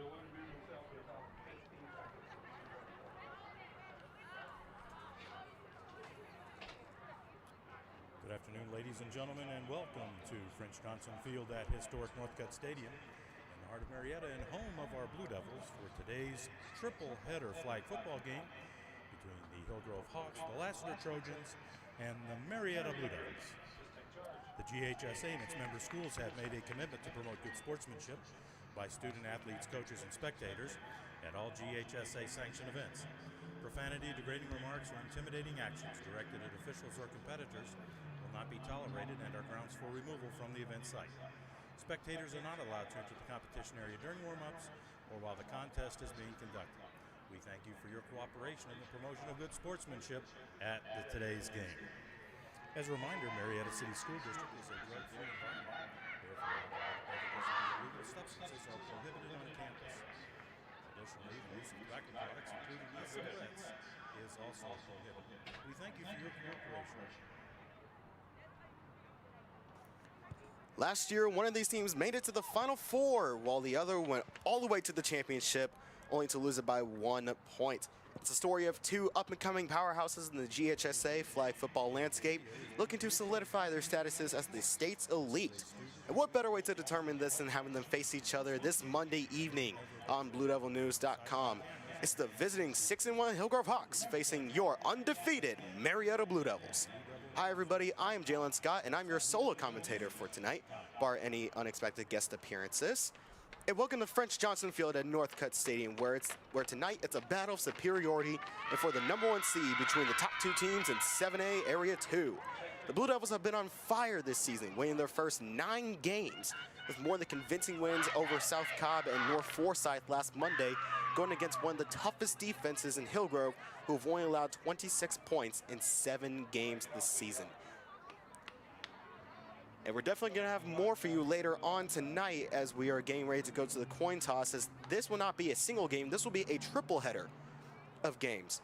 Good afternoon, ladies and gentlemen, and welcome to French Johnson Field at historic Northcutt Stadium in the heart of Marietta and home of our Blue Devils for today's triple header flag football game between the Hillgrove Hawks, the Lassiter Trojans, and the Marietta Blue Devils. The GHSA and its member schools have made a commitment to promote good sportsmanship by student athletes, coaches, and spectators at all GHSA sanctioned events. Profanity, degrading remarks, or intimidating actions directed at officials or competitors will not be tolerated and are grounds for removal from the event site. Spectators are not allowed to enter the competition area during warm-ups or while the contest is being conducted. We thank you for your cooperation in the promotion of good sportsmanship at today's game. As a reminder, Marietta City School District is a drug-free environment. Therefore, beverages and illegal substances are prohibited on campus. Additionally, the use of tobacco products, including e-cigarettes, is also prohibited. We thank you for your cooperation. Last year, one of these teams made it to the Final Four, while the other went all the way to the championship, only to lose it by 1 point. It's a story of two up-and-coming powerhouses in the GHSA flag football landscape looking to solidify their statuses as the state's elite. And what better way to determine this than having them face each other this Monday evening on BlueDevilNews.com. It's the visiting 6-1 Hillgrove Hawks facing your undefeated Marietta Blue Devils. Hi everybody, I am Jalen Scott and I'm your solo commentator for tonight, bar any unexpected guest appearances. And welcome to French Johnson Field at Northcutt Stadium, where tonight it's a battle of superiority and for the #1 seed between the top two teams in 7A Area 2. The Blue Devils have been on fire this season, winning their first 9 games, with more than convincing wins over South Cobb and North Forsyth last Monday, going against one of the toughest defenses in Hillgrove, who have only allowed 26 points in 7 games this season. And we're definitely going to have more for you later on tonight as we are getting ready to go to the coin toss, as this will not be a single game, this will be a triple header of games.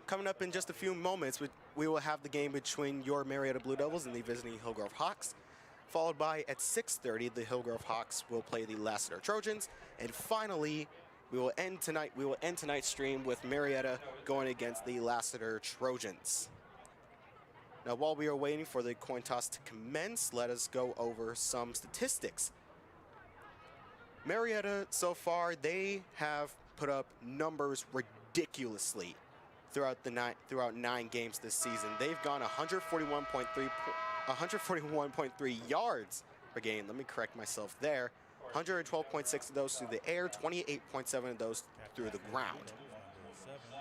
Coming up in just a few moments, we will have the game between your Marietta Blue Devils and the visiting Hillgrove Hawks, followed by at 6:30, the Hillgrove Hawks will play the Lassiter Trojans, and finally, we will end tonight's stream with Marietta going against the Lassiter Trojans. Now, while we are waiting for the coin toss to commence, let us go over some statistics. Marietta, so far, they have put up numbers ridiculously throughout 9 games this season. They've gone 141.3 yards per game. Let me correct myself there. 112.6 of those through the air, 28.7 of those through the ground.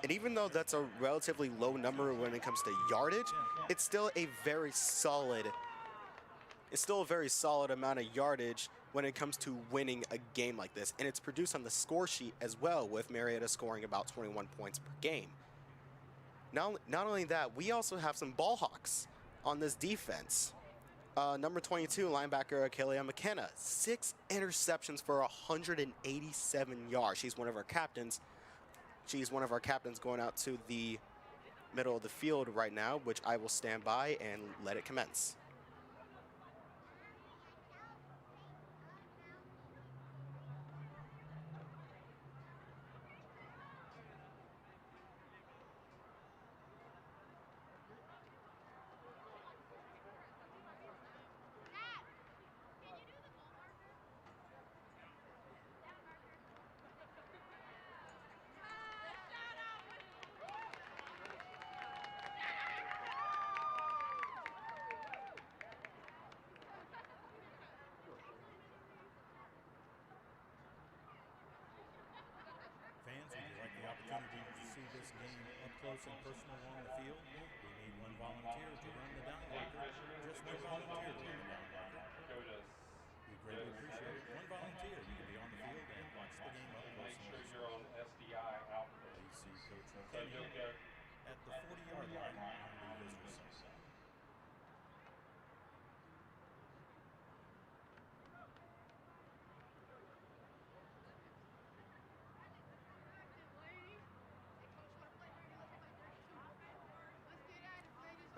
And even though that's a relatively low number when it comes to yardage, it's still a very solid amount of yardage when it comes to winning a game like this. And it's produced on the score sheet as well, with Marietta scoring about 21 points per game. Not only that, we also have some ball hawks on this defense. Number 22, linebacker Kalia McKenna, 6 interceptions for 187 yards. She's one of our captains. She's one of our captains going out to the middle of the field right now, which I will stand by and let it commence. Close and personal along the field. We need one volunteer to run the down marker. Just one volunteer to run the down marker. We greatly appreciate it. One volunteer. You can be on the field and watch the game up close and personal. Please see Coach McKinney at the 40-yard line on the visitor side.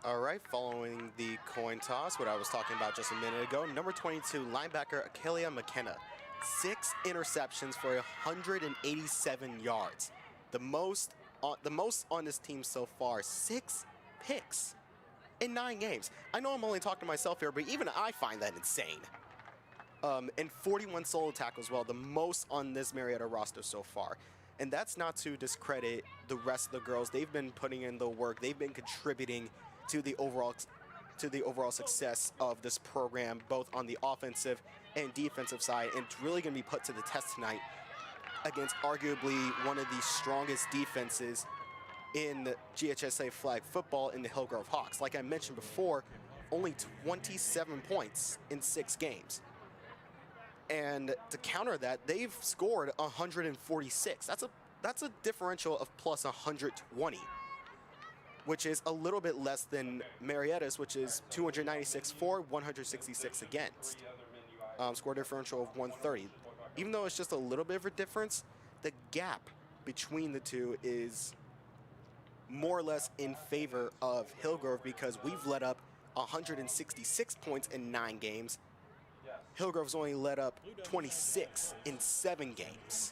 All right, following the coin toss, what I was talking about just a minute ago, number 22, linebacker Kalia McKenna, 6 interceptions for 187 yards. The most on this team so far. 6 picks in 9 games. I know I'm only talking to myself here, but even I find that insane. And 41 solo tackles as well, the most on this Marietta roster so far. And that's not to discredit the rest of the girls. They've been putting in the work. They've been contributing to the overall success of this program, both on the offensive and defensive side. And it's really going to be put to the test tonight against arguably one of the strongest defenses in GHSA flag football in the Hillgrove Hawks. Like I mentioned before, only 27 points in 6 games. And to counter that, they've scored 146. That's a differential of plus 120, which is a little bit less than Marietta's, which is 296 for, 166 against. Score differential of 130. Even though it's just a little bit of a difference, the gap between the two is more or less in favor of Hillgrove, because we've let up 166 points in 9 games. Hillgrove's only let up 26 in 7 games,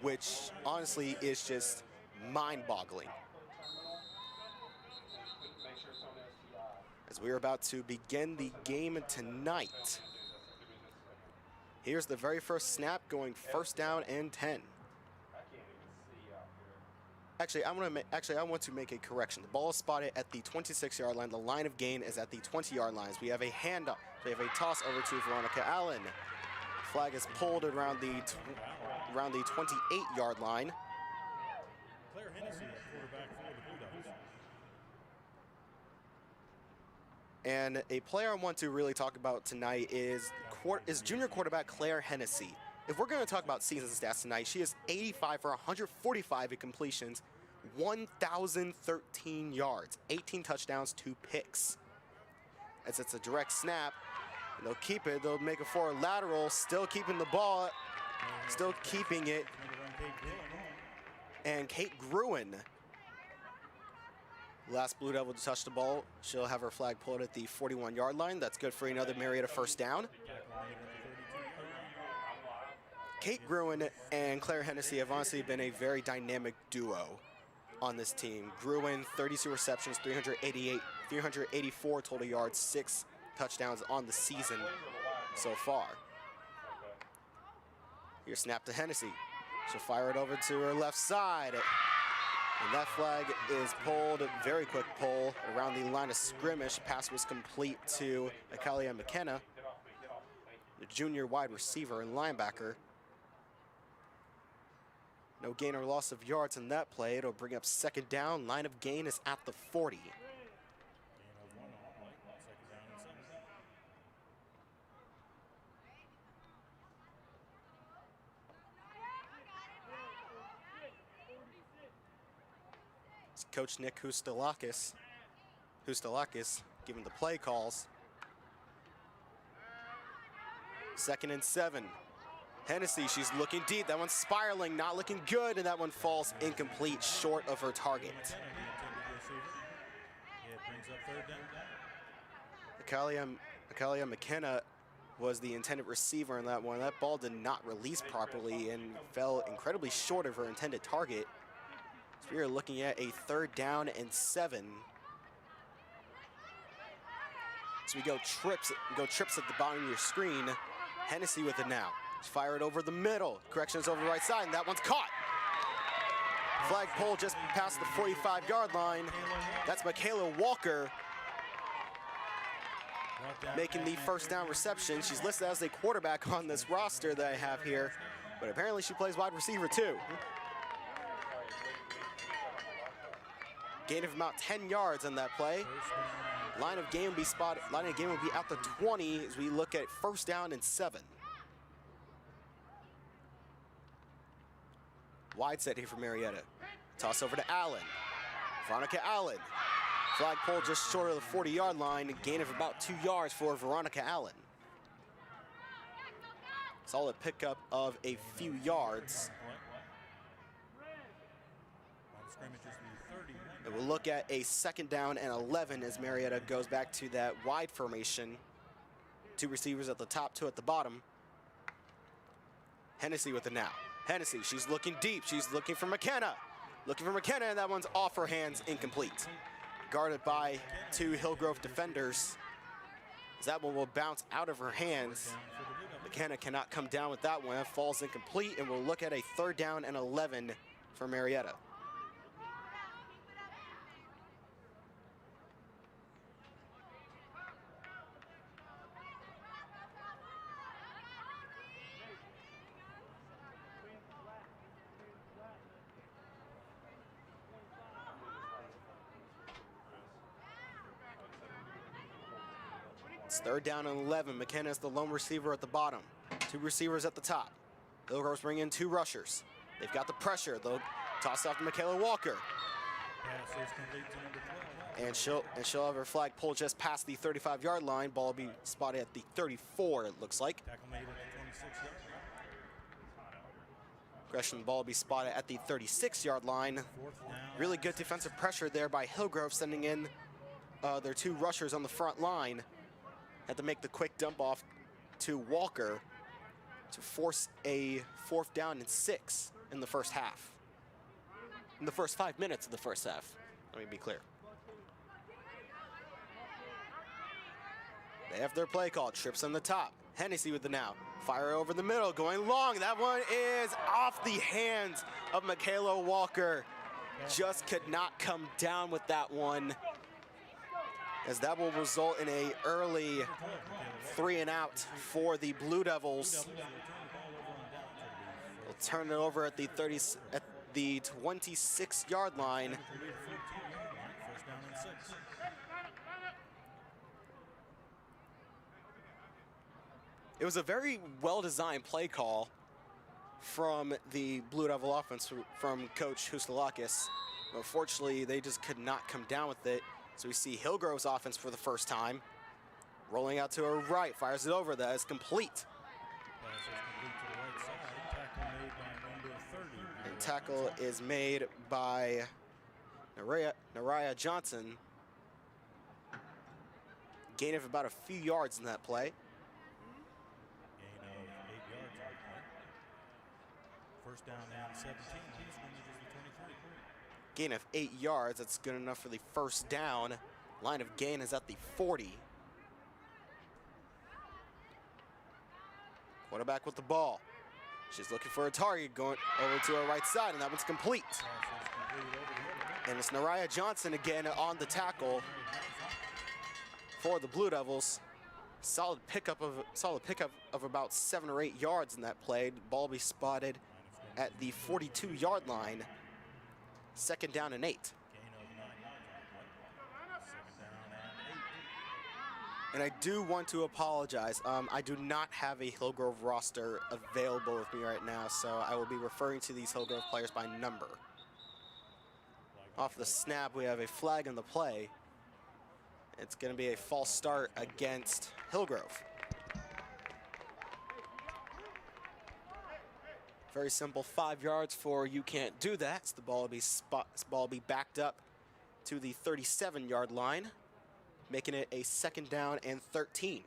which honestly is just mind-boggling. As we're about to begin the game tonight, here's the very first snap, going first down and 10. Actually, I want to make a correction. The ball is spotted at the 26-yard line. The line of gain is at the 20-yard lines. We have a handoff. We have a toss over to Veronica Allen. Flag is pulled around the 28-yard line. Claire Hennessy, quarterback for the Blue Devils. And a player I want to really talk about tonight is junior quarterback Claire Hennessy. If we're going to talk about season stats tonight, she is 85 for 145 in completions, 1,013 yards, 18 touchdowns, 2 picks. As it's a direct snap, and they'll keep it. They'll make a forward lateral, still keeping the ball, still keeping it. And Kate Gruen, last Blue Devil to touch the ball. She'll have her flag pulled at the 41-yard line. That's good for another Marietta first down. Kate Gruen and Claire Hennessy have honestly been a very dynamic duo on this team. Gruen, 32 receptions, 384 total yards, 6 touchdowns on the season so far. Here's snap to Hennessy. She'll fire it over to her left side. And that flag is pulled, very quick pull around the line of scrimmage. Pass was complete to Akalia McKenna, the junior wide receiver and linebacker. No gain or loss of yards in that play. It'll bring up second down. Line of gain is at the 40. It's Coach Nick Hustalakis giving the play calls. 2nd and 7. Hennessy, she's looking deep. That one's spiraling, not looking good, and that one falls incomplete, short of her target. Akalia McKenna was the intended receiver in that one. That ball did not release properly and fell incredibly short of her intended target. So we are looking at a 3rd down and 7. So we go trips at the bottom of your screen. Hennessy with it now. Fire it over the middle. Corrections over the right side, and that one's caught. Flag pull just past the 45-yard line. That's Michaela Walker making the first down reception. She's listed as a quarterback on this roster that I have here, but apparently she plays wide receiver too. Gain of about 10 yards on that play. Line of game will be at the 20 as we look at first down and 7. Wide set here for Marietta. Toss over to Allen. Veronica Allen. Flag pull just short of the 40-yard line. Gain of about 2 yards for Veronica Allen. Solid pickup of a few yards. And we'll look at a 2nd down and 11 as Marietta goes back to that wide formation. 2 receivers at the top, 2 at the bottom. Hennessy with it now. Hennessy, she's looking deep. She's looking for McKenna. Looking for McKenna, and that one's off her hands, incomplete. Guarded by two Hillgrove defenders. That one will bounce out of her hands. McKenna cannot come down with that one. That falls incomplete, and we'll look at a 3rd down and 11 for Marietta. It's 3rd down and 11. McKenna is the lone receiver at the bottom. 2 receivers at the top. Hillgrove's bring in 2 rushers. They've got the pressure. They'll toss off to Michaela Walker. Pass is complete to number 12. And she'll have her flag pulled just past the 35-yard line. Ball will be spotted at the 34, it looks like. Tackle made at the 26-yard line. Gresham ball will be spotted at the 36-yard line. 4th down. Really good defensive pressure there by Hillgrove, sending in their 2 rushers on the front line. Had to make the quick dump off to Walker to force a 4th down and 6 in the first half. In the first 5 minutes of the first half, let me be clear. They have their play call. Trips on the top. Hennessy with the now. Fire over the middle, going long. That one is off the hands of Michaela Walker. Just could not come down with that one, as that will result in a early 3 and out for the Blue Devils. They'll turn it over at the 26-yard line. First down and 6. It was a very well-designed play call from the Blue Devil offense from Coach Hustalakis. Unfortunately, they just could not come down with it. So we see Hillgrove's offense for the first time. Rolling out to her right, fires it over. That is complete. Pass is complete to the right side. Tackle made by number 30. And tackle is made by Mariah Johnson. Gain of about a few yards in that play. Gain of 8 yards on the play. First down and 17. Scrimmages the 23. Gain of 8 yards. That's good enough for the first down. Line of gain is at the 40. Quarterback with the ball. She's looking for a target, going over to her right side, and that one's complete. Pass is complete over the middle. And it's Mariah Johnson again on the tackle for the Blue Devils. Solid pickup of about 7 or 8 yards in that play. Ball be spotted at the 42-yard line. 2nd down and 8. Gain of 9 yards on the play. 2nd down and 8. And I do want to apologize. I do not have a Hillgrove roster available with me right now, so I will be referring to these Hillgrove players by number. Off the snap, we have a flag in the play. It's going to be a false start against Hillgrove. Very simple 5 yards for you can't do that. So the ball will be backed up to the 37-yard line, making it a 2nd down and 13.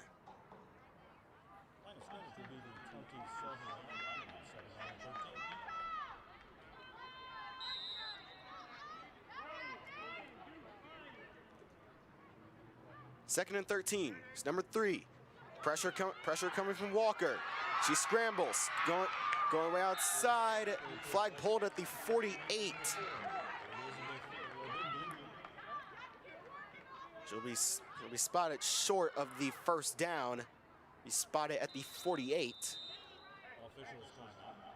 Line of scrimmage will be the 27-yard line. 2nd down and 13. Second and 13. It's number 3. Pressure coming from Walker. She scrambles, going way outside. Flag pulled at the 48. She'll be spotted short of the first down. Be spotted at the 48. Officials timeout.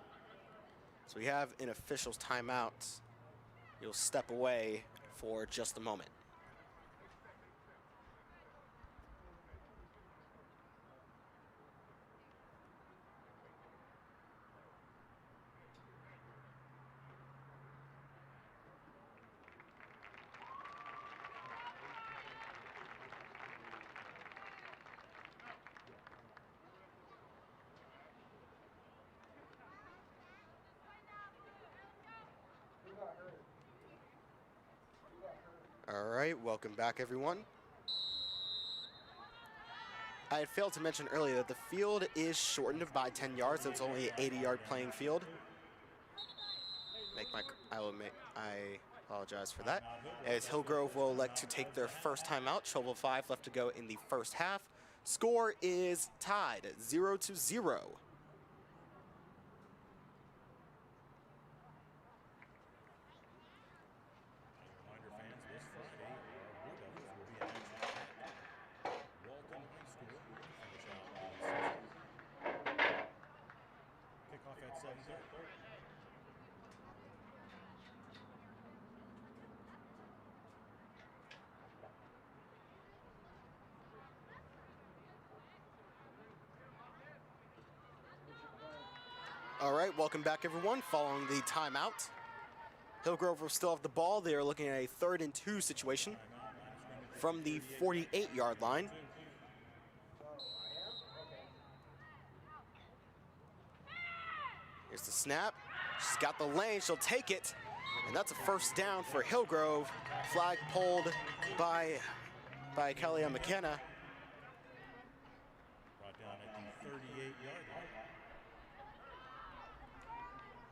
So we have an official's timeout. You'll step away for just a moment. All right, welcome back, everyone. I had failed to mention earlier that the field is shortened by 10 yards, so it's only an 80-yard playing field. I apologize for that. As Hillgrove will elect to take their first timeout, 12:05 left to go in the first half. Score is tied, 0-0. All right, welcome back, everyone. Following the timeout, Hillgrove will still have the ball. They are looking at a 3rd and 2 situation from the 48-yard line. Here's the snap. She's got the lane. She'll take it, and that's a first down for Hillgrove. Flag pulled by Kelly McKenna. Brought down at the 38-yard line.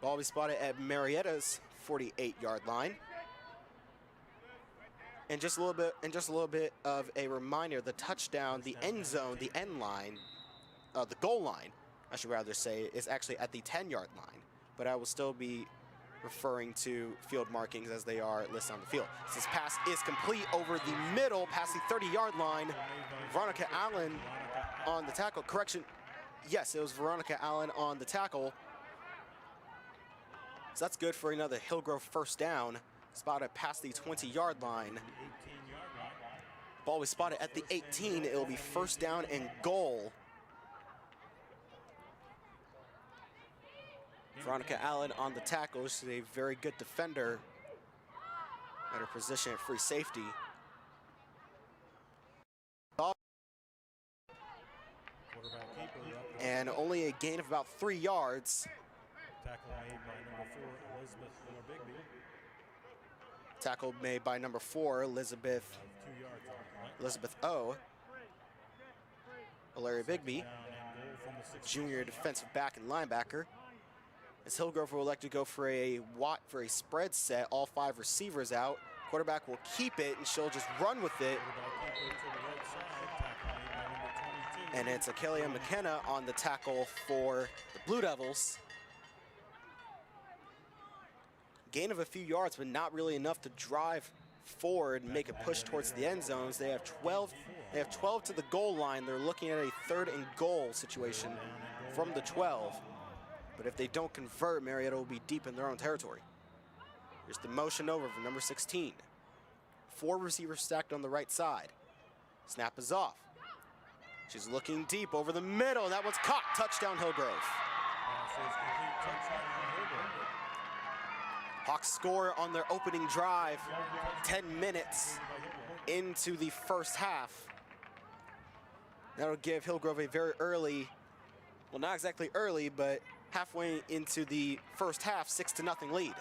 Ball will be spotted at Marietta's 48-yard line. And just a little bit of a reminder: the touchdown, the end zone, the end line, the goal line, I should rather say, is actually at the 10-yard line. But I will still be referring to field markings as they are listed on the field. This pass is complete over the middle, past the 30-yard line. Veronica Allen on the tackle. Correction, yes, it was Veronica Allen on the tackle. So that's good for another Hillgrove first down, spotted past the 20-yard line. Ball was spotted at the 18. It will be first down and goal. Veronica Allen on the tackle. She's a very good defender at her position at free safety. And only a gain of about 3 yards. Tackle made by number 4, Elizabeth O. Valeria Bigby, junior defensive back and linebacker. As Hillgrove will elect to go for a spread set, all 5 receivers out. Quarterback will keep it, and she'll just run with it. And it's Akelia McKenna on the tackle for the Blue Devils. Gain of a few yards, but not really enough to drive forward and make a push towards the end zones. They have 12 to the goal line. They're looking at a 3rd and goal situation from the 12. But if they don't convert, Marietta will be deep in their own territory. Here's the motion over for number 16. 4 receivers stacked on the right side. Snap is off. She's looking deep over the middle. That one's caught. Touchdown, Hillgrove. Hawks score on their opening drive 10 minutes into the first half. That'll give Hillgrove a very early, well, not exactly early, but halfway into the first half, 6-0 lead.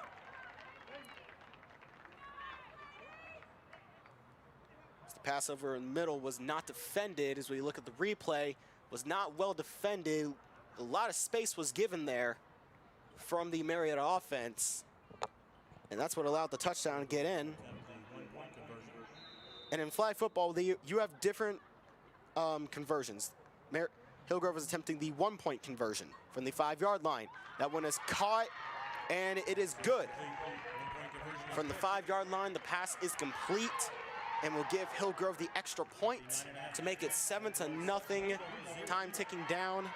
The pass over in the middle was not defended. As we look at the replay, was not well defended. A lot of space was given there from the Marietta offense. And that's what allowed the touchdown to get in. And in flag football, you have different conversions. Hillgrove is attempting the 1-point conversion from the 5-yard line. That one is caught, and it is good. From the 5-yard line, the pass is complete and will give Hillgrove the extra point to make it 7-0. Time ticking down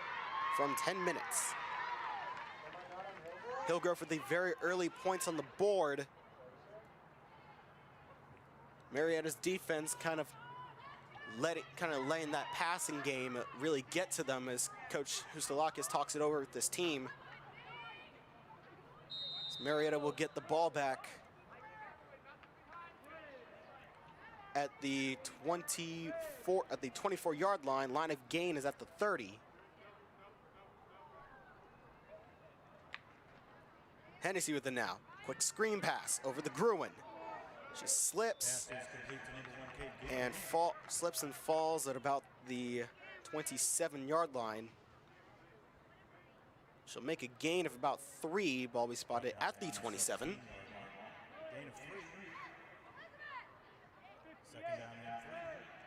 from 10 minutes. Hillgrove with the very early points on the board. Marietta's defense kind of letting that passing game really get to them as Coach Hustalakis talks it over with this team. So Marietta will get the ball back at the 24-yard line. Line of gain is at the 30. Hennessy with it now. Quick screen pass over the Gruen. She slips and slips and falls at about the 27-yard line. She'll make a gain of about 3. Ball will be spotted at the 27. Gain of 3.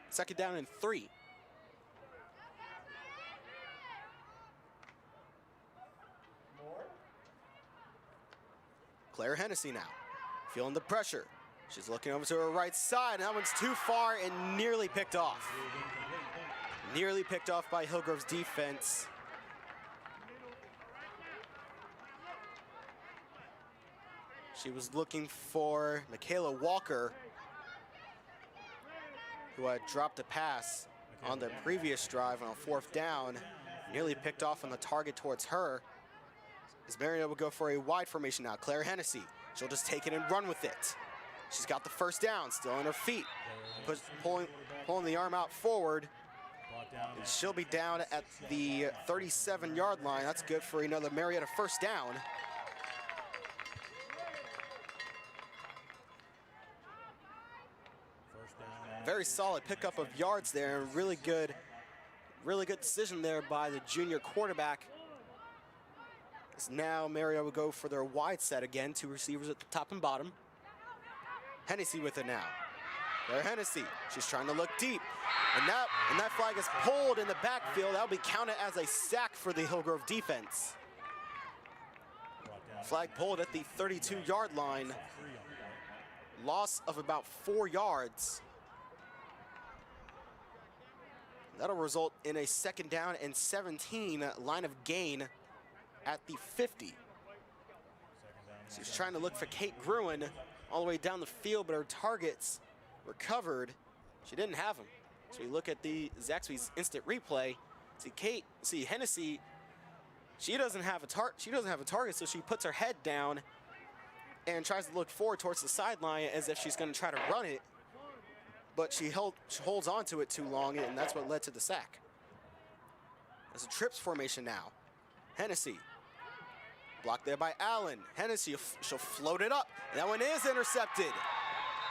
Second down and 3. Claire Hennessy now, feeling the pressure. She's looking over to her right side, and that one's too far and nearly picked off. Nearly picked off by Hillgrove's defense. She was looking for Michaela Walker, who had dropped a pass on the previous drive on a 4th down. Nearly picked off on the target towards her. As Marietta will go for a wide formation now. Claire Hennessy, she'll just take it and run with it. She's got the first down, still on her feet. Pulling the arm out forward. And she'll be down at the 37-yard line. That's good for another Marietta first down. Very solid pickup of yards there. Really good decision there by the junior quarterback. As now Marietta will go for their wide set again. 2 receivers at the top and bottom. Hennessy with it now. There, Hennessy. She's trying to look deep. And that flag is pulled in the backfield. That'll be counted as a sack for the Hillgrove defense. Flag pulled at the 32-yard line. Loss of about 4 yards. That'll result in a 2nd down and 17 line of gain at the 50. She's trying to look for Kate Gruen all the way down the field, but her targets were covered. She didn't have them. So you look at the Zaxby's instant replay. See Hennessy. She doesn't have a target, so she puts her head down and tries to look forward towards the sideline as if she's going to try to run it. But she holds on to it too long, and that's what led to the sack. There's a trips formation now. Hennessy, blocked there by Allen. Hennessy, she'll float it up. And that one is intercepted.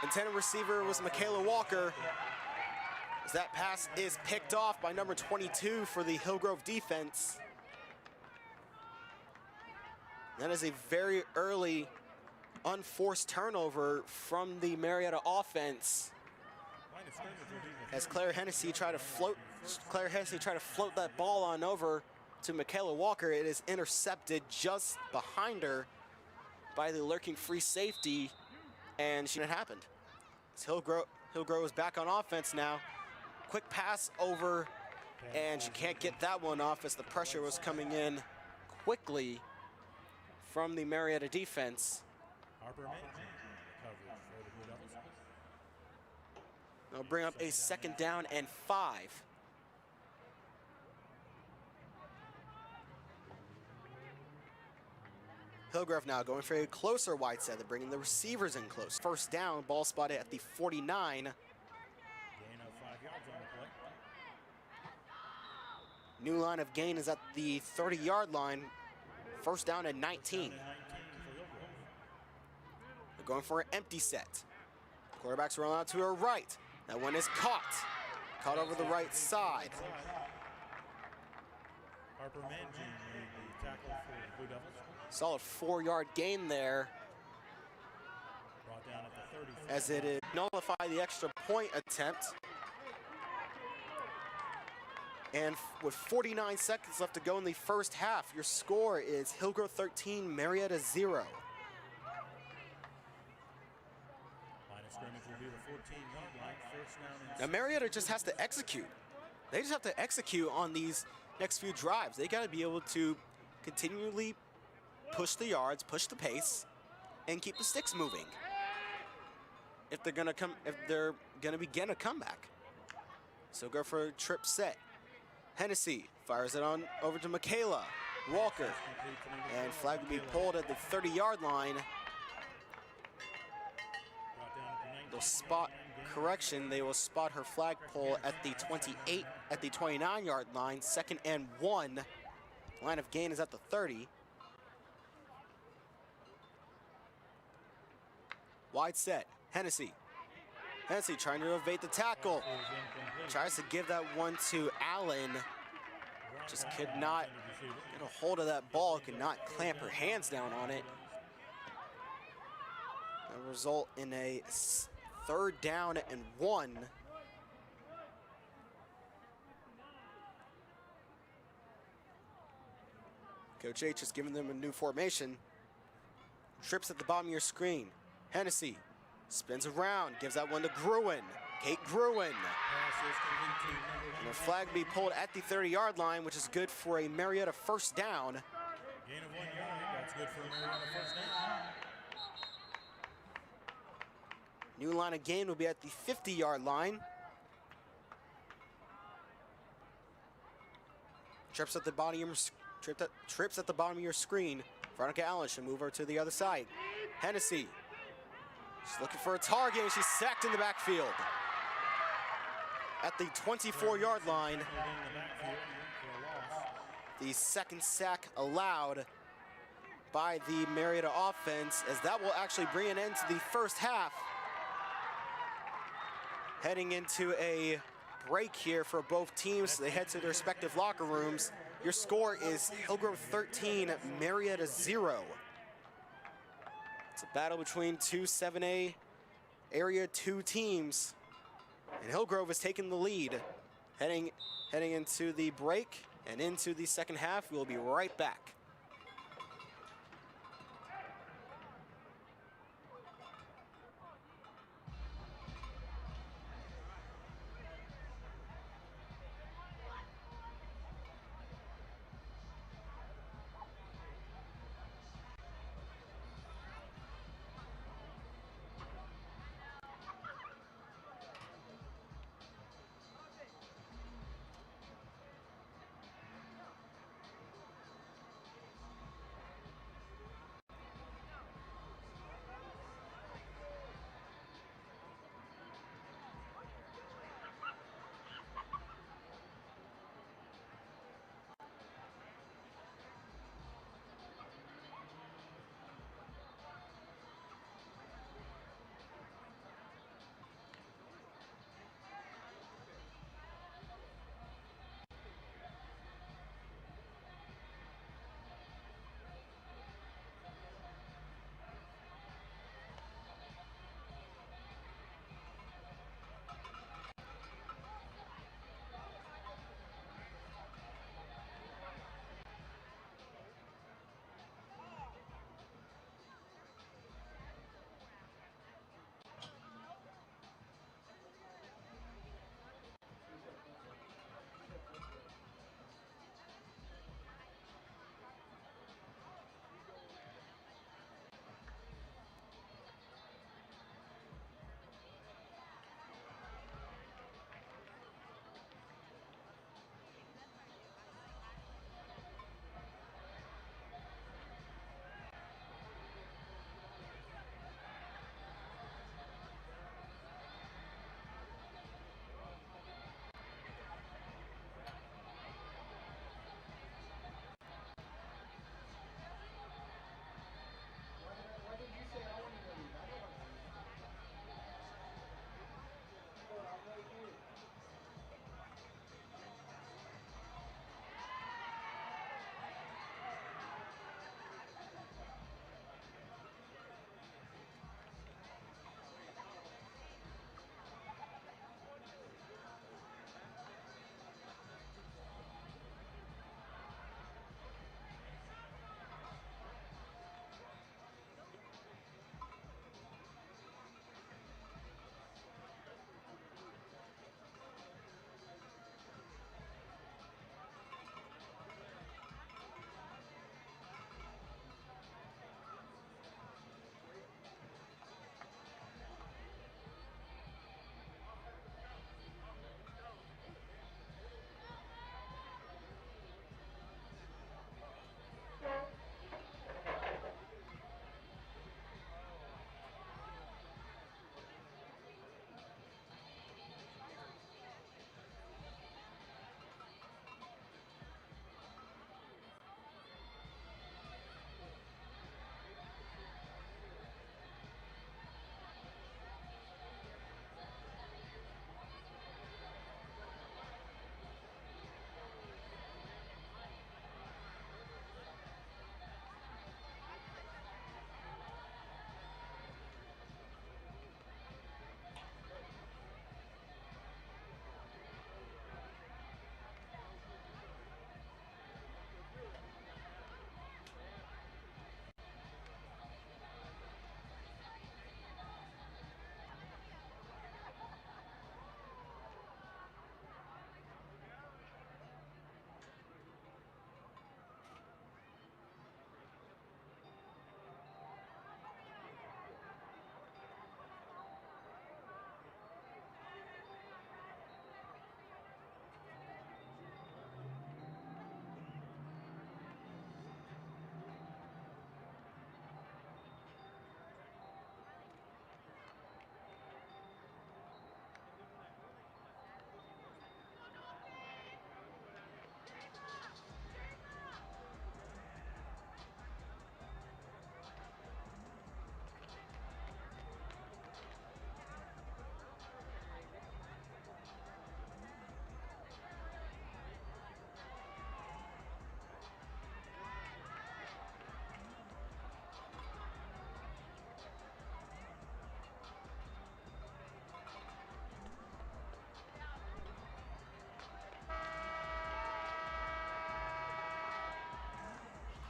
Intended receiver was Michaela Walker. As that pass is picked off by number 22 for the Hillgrove defense. That is a very early unforced turnover from the Marietta offense. As Claire Hennessy tried to float that ball on over to Michaela Walker. It is intercepted just behind her by the lurking free safety, and it happened. Hillgrove is back on offense now. Quick pass over, and she can't get that one off as the pressure was coming in quickly from the Marietta defense. They'll bring up a 2nd down and 5. Hillgrove now going for a closer wide set. They're bringing the receivers in close. First down, ball spotted at the 49. Gain of 5 yards on the play. New line of gain is at the 30-yard line. First down and 19. They're going for an empty set. Quarterback's rolling out to her right. That one is caught. Caught over the right side. Harper Manjin made the tackle for the Blue Devils. Solid 4-yard gain there. Brought down at the 30. As it is nullify the extra point attempt. And with 49 seconds left to go in the first half, your score is Hillgrove 13, Marietta 0. Line of scrimmage will be the 14-yard line. First down and Now Marietta just has to execute. They just have to execute on these next few drives. They got to be able to continually push the yards, push the pace, and keep the sticks moving. If they're gonna begin a comeback. So go for a trip set. Hennessy fires it on over to Michaela Walker, and flag will be pulled at the 30-yard line. They'll spot correction. They will spot her flagpole at the 28, at the 29-yard line. 2nd and 1. Line of gain is at the 30. Wide set. Hennessy trying to evade the tackle. Tries to give that one to Allen. Just could not get a hold of that ball, could not clamp her hands down on it. That result in a 3rd down and 1. Coach H is giving them a new formation. Trips at the bottom of your screen. Hennessy spins around, gives that one to Gruen. Kate Gruen. And the flag will be pulled at the 30-yard line, which is good for a Marietta 1st down. Gain of 1 yard. That's good for Marietta 1st down. New line of gain will be at the 50-yard line. Trips at the bottom of your screen. Veronica Allen should move her to the other side. Hennessy. She's looking for a target, and she's sacked in the backfield. At the 24-yard line. The 2nd sack allowed by the Marietta offense, as that will actually bring an end to the 1st half. Heading into a break here for both teams. They head to their respective locker rooms. Your score is Hillgrove 13, Marietta 0. It's a battle between two 7A Area 2 teams. And Hillgrove is taking the lead. Heading into the break and into the 2nd half. We'll be right back.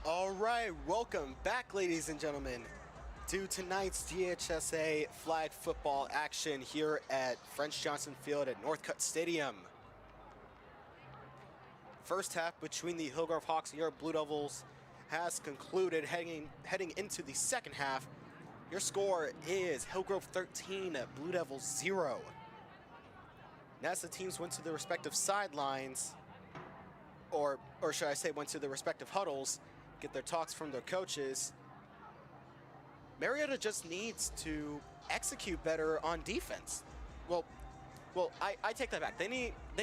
All right, welcome back, ladies and gentlemen, to tonight's GHSA flag football action here at French Johnson Field at Northcutt Stadium. First half between the Hillgrove Hawks and your Blue Devils has concluded. Heading into the second half, your score is Hillgrove 13, Blue Devils 0. And as the teams went to their respective sidelines, or should I say went to their respective huddles, get their talks from their coaches, Marietta just needs to execute better on defense. Well, I take that back. They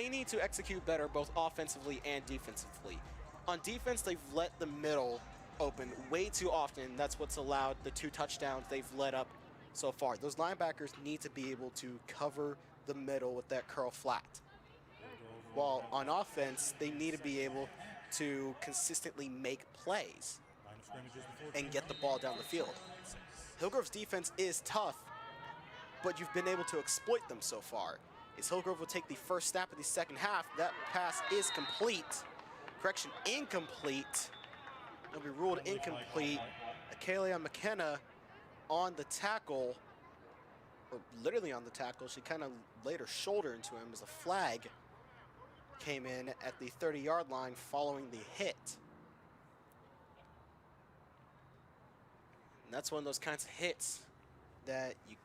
need to execute better both offensively and defensively. On defense, they've let the middle open way too often. That's what's allowed the 2 touchdowns they've let up so far. Those linebackers need to be able to cover the middle with that curl flat. While on offense, they need to be able to consistently make plays and get the ball down the field. Hillgrove's defense is tough, but you've been able to exploit them so far. As Hillgrove will take the first snap of the second half, that pass is complete. Correction, incomplete. It'll be ruled incomplete. Akalia McKenna on the tackle, or literally on the tackle. She kind of laid her shoulder into him as a flag came in at the 30-yard line following the hit. And that's one of those kinds of hits that you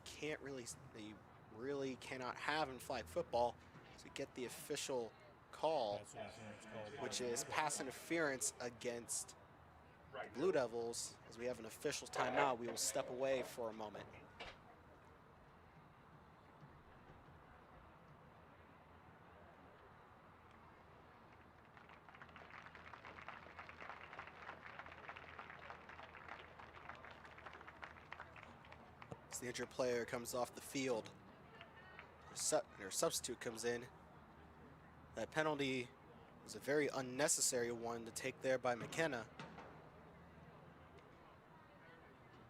really cannot have in flag football to get the official call, which is pass interference against the Blue Devils. As we have an official timeout, we will step away for a moment. The injured player comes off the field. Their substitute comes in. That penalty was a very unnecessary one to take there by McKenna,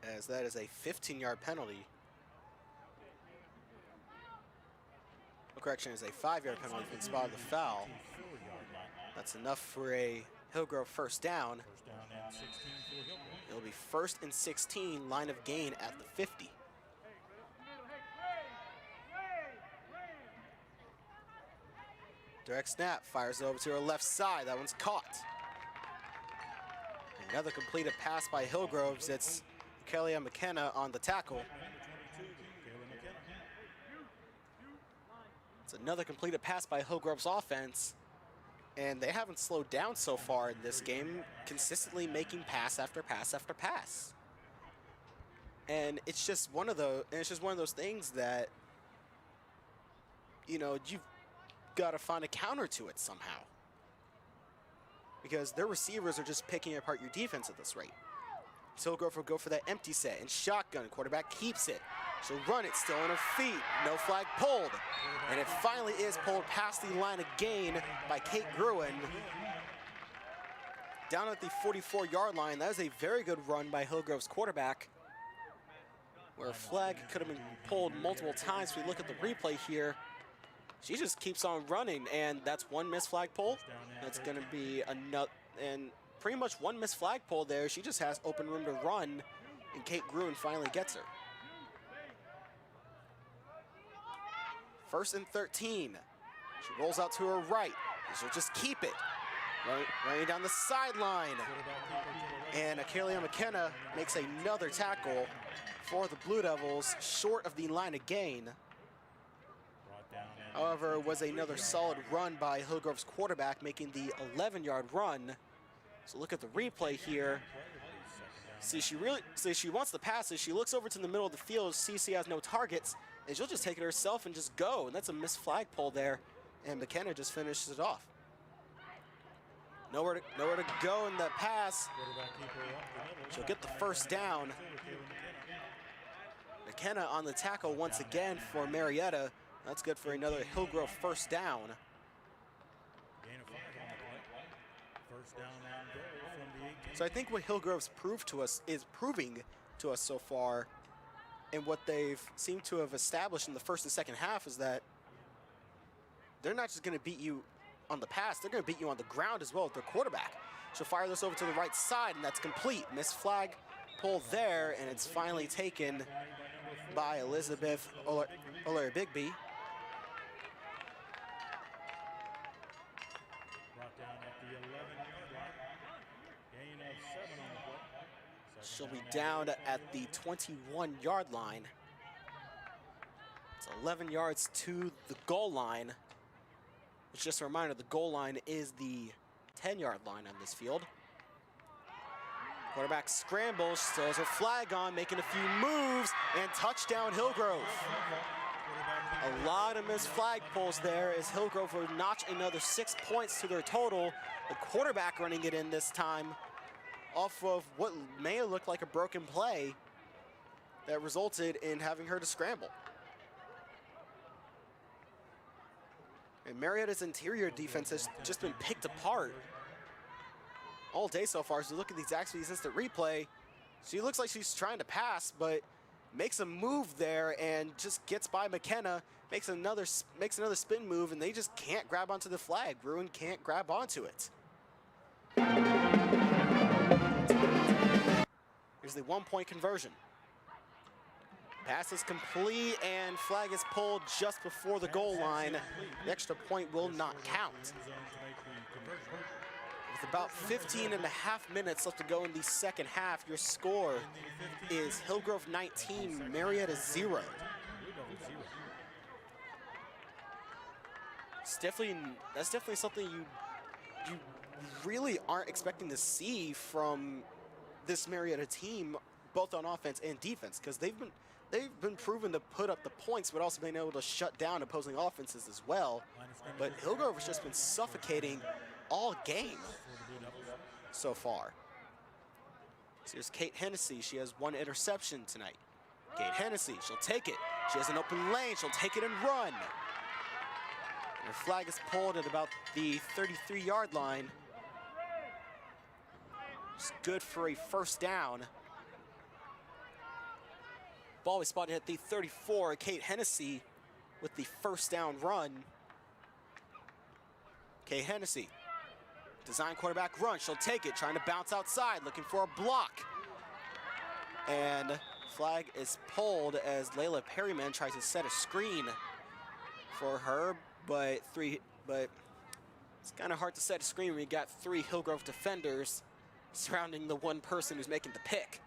as that is a 15-yard penalty. Correction, is a 5-yard penalty in spot of the foul. That's enough for a Hillgrove first down. It'll be 1st and 16, line of gain at the 50. Direct snap, fires over to her left side. That one's caught. Another completed pass by Hillgrove's. It's Akalia McKenna on the tackle. It's another completed pass by Hillgrove's offense. And they haven't slowed down so far in this game, consistently making pass after pass after pass. And it's just one of those things that, you know, you've got to find a counter to it somehow, because their receivers are just picking apart your defense at this rate. Hillgrove will go for that empty set and shotgun. Quarterback keeps it. She'll run it, still on her feet. No flag pulled. And it finally is pulled past the line of gain by Kate Gruen. Down at the 44-yard line, that is a very good run by Hillgrove's quarterback, where a flag could have been pulled multiple times. If we look at the replay here, she just keeps on running, and that's one missed flagpole. That's going to be another, and pretty much one missed flagpole there. She just has open room to run, and Kate Gruen finally gets her. 1st and 13. She rolls out to her right, and she'll just keep it. Running down the sideline. And Akalia McKenna makes another tackle for the Blue Devils, short of the line of gain. However, it was another solid run by Hillgrove's quarterback, making the 11-yard run. So look at the replay here. See, she wants the passes. She looks over to the middle of the field, sees she has no targets, and she'll just take it herself and just go. And that's a missed flagpole there, and McKenna just finishes it off. Nowhere to go in that pass. She'll get the first down. McKenna on the tackle once again for Marietta. That's good for another Hillgrove first down. So I think what Hillgrove's proving to us so far, and what they've seemed to have established in the first and second half, is that they're not just going to beat you on the pass, they're going to beat you on the ground as well with their quarterback. She'll fire this over to the right side, and that's complete. Missed flag pull there, and it's finally taken by Elizabeth Oler-Bigby. Brought down at the 11-yard line. Gain of 7 on the play. She'll be down at the 21-yard line. It's 11 yards to the goal line. It's just a reminder, the goal line is the 10-yard line on this field. Quarterback scrambles, still has her flag on, making a few moves, and touchdown Hillgrove. A lot of missed flag pulls there as Hillgrove will notch another 6 points to their total. The quarterback running it in this time off of what may have looked like a broken play that resulted in having her to scramble. And Marietta's interior defense has just been picked apart all day so far. So look at the exact speed instant replay. She looks like she's trying to pass, but makes a move there and just gets by McKenna, makes another spin move, and they just can't grab onto the flag. Bruin can't grab onto it. Here's the 1-point conversion. Pass is complete, and flag is pulled just before the goal line. The extra point will not count. With about 15 and a half minutes left to go in the second half, your score is Hillgrove 19, Marietta 0. That's definitely something you really aren't expecting to see from this Marietta team, both on offense and defense, because they've been proven to put up the points, but also been able to shut down opposing offenses as well. But Hillgrove has just been suffocating all game so far. So here's Kate Hennessy. She has 1 interception tonight. Kate Hennessy, she'll take it. She has an open lane. She'll take it and run. And her flag is pulled at about the 33-yard line. It's good for a first down. Ball was spotted at the 34. Kate Hennessy with the first down run. Kate Hennessy, design quarterback run. She'll take it, trying to bounce outside, looking for a block. And flag is pulled as Layla Perryman tries to set a screen for her, but it's kind of hard to set a screen when you got 3 Hillgrove defenders surrounding the one person who's making the pick.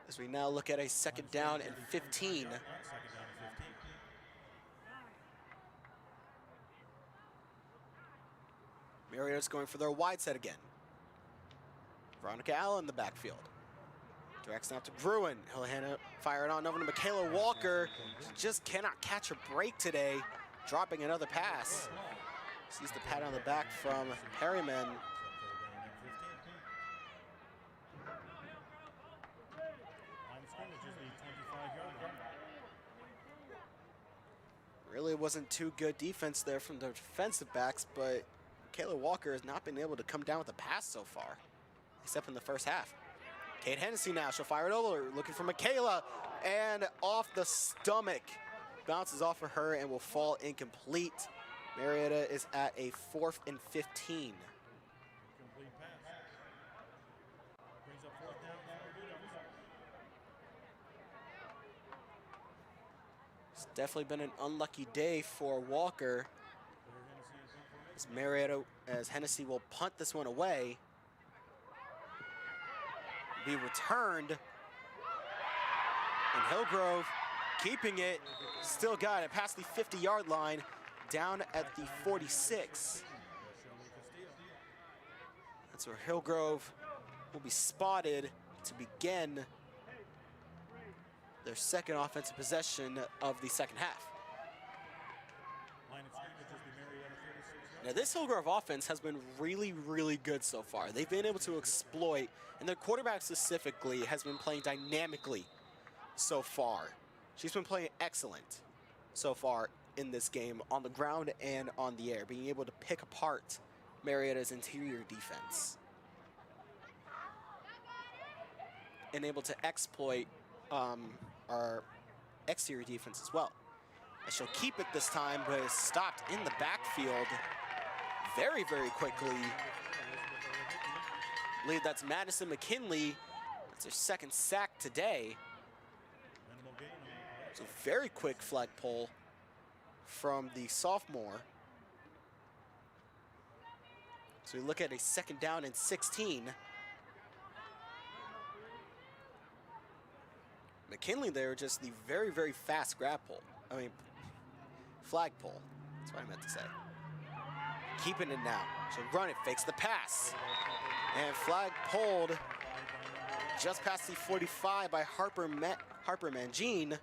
As we now look at a second down and 15. Marietta's going for their wide set again. Veronica Allen in the backfield. Direct snap to Bruin. He'll fire it on over to Michaela Walker. She just cannot catch a break today. Dropping another pass. Sees the pat on the back from Perryman. Really wasn't too good defense there from the defensive backs, but Michaela Walker has not been able to come down with a pass so far, except in the first half. Kate Hennessy now, she'll fire it over, looking for Michaela, and off the stomach. Bounces off of her and will fall incomplete. Marietta is at a 4th and 15. It's definitely been an unlucky day for Walker. As Hennessy will punt this one away. Be returned. And Hillgrove keeping it, still got it past the 50-yard line, down at the 46. That's where Hillgrove will be spotted to begin their second offensive possession of the second half. Now this Hillgrove offense has been really, really good so far. They've been able to exploit, and their quarterback specifically has been playing dynamically so far. She's been playing excellent so far in this game on the ground and on the air, being able to pick apart Marietta's interior defense and able to exploit our exterior defense as well. She'll keep it this time, but is stopped in the backfield very, very quickly. I believe that's Madison McKinley. That's her second sack today. It's a very quick flagpole from the sophomore. So we look at a 2nd down and 16. McKinley there, just the very, very fast flagpole. That's what I meant to say. Keeping it now. She'll run it, fakes the pass. And flag pulled just past the 45 by Harper Mangine.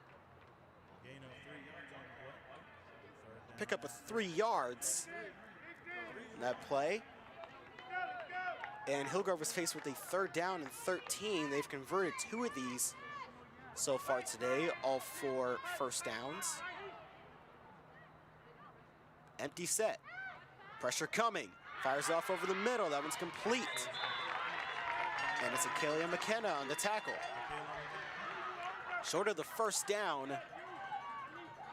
Pick up a 3 yards in that play. And Hillgrove is faced with a 3rd down and 13. They've converted 2 of these so far today, all 4 first downs. Empty set. Pressure coming. Fires off over the middle. That one's complete. And it's Akelia McKenna on the tackle. Short of the 1st down.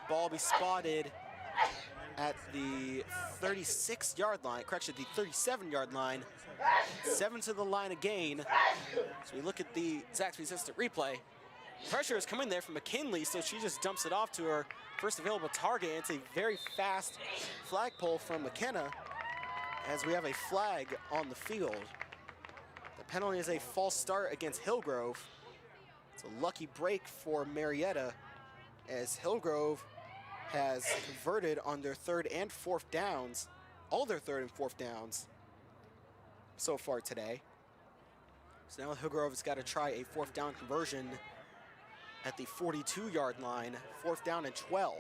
Ball be spotted at the 36-yard line. Correction, the 37-yard line. 7 to the line again. So we look at the Zaxby's instant replay. Pressure is coming there from McKinley, so she just dumps it off to her first available target. It's a very fast flagpole from McKenna as we have a flag on the field. The penalty is a false start against Hillgrove. It's a lucky break for Marietta as Hillgrove has converted on their 3rd and 4th downs, all their 3rd and 4th downs so far today. So now Hillgrove has got to try a 4th down conversion at the 42-yard line, 4th down and 12.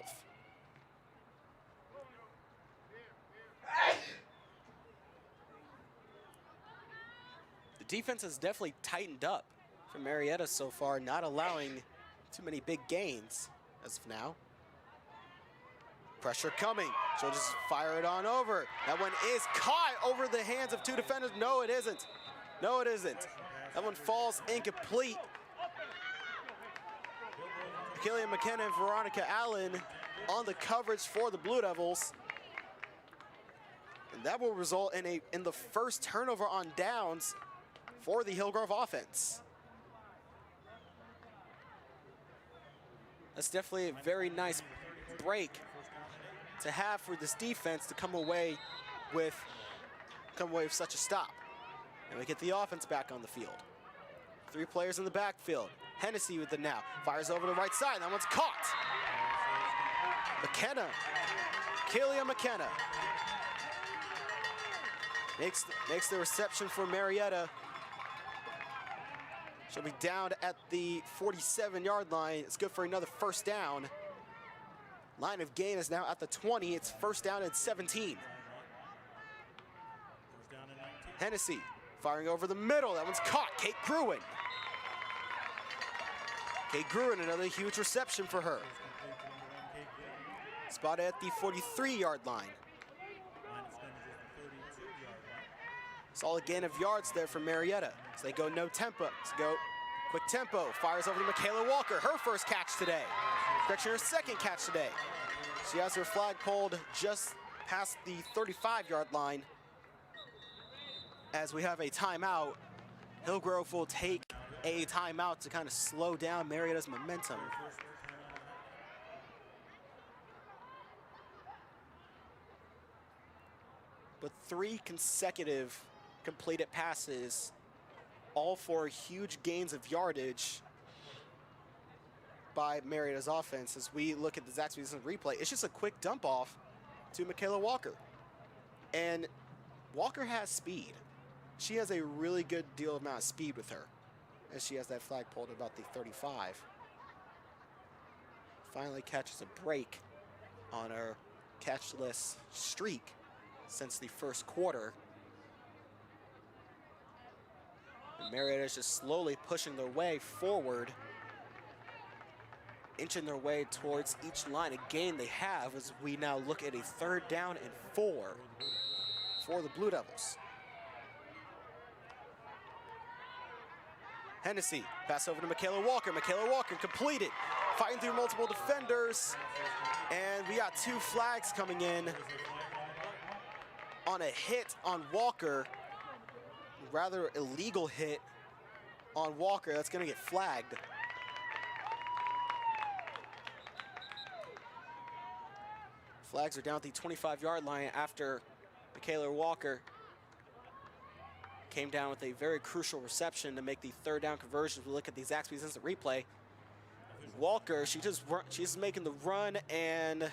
The defense has definitely tightened up for Marietta so far, not allowing too many big gains as of now. Pressure coming. She'll just fire it on over. That one is caught over the hands of 2 defenders. No, it isn't. No, it isn't. That one falls incomplete. Akelia McKenna and Veronica Allen on the coverage for the Blue Devils. And that will result in the first turnover on downs for the Hillgrove offense. That's definitely a very nice break to have for this defense to come away with such a stop. And we get the offense back on the field. 3 players in the backfield. Hennessy with it now. Fires over to the right side. That one's caught. McKenna. Akelia McKenna. Makes the reception for Marietta. She'll be down at the 47-yard line. It's good for another 1st down. Line of gain is now at the 20. It's 1st down and 17. Hennessy firing over the middle. That one's caught. Kate Gruen. Kate Gruen, another huge reception for her. Spotted at the 43-yard line. Solid gain of yards there for Marietta. So they go no tempo. So go quick tempo. Fires over to Michaela Walker. Her first catch today. Correction, her 2nd catch today. She has her flag pulled just past the 35-yard line. As we have a timeout, Hillgrove will take a timeout to kind of slow down Marietta's momentum. But 3 consecutive completed passes, all for huge gains of yardage by Marietta's offense. As we look at the Zaxby's replay, it's just a quick dump off to Michaela Walker. And Walker has speed. She has a really good deal amount of speed with her, as she has that flag pulled at about the 35. Finally catches a break on her catchless streak since the 1st quarter. And Marietta is just slowly pushing their way forward, inching their way towards each line of gain they have, as we now look at a 3rd down and 4 for the Blue Devils. Hennessy, pass over to Michaela Walker. Michaela Walker completed. fighting through multiple defenders. And we got 2 flags coming in on a hit on Walker. Rather illegal hit on Walker. That's going to get flagged. Flags are down at the 25-yard line after Michaela Walker came down with a very crucial reception to make the 3rd down conversion. If we look at the Zaxby's instant replay, Walker, she's making the run, and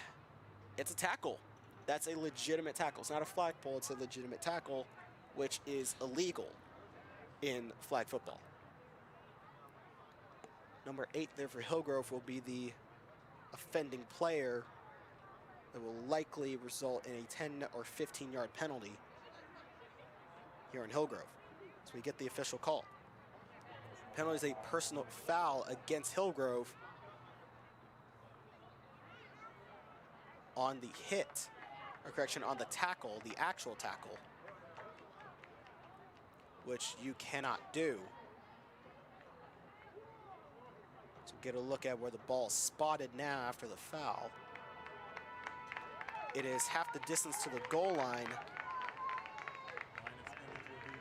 it's a tackle. That's a legitimate tackle. It's not a flagpole, it's a legitimate tackle, which is illegal in flag football. Number 8 there for Hillgrove will be the offending player that will likely result in a 10 or 15-yard penalty here in Hillgrove. So we get the official call. Penalty is a personal foul against Hillgrove on the hit, or correction, on the tackle, the actual tackle, which you cannot do. So get a look at where the ball is spotted now after the foul. It is half the distance to the goal line.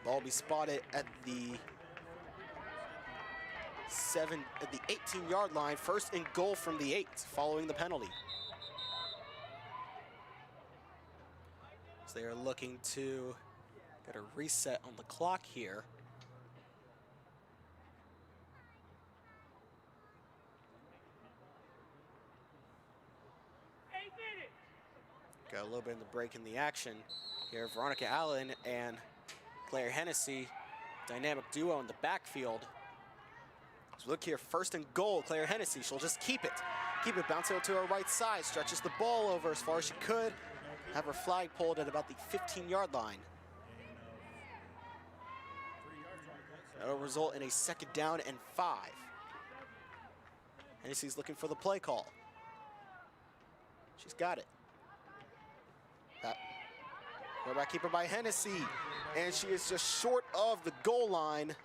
Ball will be spotted at the 18-yard line. 1st and goal from the 8 following the penalty. So they are looking to get a reset on the clock here. Got a little bit in the break in the action here. Veronica Allen and Claire Hennessy, dynamic duo in the backfield. So look here, 1st and goal, Claire Hennessy. She'll just keep it. Keep it bouncing to her right side, stretches the ball over as far as she could. Have her flag pulled at about the 15-yard line. That'll result in a 2nd down and 5. Hennessy's looking for the play call. She's got it. Quarterback keeper by Hennessy, and she is just short of the goal line.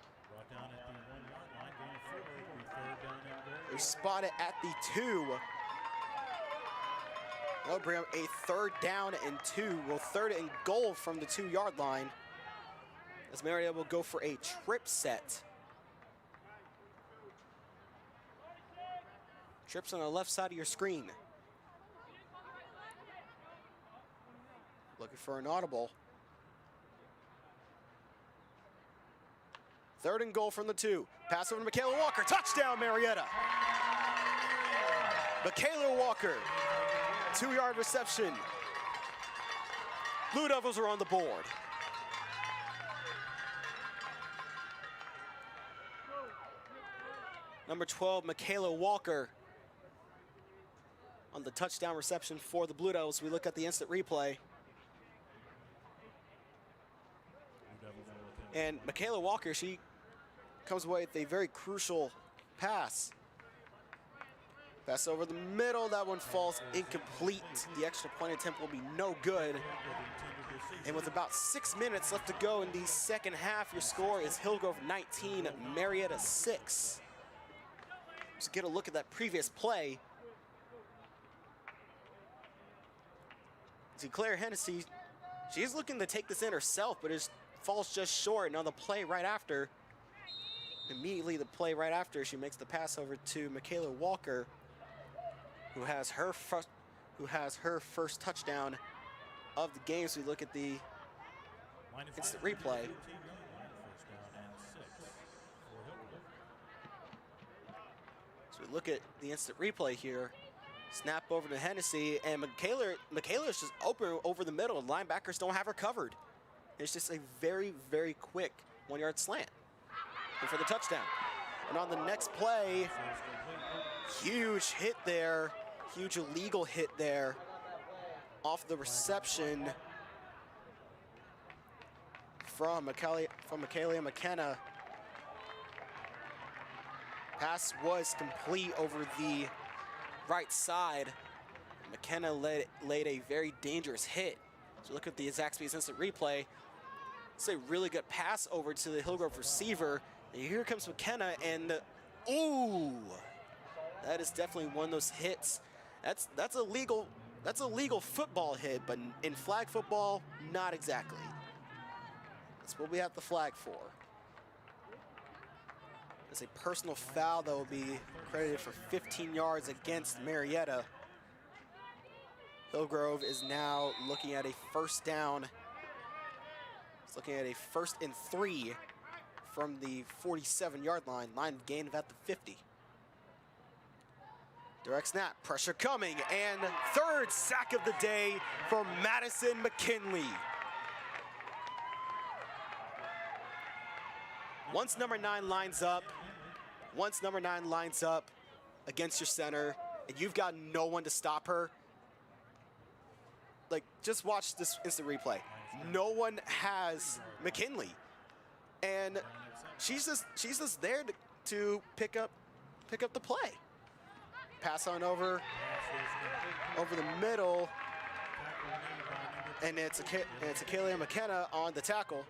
They spot it at the 2. They'll bring up a 3rd down and 2. Well, 3rd and goal from the 2-yard line, as Marietta will go for a trip set. Trips on the left side of your screen. Looking for an audible. 3rd and goal from the 2. Pass over to Michaela Walker. Touchdown, Marietta. Michaela Walker, 2-yard reception. Blue Devils are on the board. Number 12, Michaela Walker, on the touchdown reception for the Blue Devils. We look at the instant replay. And Michaela Walker, she comes away with a very crucial pass. Pass over the middle, that one falls incomplete. The extra point attempt will be no good. And with about 6 minutes left to go in the 2nd half, your score is Hillgrove 19, Marietta 6. So get a look at that previous play. See, Claire Hennessy, she's looking to take this in herself, but it falls just short. Now the play right after, immediately the play right after, she makes the pass over to Michaela Walker, who has her first touchdown of the game. So we look at the instant replay. So we look at the instant replay here. Snap over to Hennessy, and Michaela's just open over the middle. Linebackers don't have her covered. It's just a very, very quick 1-yard slant. And for the touchdown. And on the next play, huge hit there. Huge illegal hit there off the reception from Michaela McKenna. Pass was complete over the right side. McKenna laid a very dangerous hit. So look at the Zaxby's instant replay. It's a really good pass over to the Hillgrove receiver. And here comes McKenna, and ooh, That is definitely one of those hits. That's a legal football hit, but in flag football, not exactly. That's what we have the flag for. It's a personal foul that will be credited for 15 yards against Marietta. Hillgrove is now looking at a first down. It's looking at a 1st and 3 from the 47-yard line. Line of gain of at the 50. Direct snap, pressure coming, and 3rd sack of the day for Madison McKinley. Once number 9 lines up against your center, and you've got no one to stop her, like, just watch this instant replay. No one has McKinley, and she's just there to pick up the play. Pass on over the middle, and it's Akalia McKenna on the tackle.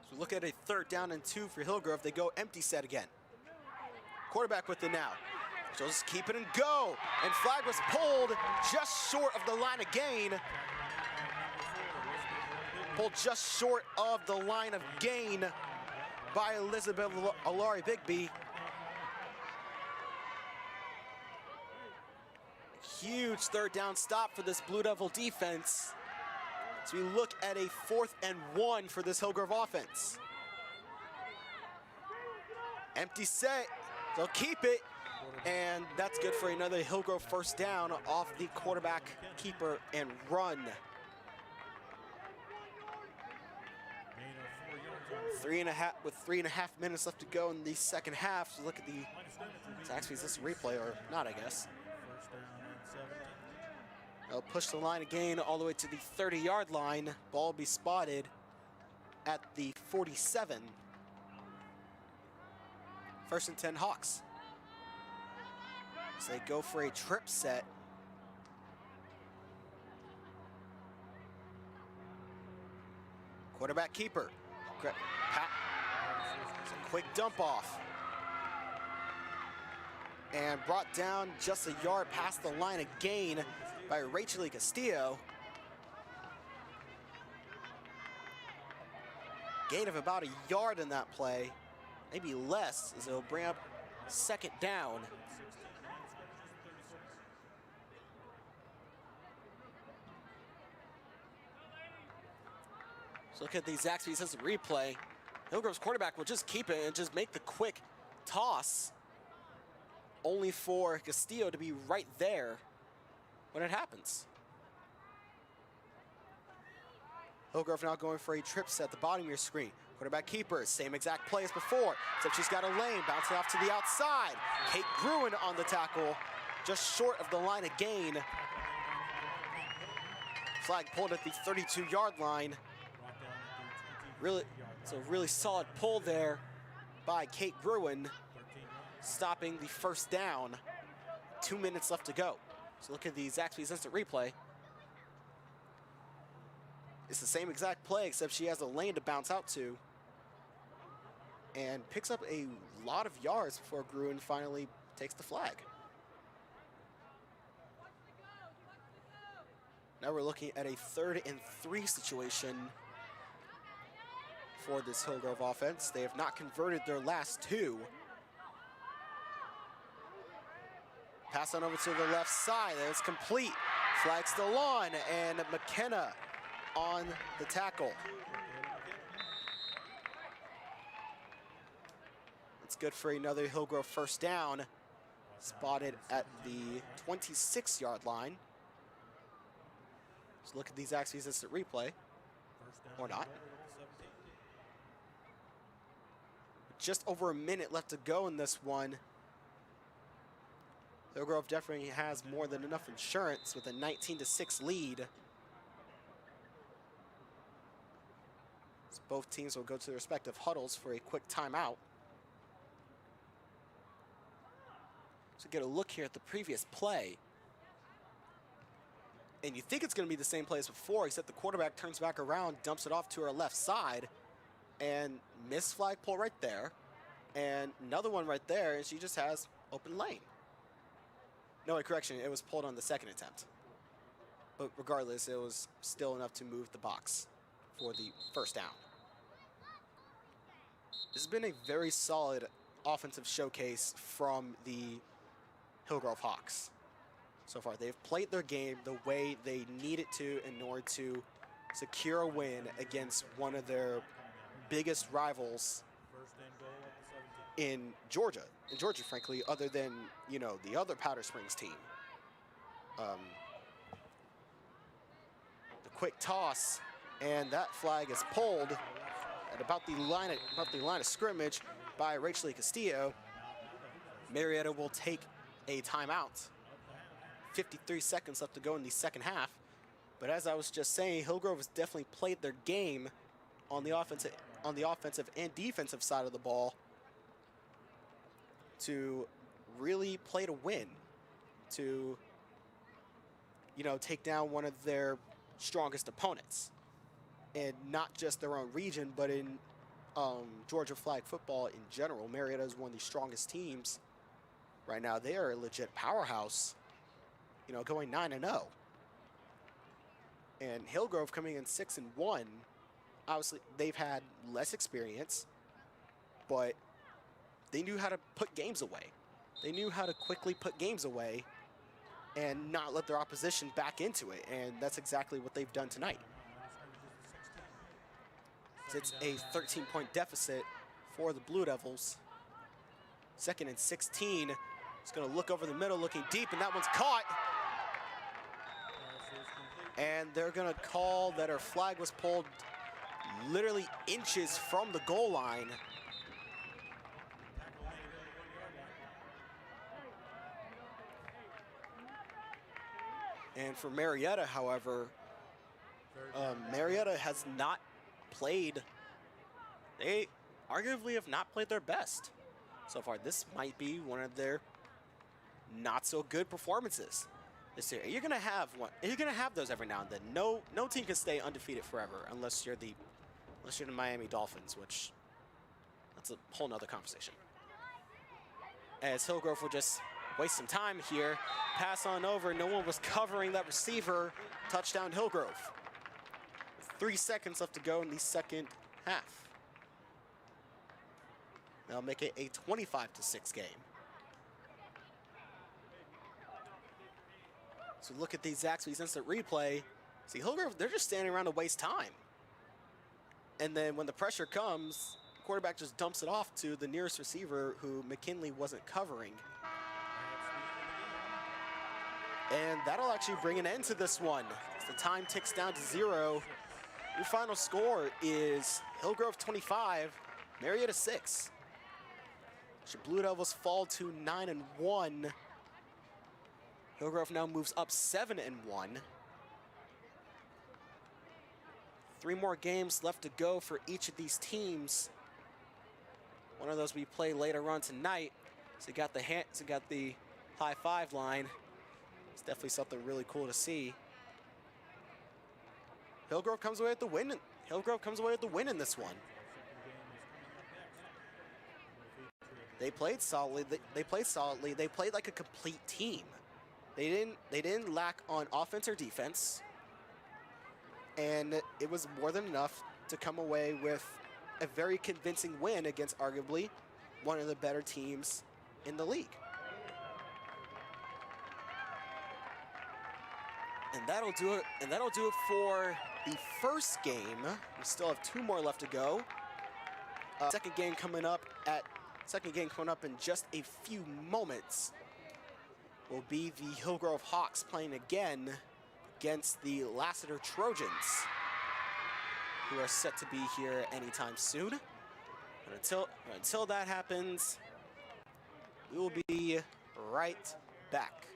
So look at a 3rd down and 2 for Hillgrove. They go empty set again. Quarterback with it now. So just keep it and go. And flag was pulled just short of the line of gain. Pulled just short of the line of gain by Elizabeth Alari-Bigby. Huge 3rd down stop for this Blue Devil defense. So we look at a 4th and 1 for this Hillgrove offense. Empty set, they'll keep it, and that's good for another Hillgrove first down off the quarterback keeper and run. 3.5 minutes left to go in the second half. So look at the, it's actually this replay, or not, I guess. They'll push the line again all the way to the 30-yard line. Ball will be spotted at the 47. 1st and 10 Hawks. So they go for a trip set. Quarterback keeper. Quick dump off. And brought down just a yard past the line of gain by Rachel Castillo. Gain of about a yard in that play, maybe less, as it'll bring up 2nd down. So look at the Zaxby's instant replay. Hillgrove's quarterback will just keep it and just make the quick toss, only for Castillo to be right there when it happens. Hillgrove now going for a trip set at the bottom of your screen. Quarterback keeper, same exact play as before, except she's got a lane, bouncing off to the outside. Kate Gruen on the tackle, just short of the line of gain. Flag pulled at the 32-yard line. Really solid pull there by Kate Gruen, stopping the 1st down. 2 minutes left to go. So look at the Zaxby's instant replay. It's the same exact play, except she has a lane to bounce out to, and picks up a lot of yards before Gruen finally takes the flag. Now we're looking at a 3rd and 3 situation for this Hillgrove offense. They have not converted their last 2. Pass on over to the left side. It's complete. Flag still on, and McKenna on the tackle. It's good for another Hillgrove first down, spotted at the 26-yard line. Let's look at these Zaxby's instant replay, or not. Just over a minute left to go in this one. Hillgrove definitely has more than enough insurance with a 19-6 lead. So both teams will go to their respective huddles for a quick timeout. So get a look here at the previous play. And you think it's going to be the same play as before, except the quarterback turns back around, dumps it off to her left side, and missed flagpole right there. And another one right there, and she just has open lane. No, correction, it was pulled on the second attempt. But regardless, it was still enough to move the box for the first down. This has been a very solid offensive showcase from the Hillgrove Hawks. So far, they've played their game the way they needed to in order to secure a win against one of their biggest rivals in Georgia. In Georgia, frankly, other than, you know, the other Powder Springs team. The quick toss, and that flag is pulled at about the line of scrimmage by Rachel Castillo. Marietta will take a timeout. 53 seconds left to go in the second half. But as I was just saying, Hillgrove has definitely played their game on the offensive and defensive side of the ball to really play to win, to, you know, take down one of their strongest opponents. And not just their own region, but in Georgia flag football in general. Marietta is one of the strongest teams right now. They are a legit powerhouse, you know, going 9-0. And Hillgrove coming in 6-1. Obviously, they've had less experience, but they knew how to put games away. They knew how to quickly put games away and not let their opposition back into it. And that's exactly what they've done tonight. It's a 13-point deficit for the Blue Devils. 2nd and 16. It's going to look over the middle, looking deep, and that one's caught. And they're going to call that her flag was pulled literally inches from the goal line. And for Marietta, however, Marietta has not played, they arguably have not played their best so far. This might be one of their not so good performances this year. You're gonna have those every now and then. No team can stay undefeated forever unless you're the Miami Dolphins, which that's a whole nother conversation. As Hillgrove will just waste some time here, pass on over, no one was covering that receiver. Touchdown Hillgrove. 3 seconds left to go in the second half. They'll make it a 25-6 game. So look at the Zaxby's instant replay. See, Hillgrove, they're just standing around to waste time. And then when the pressure comes, the quarterback just dumps it off to the nearest receiver who McKinley wasn't covering. And that'll actually bring an end to this one. As the time ticks down to 0. Your final score is Hillgrove 25, Marietta 6. So Blue Devils fall to 9-1. Hillgrove now moves up 7-1. 3 more games left to go for each of these teams. One of those we play later on tonight. So you got the high five line. It's definitely something really cool to see. Hillgrove comes away with the win. Hillgrove comes away with the win in this one. They played solidly. They played like a complete team. They didn't lack on offense or defense. And it was more than enough to come away with a very convincing win against arguably one of the better teams in the league. And that'll do it. And that'll do it for the first game. We still have 2 more left to go. Second game coming up in just a few moments will be the Hillgrove Hawks playing again against the Lassiter Trojans, who are set to be here anytime soon. But until that happens, we will be right back.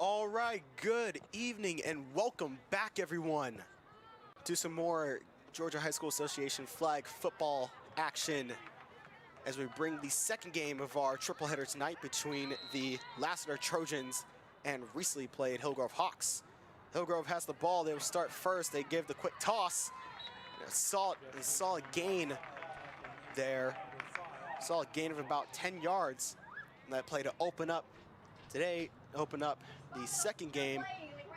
All right, good evening and welcome back, everyone, to some more Georgia High School Association flag football action as we bring the second game of our triple header tonight between the Lassiter Trojans and recently played Hillgrove Hawks. Hillgrove has the ball. They will start first. They give the quick toss. A solid gain there. Solid gain of about 10 yards. And that play to open up the second game.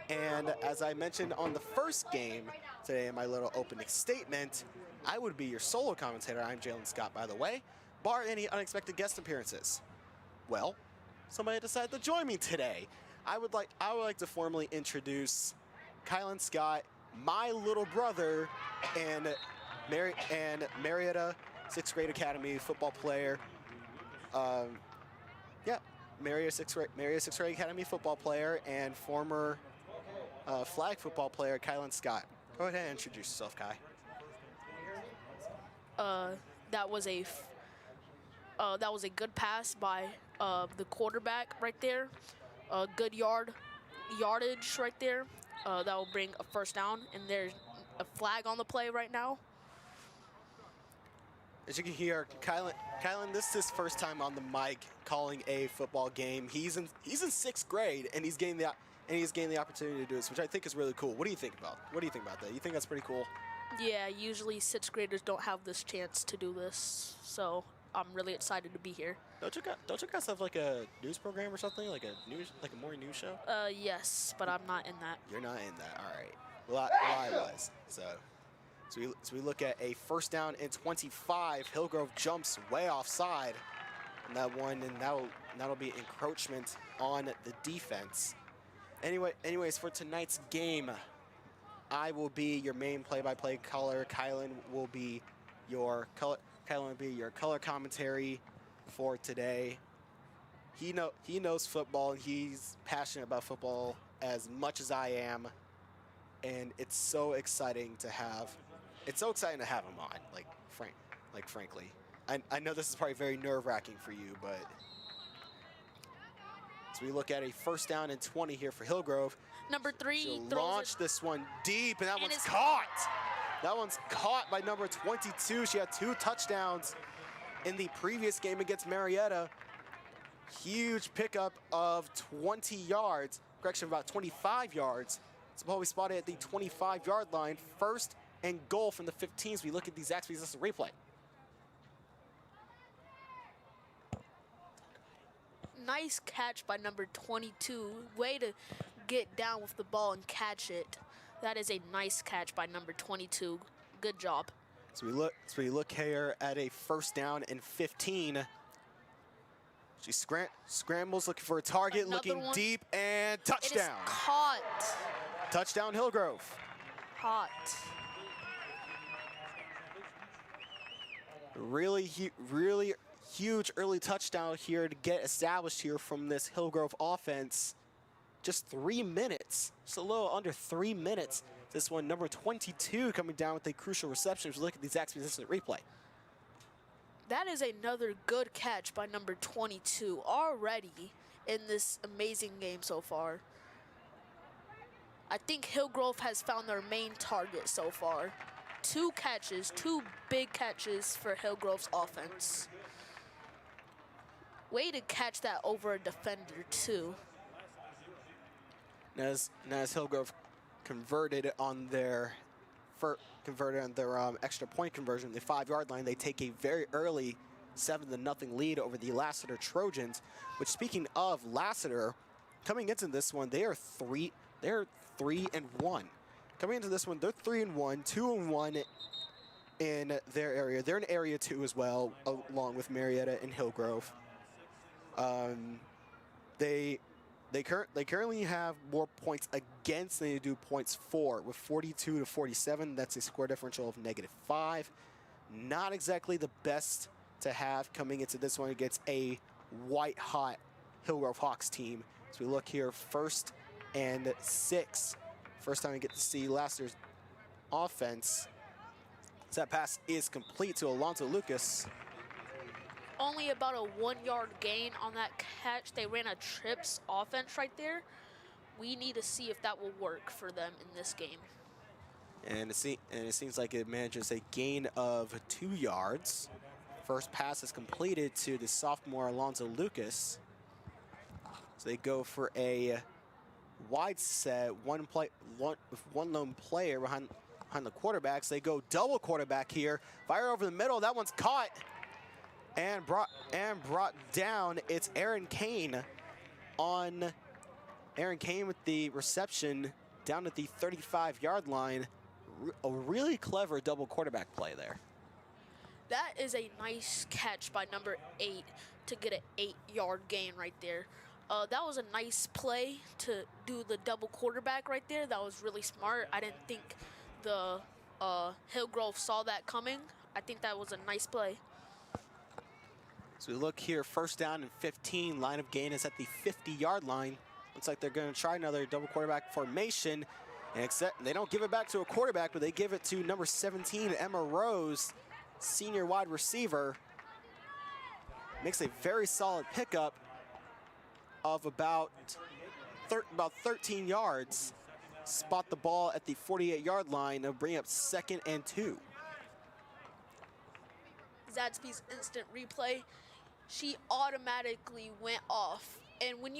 And as I mentioned on the first game today in my little opening statement, I would be your solo commentator. I'm Jalen Scott, by the way, bar any unexpected guest appearances. Well, somebody decided to join me today. I would like to formally introduce Kylan Scott, my little brother, and Marietta 6th grade academy football player. Marietta 6th grade academy football player and former flag football player Kylan Scott. Go ahead and introduce yourself, Kai. That was a good pass by the quarterback right there. Good yardage right there. That will bring a first down, and there's a flag on the play right now. As you can hear, Kylan, this is his first time on the mic calling a football game. He's in 6th grade, and he's getting the opportunity to do this, which I think is really cool. What do you think about that? You think that's pretty cool? Yeah, usually 6th graders don't have this chance to do this, so I'm really excited to be here. Don't you guys have like a news program or something, like a morning news show? Yes, but I'm not in that. You're not in that. All right. Well, I was. So we look at a first down and 25. Hillgrove jumps way offside on that one, and that'll be encroachment on the defense. Anyways, for tonight's game, I will be your main play-by-play caller. Kylan will be your color commentary for today. He knows football, and he's passionate about football as much as I am, and it's so exciting to have him on. Frankly, I know this is probably very nerve-wracking for you, but as we look at a first down and 20 here for Hillgrove. Number 3 She'll launch this one deep, and that one's caught. That one's caught by number 22. She had 2 touchdowns in the previous game against Marietta. Huge pickup of 20 yards, correction, about 25 yards. It's ball we spotted at the 25-yard line. First and goal from the 15s. We look at the Zaxby's. This is a replay. Nice catch by number 22. Way to get down with the ball and catch it. That is a nice catch by number 22. Good job. So we look here at a first down and 15. She scrambles, looking for a target, looking deep, and touchdown. It is caught. Touchdown Hillgrove. Hot. Really huge early touchdown here to get established here from this Hillgrove offense. Just 3 minutes, just a little under 3 minutes. This one, number 22, coming down with a crucial reception. As we look at the Zaxby's instant replay. That is another good catch by number 22 already in this amazing game so far. I think Hillgrove has found their main target so far. 2 catches, 2 big catches for Hillgrove's offense. Way to catch that over a defender too. Now as Hillgrove converted on their extra point conversion, the 5-yard line, they take a very early 7-0 lead over the Lassiter Trojans. Which, speaking of Lassiter, coming into this one, they're 3-1. Coming into this one, they're 3-1, 2-1 in their area. They're in Area 2 as well, along with Marietta and Hillgrove. They currently have more points against than they do points for, with 42 to 47. That's a score differential of -5. Not exactly the best to have coming into this one against a white-hot Hillgrove Hawks team. So we look here, 1st and 6. First time we get to see Lassiter's offense. So that pass is complete to Alonzo Lucas. Only about a 1-yard gain on that catch. They ran a trips offense right there. we need to see if that will work for them in this game. And it seems like it manages a gain of 2 yards. First pass is completed to the sophomore Alonzo Lucas. So they go for a wide set, one lone player behind the quarterbacks. They go double quarterback here. Fire over the middle. That one's caught and brought down. It's Aaron Kane with the reception down at the 35-yard line. A really clever double quarterback play there. That is a nice catch by number 8 to get an 8-yard gain right there. That was a nice play to do the double quarterback right there. That was really smart. I didn't think the Hillgrove saw that coming. I think that was a nice play. So we look here, first down and 15. Line of gain is at the 50-yard line. Looks like they're going to try another double quarterback formation. And except they don't give it back to a quarterback, but they give it to number 17, Emma Rose, senior wide receiver. Makes a very solid pickup of about 13 yards. Spot the ball at the 48-yard line and bring up 2nd and 2. Zaxby's instant replay, she automatically went off. And when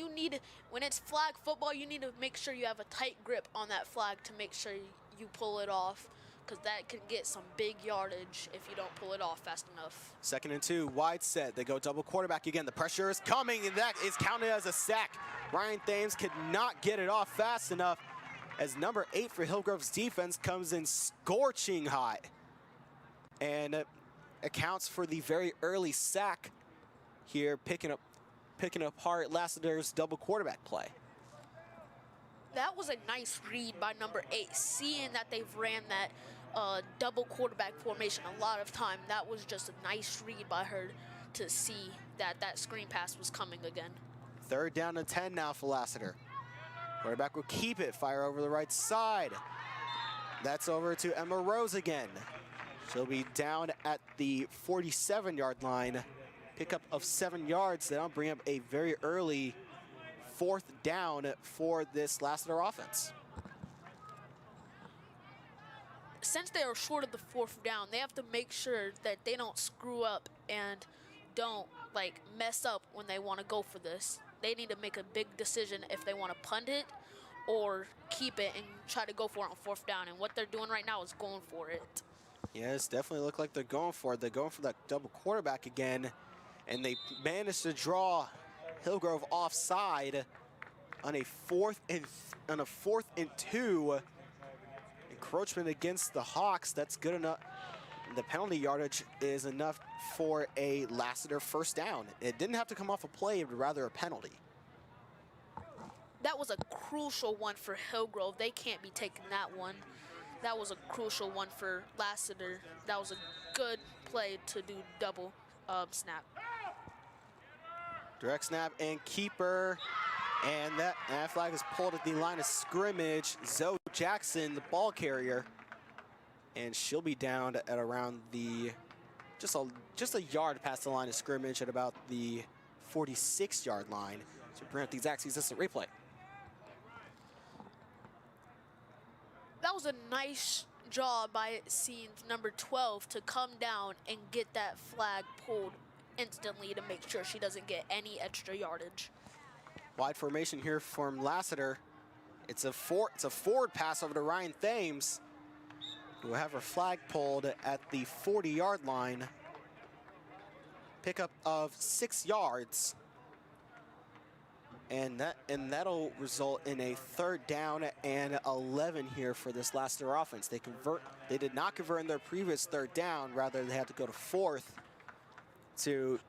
it's flag football, you need to make sure you have a tight grip on that flag to make sure you pull it off, because that can get some big yardage if you don't pull it off fast enough. 2nd and 2, wide set. They go double quarterback again. The pressure is coming, and that is counted as a sack. Ryan Thames could not get it off fast enough as number 8 for Hillgrove's defense comes in scorching hot and accounts for the very early sack here, picking apart Lassiter's double quarterback play. That was a nice read by number 8, seeing that they've ran that double quarterback formation a lot of time. That was just a nice read by her to see that screen pass was coming again. 3rd down and 10 now for Lassiter. Quarterback will keep it, fire over the right side. That's over to Emma Rose again. She'll be down at the 47-yard line. Pickup of 7 yards. That'll bring up a very early 4th down for this Lassiter offense. Since they are short of the 4th down, they have to make sure that they don't screw up and don't mess up when they want to go for this. They need to make a big decision if they want to punt it or keep it and try to go for it on 4th down. And what they're doing right now is going for it. Yes, definitely look like they're going for it. They're going for that double quarterback again. And they managed to draw Hillgrove offside on a 4th and 2. Encroachment against the Hawks. That's good enough. The penalty yardage is enough for a Lassiter 1st down. It didn't have to come off a play, but rather a penalty. That was a crucial one for Hillgrove. They can't be taking that one. That was a crucial one for Lassiter. That was a good play to do double snap. Direct snap and keeper. And that flag is pulled at the line of scrimmage. Zoe Jackson, the ball carrier. And she'll be down at around the, just a yard past the line of scrimmage at about the 46-yard line. So bring up the Zaxby's instant replay. That was a nice job by seeing number 12 to come down and get that flag pulled instantly to make sure she doesn't get any extra yardage. Wide formation here from Lassiter. It's a forward pass over to Ryan Thames, who will have her flag pulled at the 40-yard line. Pickup of 6 yards. And that'll result in a 3rd down and 11 here for this Lassiter offense. They did not convert in their previous 3rd down. Rather, they had to go to 4th to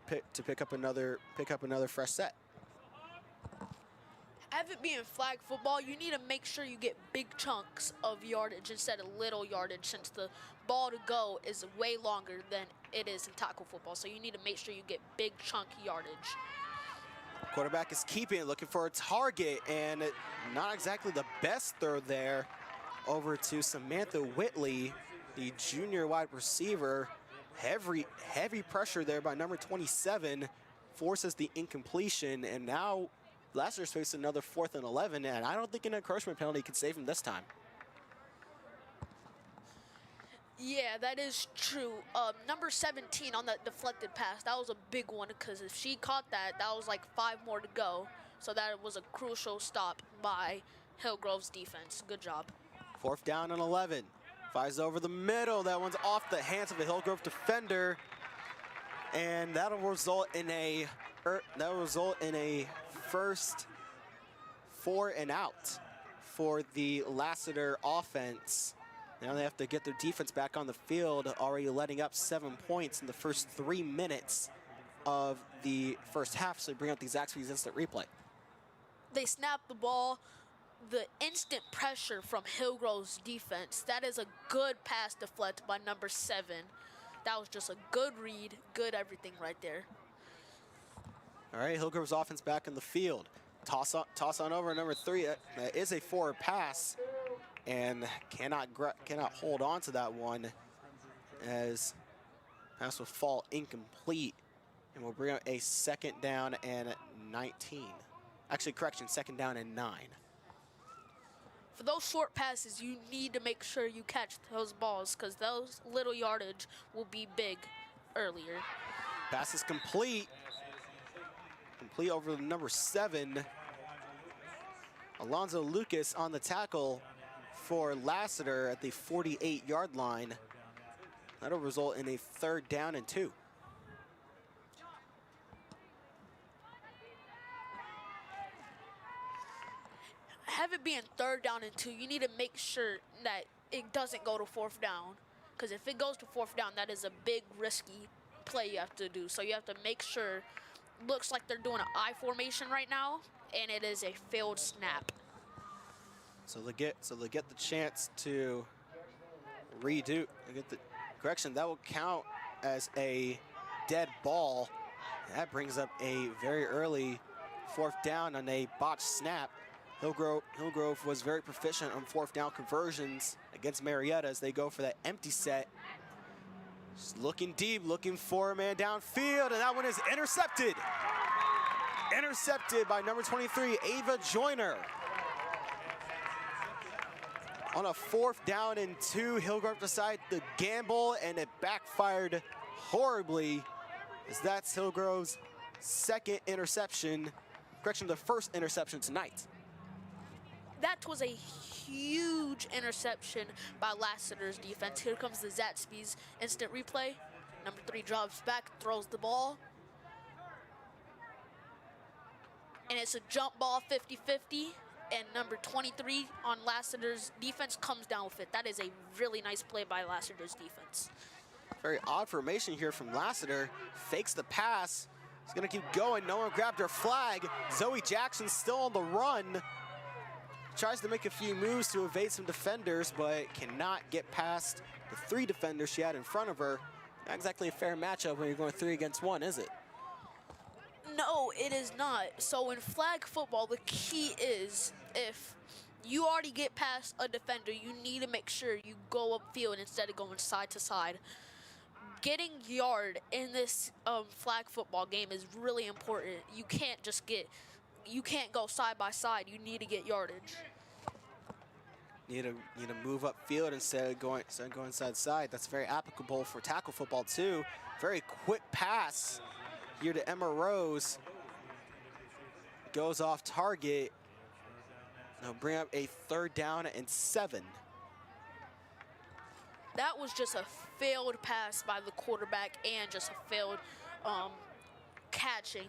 pick up another fresh set. Have it being flag football, you need to make sure you get big chunks of yardage instead of little yardage, since the ball to go is way longer than it is in tackle football. So you need to make sure you get big chunk yardage. Quarterback is keeping it, looking for a target, and not exactly the best throw there. Over to Samantha Whitley, the junior wide receiver. Heavy pressure there by number 27, forces the incompletion, and now Lassiter's faced another 4th and 11, and I don't think an encroachment penalty can save him this time. Yeah, that is true. Number 17 on that deflected pass, that was a big one because if she caught that, that was like 5 more to go. So that was a crucial stop by Hillgrove's defense. Good job. 4th down and 11. Fires over the middle. That one's off the hands of a Hillgrove defender. And that'll result in a first 4 and out for the Lassiter offense. Now they have to get their defense back on the field, already letting up 7 points in the first 3 minutes of the first half, so they bring out the Zaxby's instant replay. They snap the ball. The instant pressure from Hillgrove's defense, that is a good pass deflect by number 7. That was just a good read, good everything right there. All right, Hillgrove's offense back in the field. Toss on over number 3. That is a forward pass, and cannot hold on to that one, as pass will fall incomplete, and we'll bring out a 2nd down and 19. Actually, correction, 2nd down and 9. For those short passes, you need to make sure you catch those balls because those little yardage will be big earlier. Pass is complete. Complete over the number 7. Alonzo Lucas on the tackle for Lassiter at the 48-yard line. That'll result in a 3rd down and 2. Have it being 3rd down and 2, you need to make sure that it doesn't go to 4th down. Because if it goes to 4th down, that is a big risky play you have to do. So you have to make sure. Looks like they're doing an I formation right now, and it is a failed snap. So they get the chance to redo. They get the correction. That will count as a dead ball. That brings up a very early 4th down on a botched snap. Hillgrove was very proficient on 4th down conversions against Marietta as they go for that empty set. Just looking deep, looking for a man downfield, and that one is intercepted. Intercepted by number 23, Ava Joyner. On a 4th down and 2, Hillgrove decided to gamble, and it backfired horribly, as that's Hillgrove's 2nd interception. Correction, the 1st interception tonight. That was a huge interception by Lassiter's defense. Here comes the Zaxby's instant replay. Number 3 drops back, throws the ball. And it's a jump ball 50-50. And number 23 on Lassiter's defense comes down with it. That is a really nice play by Lassiter's defense. Very odd formation here from Lassiter. Fakes the pass. He's going to keep going. No one grabbed her flag. Zoe Jackson still on the run. Tries to make a few moves to evade some defenders, but cannot get past the 3 defenders she had in front of her. Not exactly a fair matchup when you're going 3 against 1, is it? No, it is not. So in flag football, the key is if you already get past a defender, you need to make sure you go upfield instead of going side to side. Getting yard in this flag football game is really important. You can't go side by side. You need to get yardage. Need to move upfield instead of going side to side. That's very applicable for tackle football too. Very quick pass here to Emma Rose. Goes off target. They'll bring up a 3rd down and 7. That was just a failed pass by the quarterback and just a failed catching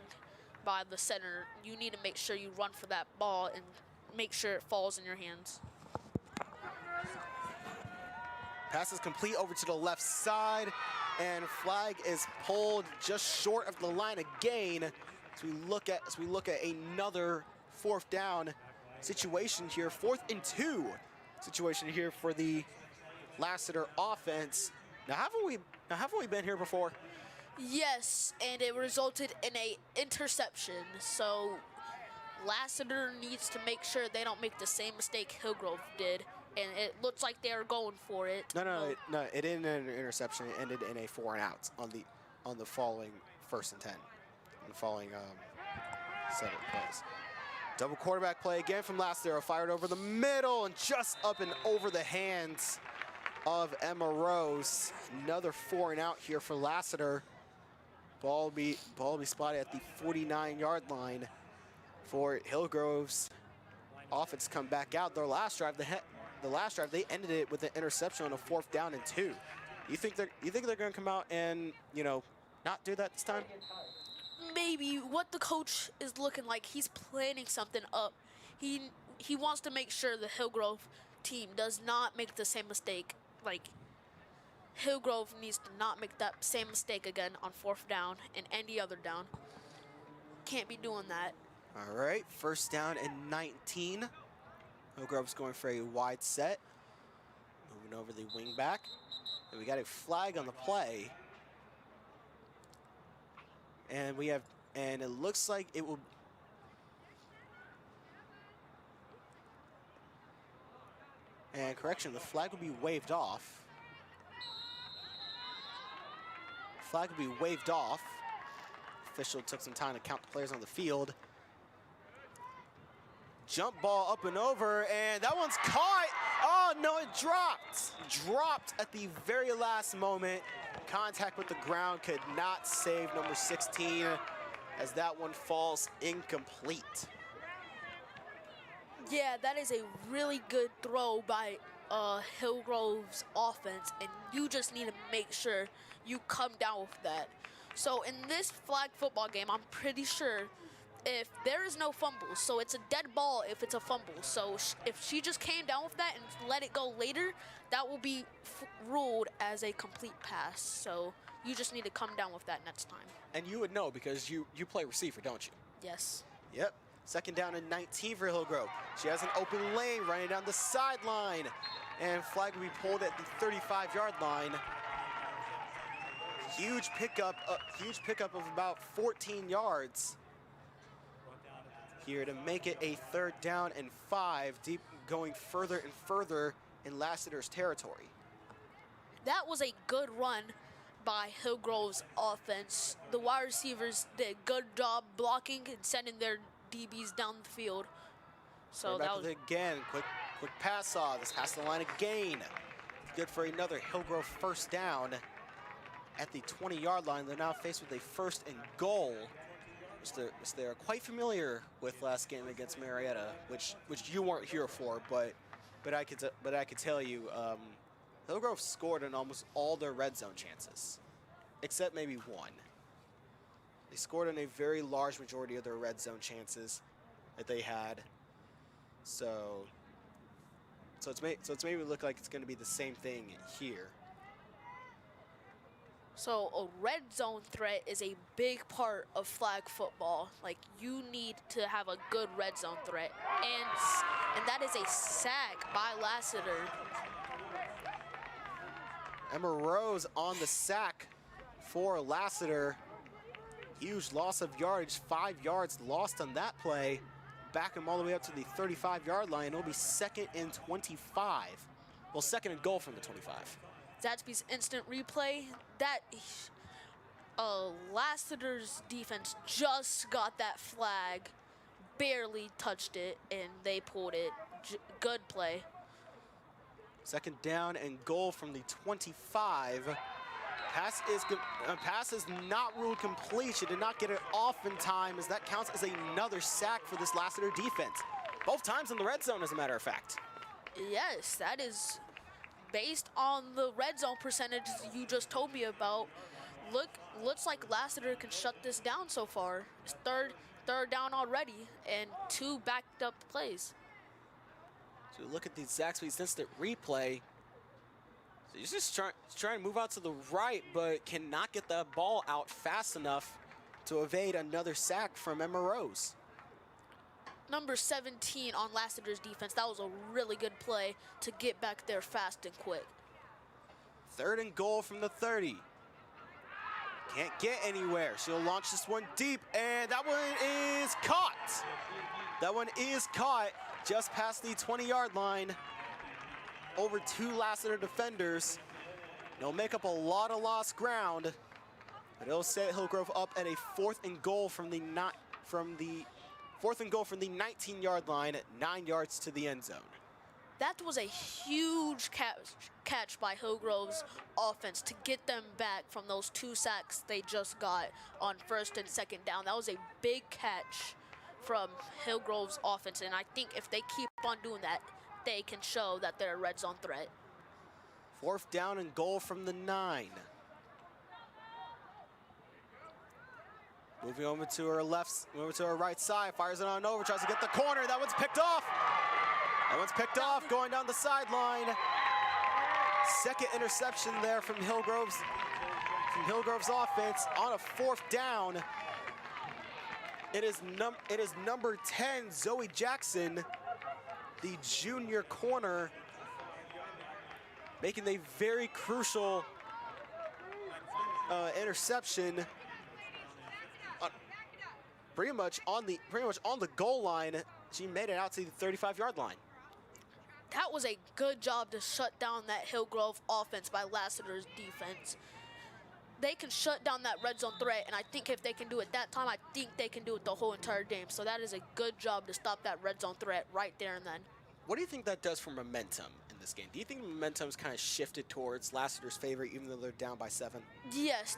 by the center. You need to make sure you run for that ball and make sure it falls in your hands. Pass is complete over to the left side, and flag is pulled just short of the line of gain. As we look at another 4th down situation here, 4th and 2 situation here for the Lassiter offense. Now haven't we been here before? Yes, and it resulted in a interception. So Lassiter needs to make sure they don't make the same mistake Hillgrove did, and it looks like they're going for it. No, it didn't end in an interception. It ended in a 4 and out on the following 1st and 10, on the following set of plays. Double quarterback play again from Lassiter, fired over the middle and just up and over the hands of Emma Rose. Another 4 and out here for Lassiter. Ball will be spotted at the 49-yard line for Hillgrove's offense come back out. Their last drive, they ended it with an interception on a 4th down and 2. You think they're going to come out and, you know, not do that this time? Maybe. What the coach is looking like, he's planning something up. He wants to make sure the Hillgrove team does not make the same mistake. Like, Hillgrove needs to not make that same mistake again on 4th down and any other down. Can't be doing that. All right, 1st down and 19. Hillgrove's going for a wide set. Moving over the wing back. And we got a flag on the play. And it looks like it will. And correction, the flag will be waved off. Flag will be waved off. Official took some time to count the players on the field. Jump ball up and over, and that one's caught. Oh no, it dropped. Dropped at the very last moment. Contact with the ground could not save number 16 as that one falls incomplete. Yeah, that is a really good throw by Hillgrove's offense, and you just need to make sure you come down with that. So in this flag football game, I'm pretty sure if there is no fumble, so it's a dead ball if it's a fumble. So if she just came down with that and let it go later, that will be ruled as a complete pass. So you just need to come down with that next time. And you would know because you play receiver, don't you? Yes. Yep. 2nd down and 19 for Hillgrove. She has an open lane running down the sideline. And flag will be pulled at the 35-yard line. Huge pickup of about 14 yards. Here to make it a 3rd down and 5, deep going further and further in Lassiter's territory. That was a good run by Hillgrove's offense. The wide receivers did a good job blocking and sending their DBs down the field. So that was again, quick pass off. This past the line again. Good for another Hillgrove 1st down at the 20-yard line. They're now faced with a 1st and goal. Which they're quite familiar with last game against Marietta, which you weren't here for, but I could tell you, Hillgrove scored in almost all their red zone chances, except maybe one. They scored in a very large majority of their red zone chances that they had. So it's made me look like it's going to be the same thing here. So a red zone threat is a big part of flag football. Like, you need to have a good red zone threat. And that is a sack by Lassiter. Emma Rose on the sack for Lassiter. Huge loss of yardage, 5 yards lost on that play. Back him all the way up to the 35-yard line. It'll be 2nd and 25. Well, 2nd and goal from the 25. Zaxby's instant replay. That Lassiter's defense just got that flag, barely touched it, and they pulled it. Good play. 2nd down and goal from the 25. Pass is not ruled complete. She did not get it off in time, as that counts as another sack for this Lassiter defense. Both times in the red zone, as a matter of fact. Yes, that is based on the red zone percentages you just told me about. Looks like Lassiter can shut this down so far. It's third down already, and 2 backed up plays. So look at the Zaxby's instant replay. So he's just trying to move out to the right, but cannot get that ball out fast enough to evade another sack from Emma Rose. Number 17 on Lassiter's defense. That was a really good play to get back there fast and quick. 3rd and goal from the 30. Can't get anywhere. She'll launch this one deep, and that one is caught. That one is caught just past the 20-yard line. Over 2 Lassiter defenders. They'll make up a lot of lost ground, but it'll set Hillgrove up at a 4th and goal from the 4th and goal from the 19-yard line, 9 yards to the end zone. That was a huge catch by Hillgrove's offense to get them back from those 2 sacks they just got on 1st and 2nd down. That was a big catch from Hillgrove's offense, and I think if they keep on doing that, they can show that they're a red zone threat. 4th down and goal from the 9. Moving over to her over to her right side, fires it on over, tries to get the corner. That one's picked off. Going down the sideline. Second interception there from Hillgrove's offense on a 4th down. It is number 10, Zoe Jackson, the junior corner, making a very crucial interception. Pretty much on the goal line. She made it out to the 35-yard line. That was a good job to shut down that Hillgrove offense by Lassiter's defense. They can shut down that red zone threat, and I think if they can do it that time, I think they can do it the whole entire game. So that is a good job to stop that red zone threat right there and then. What do you think that does for momentum in this game? Do you think momentum's kind of shifted towards Lassiter's favor, even though they're down by 7? Yes,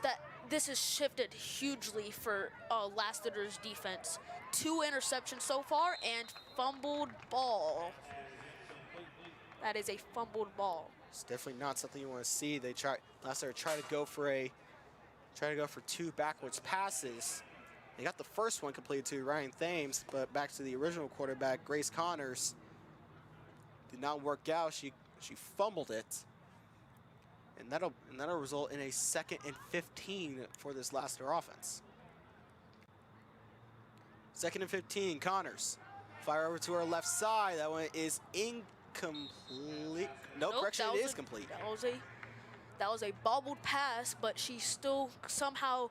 this has shifted hugely for Lassiter's defense. 2 interceptions so far and fumbled ball. That is a fumbled ball. It's definitely not something you want to see. Lassiter tried to go for 2 backwards passes. They got the first one completed to Ryan Thames, but back to the original quarterback, Grace Connors. Did not work out. She fumbled it. And that'll result in a 2nd and 15 for this Lassiter offense. 2nd and 15, Connors. Fire over to her left side. That one is incomplete. No, correction, it is complete. That was a bobbled pass, but she still somehow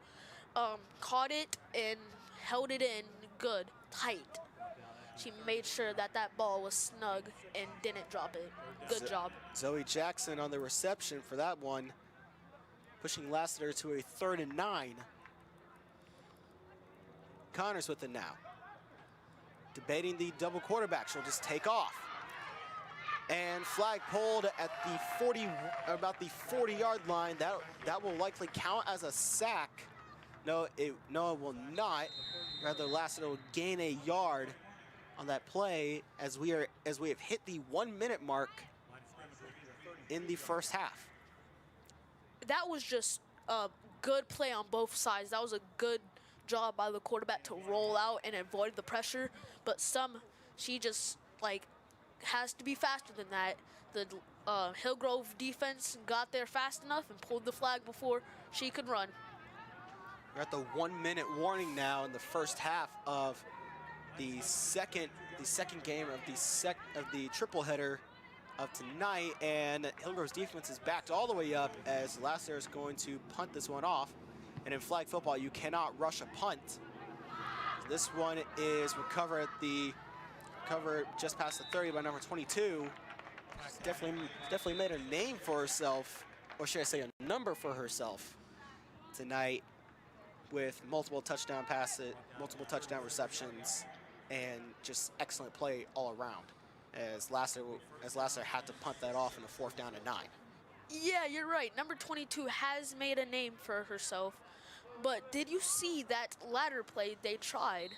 caught it and held it in good, tight. She made sure that ball was snug and didn't drop it. Good job. Zoe Jackson on the reception for that one, pushing Lassiter to a 3rd and 9. Connors with it now. Debating the double quarterback. She'll just take off. And flag pulled at the about the 40-yard line. That will likely count as a sack. No, it will not. Rather, Lassiter will gain a yard on that play as we have hit the 1-minute mark in the first half. That was just a good play on both sides. That was a good job by the quarterback to roll out and avoid the pressure. But she just has to be faster than that. The Hillgrove defense got there fast enough and pulled the flag before she could run. We're at the 1-minute warning now in the first half of the second game of the triple header of tonight, and Hillgrove's defense is backed all the way up as Lassiter is going to punt this one off. And in flag football, you cannot rush a punt. This one is recovered just past the 30 by number 22. She's definitely made a name for herself, or should I say a number for herself tonight, with multiple touchdown passes, multiple touchdown receptions, and just excellent play all around. As Lassiter had to punt that off in the 4th down and 9. Yeah, you're right. Number 22 has made a name for herself. But did you see that ladder play they tried?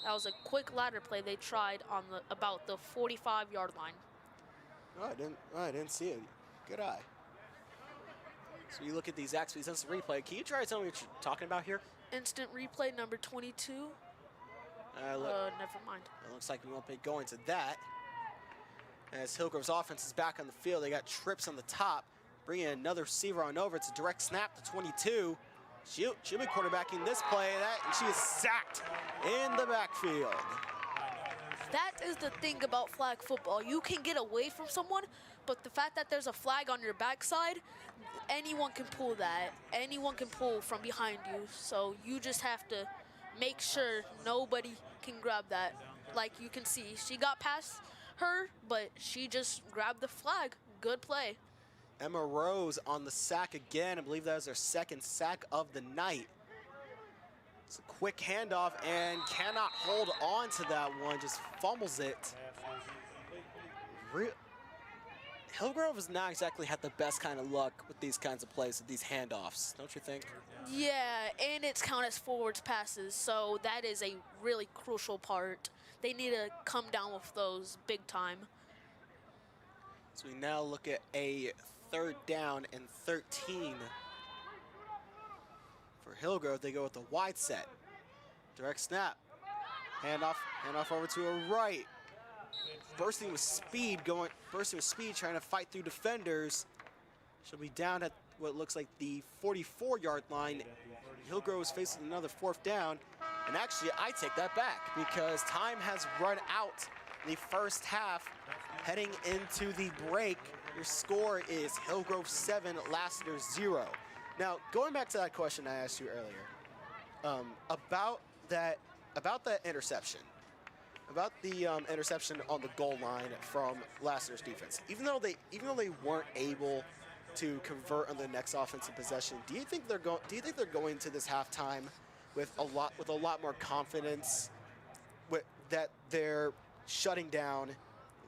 That was a quick ladder play they tried on about the 45-yard line. Oh, I didn't see it. Good eye. So you look at these Zaxby's instant replay. Can you try to tell me what you're talking about here? Instant replay number 22. Never mind. It looks like we won't be going to that. As Hillgrove's offense is back on the field, they got trips on the top, bringing another receiver on over. It's a direct snap to 22. She'll be quarterbacking this play, and she is sacked in the backfield. That is the thing about flag football. You can get away from someone, but the fact that there's a flag on your backside, anyone can pull that. Anyone can pull from behind you. So you just have to make sure nobody can grab that. Like you can see, she got past her, but she just grabbed the flag. Good play. Emma Rose on the sack again. I believe that was her 2nd sack of the night. It's a quick handoff and cannot hold on to that one, just fumbles it. Hillgrove has not exactly had the best kind of luck with these kinds of plays, with these handoffs, don't you think? Yeah, and it's counted as forwards passes, so that is a really crucial part. They need to come down with those big time. So we now look at a 3rd down and 13. For Hillgrove, they go with the wide set. Direct snap. Handoff over to a right. Bursting with speed, trying to fight through defenders. She'll be down at what looks like the 44-yard line. Hillgrove is facing another 4th down. And actually, I take that back because time has run out in the first half. Heading into the break, your score is Hillgrove 7, Lassiter 0. Now, going back to that question I asked you earlier, about that interception. About the interception on the goal line from Lassiter's defense. Even though they weren't able to convert on the next offensive possession, do you think they're going to this halftime with a lot more confidence that they're shutting down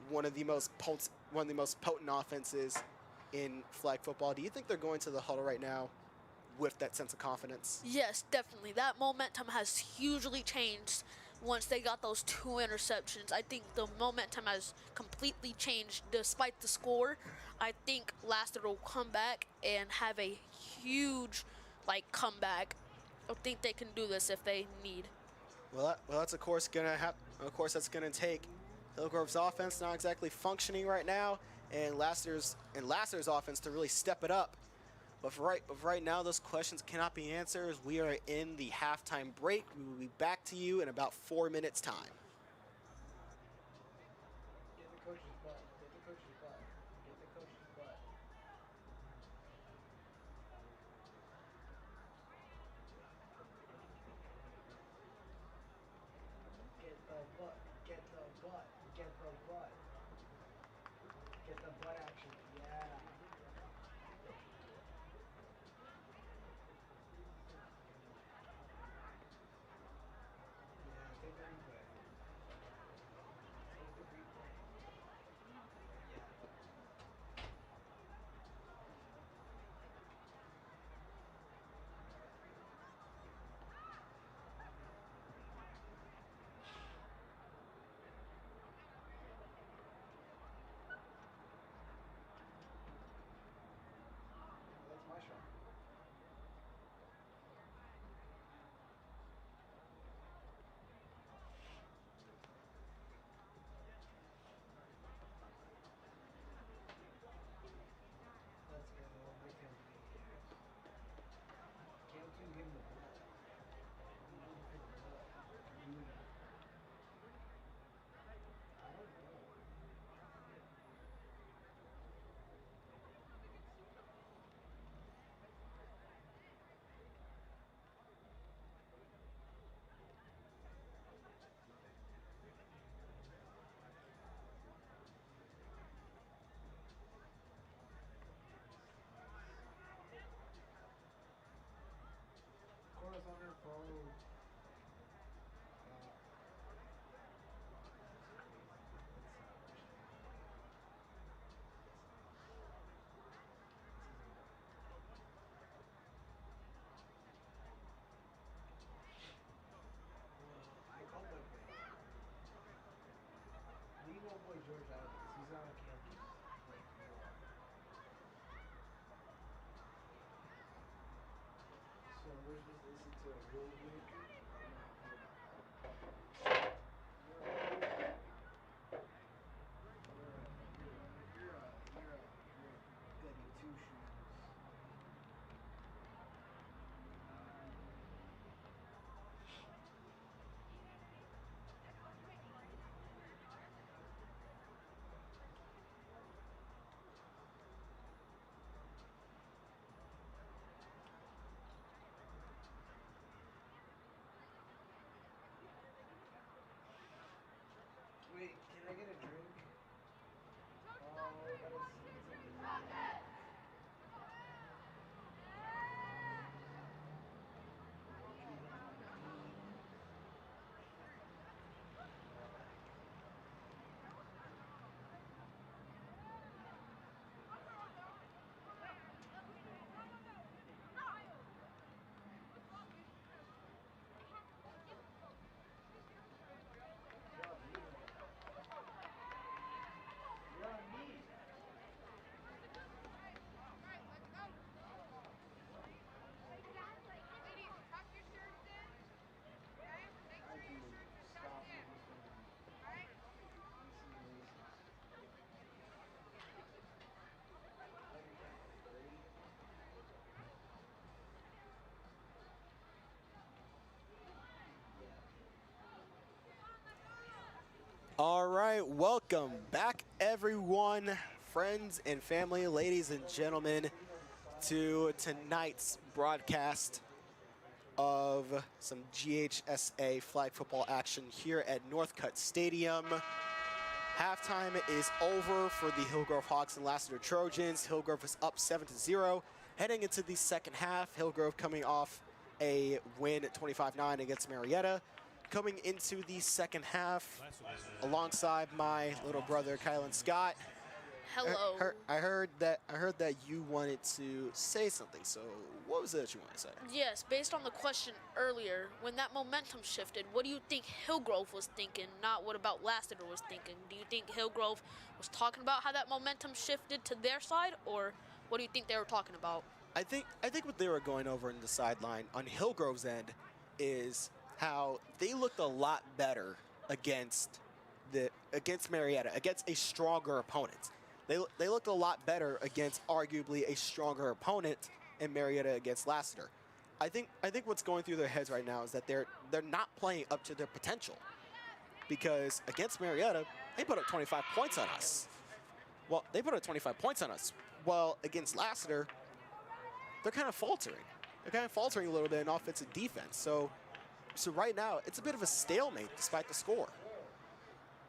one of the most potent offenses in flag football? Do you think they're going to the huddle right now with that sense of confidence? Yes, definitely. That momentum has hugely changed once they got those 2 interceptions. I think the momentum has completely changed despite the score. I think Lassiter will come back and have a huge comeback. I think they can do this if they need. Well, that's of course that's gonna take Hillgrove's offense not exactly functioning right now, and Lassiter's offense to really step it up. But for right now, those questions cannot be answered. We are in the halftime break. We will be back to you in about 4 minutes' time. Get the coach's butt. Get the coach's butt. Get the coach's butt. Get the butt. Get the butt. Get the butt. Get the butt action. Yeah. Take the replay. Take the replay. Yeah. That's my shot. Let's go. Make him be here. Can't you give him the ball? You need to pick the ball. You would. I don't know. Chorus on her phone. I called that guy. Leave old boy George out of this. He's not on campus. Like, no. So we're supposed to listen to a rule breaker? You're a goody two shoes. All right, welcome back, everyone, friends and family, ladies and gentlemen, to tonight's broadcast of some GHSA flag football action here at Northcutt Stadium. Halftime is over for the Hillgrove Hawks and Lassiter Trojans. Hillgrove is up 7-0. Heading into the second half, Hillgrove coming off a win at 25-9 against Marietta. Coming into the second half, alongside my little brother, Kylan Scott. Hello. I heard that you wanted to say something. So what was it that you wanted to say? Yes, based on the question earlier, when that momentum shifted, what do you think Hillgrove was thinking, not what about Lassiter was thinking? Do you think Hillgrove was talking about how that momentum shifted to their side, or what do you think they were talking about? I think what they were going over in the sideline on Hillgrove's end is how they looked a lot better against Marietta, against a stronger opponent. They looked a lot better against arguably a stronger opponent in Marietta against Lassiter. I think what's going through their heads right now is that they're not playing up to their potential, because against Marietta they put up 25 points on us. Well, they put up 25 points on us. Well, against Lassiter, they're kind of faltering. They're kind of faltering a little bit in offensive defense. So right now, it's a bit of a stalemate despite the score.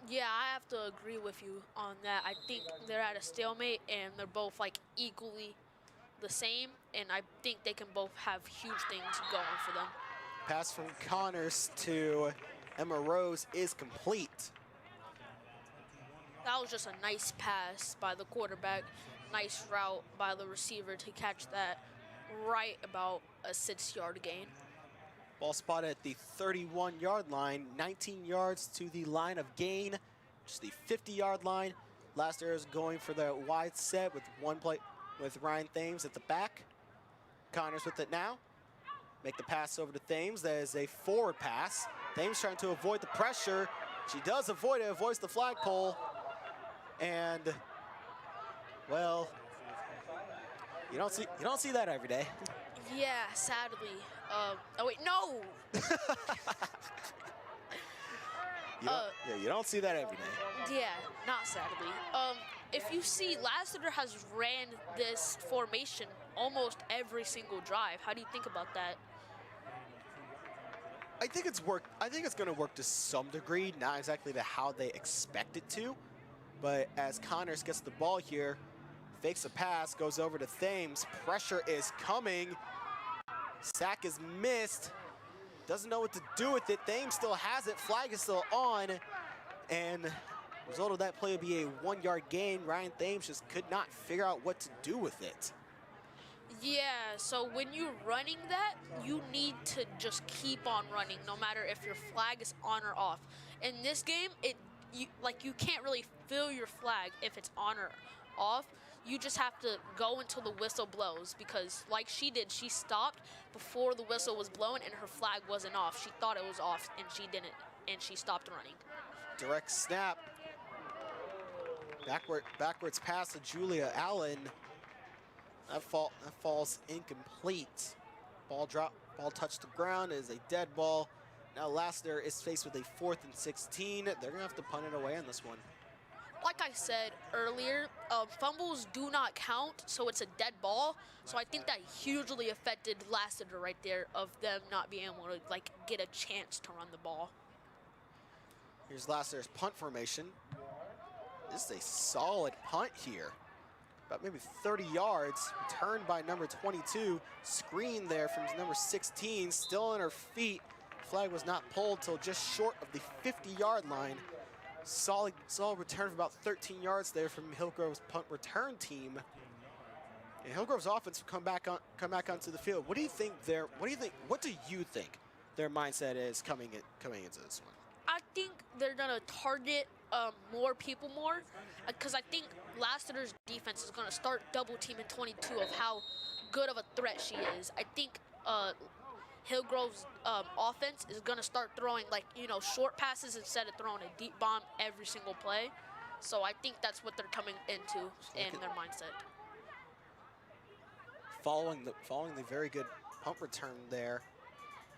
Yeah, I have to agree with you on that. I think they're at a stalemate, and they're both like equally the same, and I think they can both have huge things going for them. Pass from Connors to Emma Rose is complete. That was just a nice pass by the quarterback. Nice route by the receiver to catch that right about a 6-yard gain. Ball spotted at the 31-yard line, 19 yards to the line of gain, which is the 50-yard line. Lassiter is going for the wide set with one play with Ryan Thames at the back. Connors with it now. Make the pass over to Thames. That is a forward pass. Thames trying to avoid the pressure. She does avoid it, avoids the flagpole. And, well, you don't see that every day. Yeah, sadly. Oh wait, no. You don't see that every day. Yeah, not sadly. If you see, Lassiter has ran this formation almost every single drive. How do you think about that? I think it's going to work to some degree, not exactly to how they expect it to. But as Connors gets the ball here, fakes a pass, goes over to Thames. Pressure is coming. Sack is missed. Doesn't know what to do with it. Thames still has it. Flag is still on. And the result of that play would be a 1-yard gain. Ryan Thames just could not figure out what to do with it. Yeah, so when you're running that, you need to just keep on running, no matter if your flag is on or off. In this game, you can't really feel your flag if it's on or off. You just have to go until the whistle blows, because like she did, she stopped before the whistle was blown and her flag wasn't off. She thought it was off and she didn't, and she stopped running. Direct snap. Backwards pass to Julia Allen. That falls incomplete. Ball touched the ground. It is a dead ball. Now Lassiter is faced with a 4th and 16. They're gonna have to punt it away on this one. Like I said earlier, fumbles do not count, so it's a dead ball. So I think that hugely affected Lassiter right there, of them not being able to get a chance to run the ball. Here's Lassiter's punt formation. This is a solid punt here. About maybe 30 yards, returned by number 22. Screen there from number 16, still on her feet. Flag was not pulled till just short of the 50-yard line. Solid return of about 13 yards there from Hillgrove's punt return team. And Hillgrove's offense will come back onto the field. What do you think their mindset is coming into this one? I think they're gonna target more people more, because I think Lassiter's defense is gonna start double teaming 22 of how good of a threat she is. I think Hillgrove's offense is going to start throwing, short passes instead of throwing a deep bomb every single play. So I think that's what they're coming into in their mindset. Following the very good punt return there.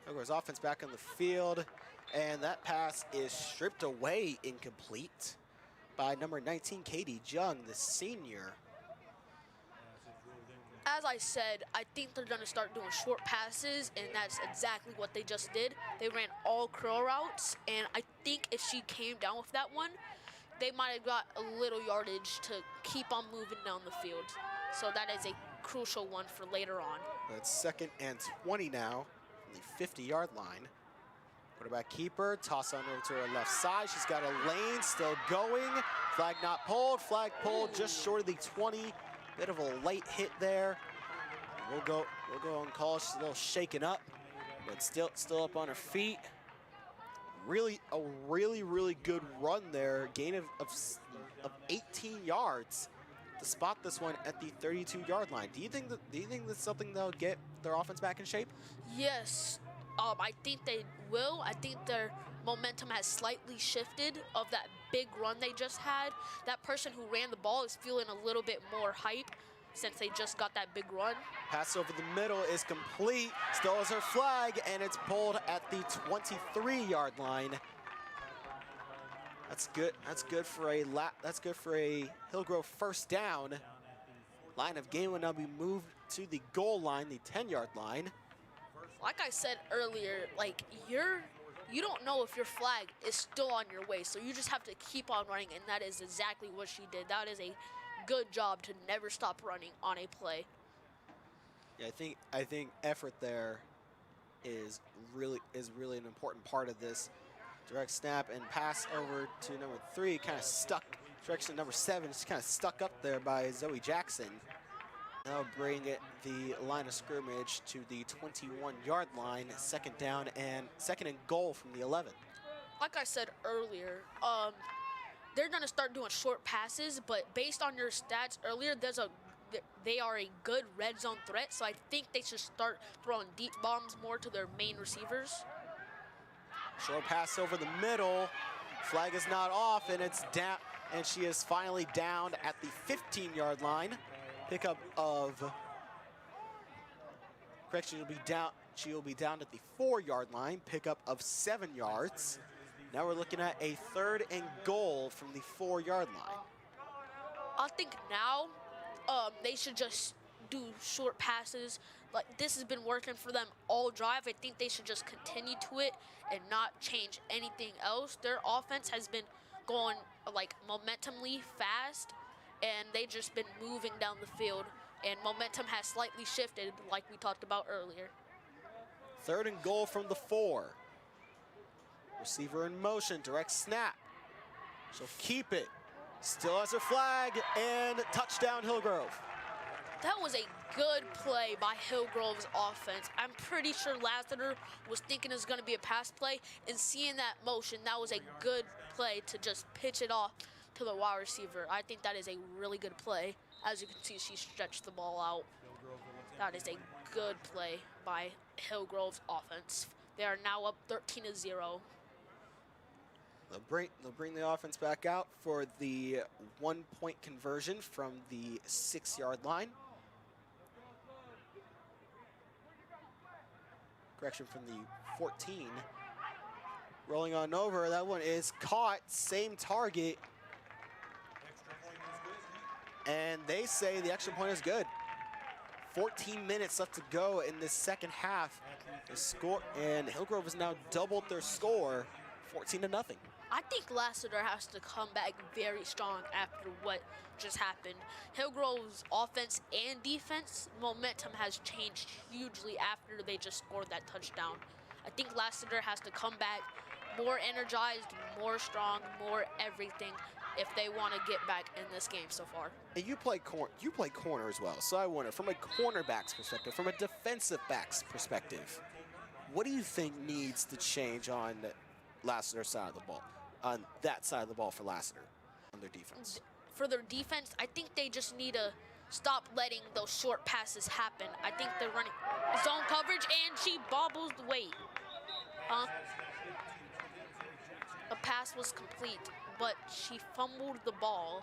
Hillgrove's offense back on the field. And that pass is stripped away incomplete by number 19, Katie Jung, the senior. As I said, I think they're going to start doing short passes, and that's exactly what they just did. They ran all curl routes, and I think if she came down with that one, they might have got a little yardage to keep on moving down the field. So that is a crucial one for later on. It's 2nd and 20 now from the 50-yard line. Quarterback keeper, toss on over to her left side. She's got a lane, still going. Flag not pulled, flag pulled just short of the 20. Bit of a late hit there. We'll go on call. She's a little shaken up, but still up on her feet. Really good run there. Gain of 18 yards to spot this one at the 32-yard line. Do you think that's something they'll get their offense back in shape? Yes, I think they will. I think their momentum has slightly shifted of that big run they just had. That person who ran the ball is feeling a little bit more hype since they just got that big run. Pass over the middle is complete. Still has her flag, and it's pulled at the 23-yard line. That's good. That's good for a Hillgrove first down. Line of game will now be moved to the goal line, the 10-yard line. Like I said earlier, like you don't know if your flag is still on your way, so you just have to keep on running, and that is exactly what she did. That is a good job to never stop running on a play. Yeah, I think effort there is really an important part of this. Direct snap and pass over to number 3, kind of stuck. Direction number 7 is kind of stuck up there by Zoe Jackson. Now bring it the line of scrimmage to the 21-yard line, 2nd down and 2nd and goal from the 11. Like I said earlier, they're gonna start doing short passes, but based on your stats earlier, they are a good red zone threat, so I think they should start throwing deep bombs more to their main receivers. Short pass over the middle. Flag is not off, and it's down, and she is finally down at the 15-yard line. Pickup of, correction, she will be down at the 4-yard line. Pickup of 7 yards. Now we're looking at a 3rd and goal from the 4-yard line. I think now they should just do short passes. Like, this has been working for them all drive. I think they should just continue to it and not change anything else. Their offense has been going like momentumly fast, and they've just been moving down the field, and momentum has slightly shifted like we talked about earlier. 3rd and goal from the 4. Receiver in motion, direct snap. She'll keep it. Still has her flag, and touchdown Hillgrove. That was a good play by Hillgrove's offense. I'm pretty sure Lassiter was thinking it was going to be a pass play, and seeing that motion, that was a good play to just pitch it off to the wide receiver. I think that is a really good play. As you can see, she stretched the ball out. That is a good play by Hillgrove's offense. They are now up 13-0. They'll bring the offense back out for the 1-point conversion from the 6-yard line. Correction from the 14. Rolling on over, that one is caught, same target. And they say the extra point is good. 14 minutes left to go in this second half. The score, and Hillgrove has now doubled their score, 14-0. I think Lassiter has to come back very strong after what just happened. Hillgrove's offense and defense momentum has changed hugely after they just scored that touchdown. I think Lassiter has to come back more energized, more strong, more everything if they want to get back in this game so far. And you play corner as well, so I wonder, from a cornerback's perspective, from a defensive back's perspective, what do you think needs to change on Lassiter's side of the ball, on that side of the ball for Lassiter, on their defense? For their defense, I think they just need to stop letting those short passes happen. I think they're running zone coverage, and she bobbles the weight. The pass was complete, but she fumbled the ball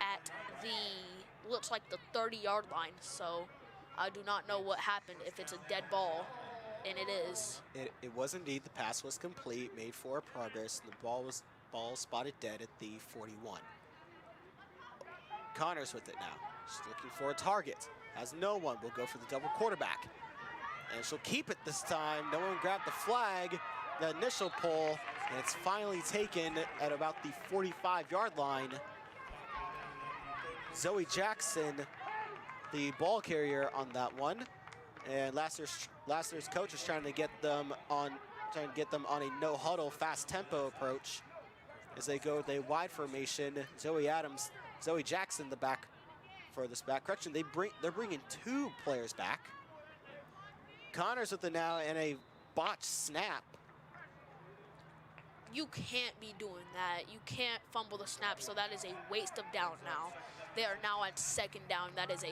at the, looks like the 30-yard line, so I do not know what happened, if it's a dead ball. and it is. It was indeed. The pass was complete, made for progress, and the ball spotted dead at the 41. Connors with it now. She's looking for a target. Has no one. Will go for the double quarterback. And she'll keep it this time. No one grabbed the flag. The initial pull, and it's finally taken at about the 45-yard line. Zoe Jackson, the ball carrier on that one. And Lassiter's coach is trying to get them on a no-huddle, fast-tempo approach as they go with a wide formation. Zoe Jackson, the back for this back. Correction, they're bringing 2 players back. Connors with it now and a botched snap. You can't be doing that. You can't fumble the snap, so that is a waste of down now. They are now at 2nd down. That was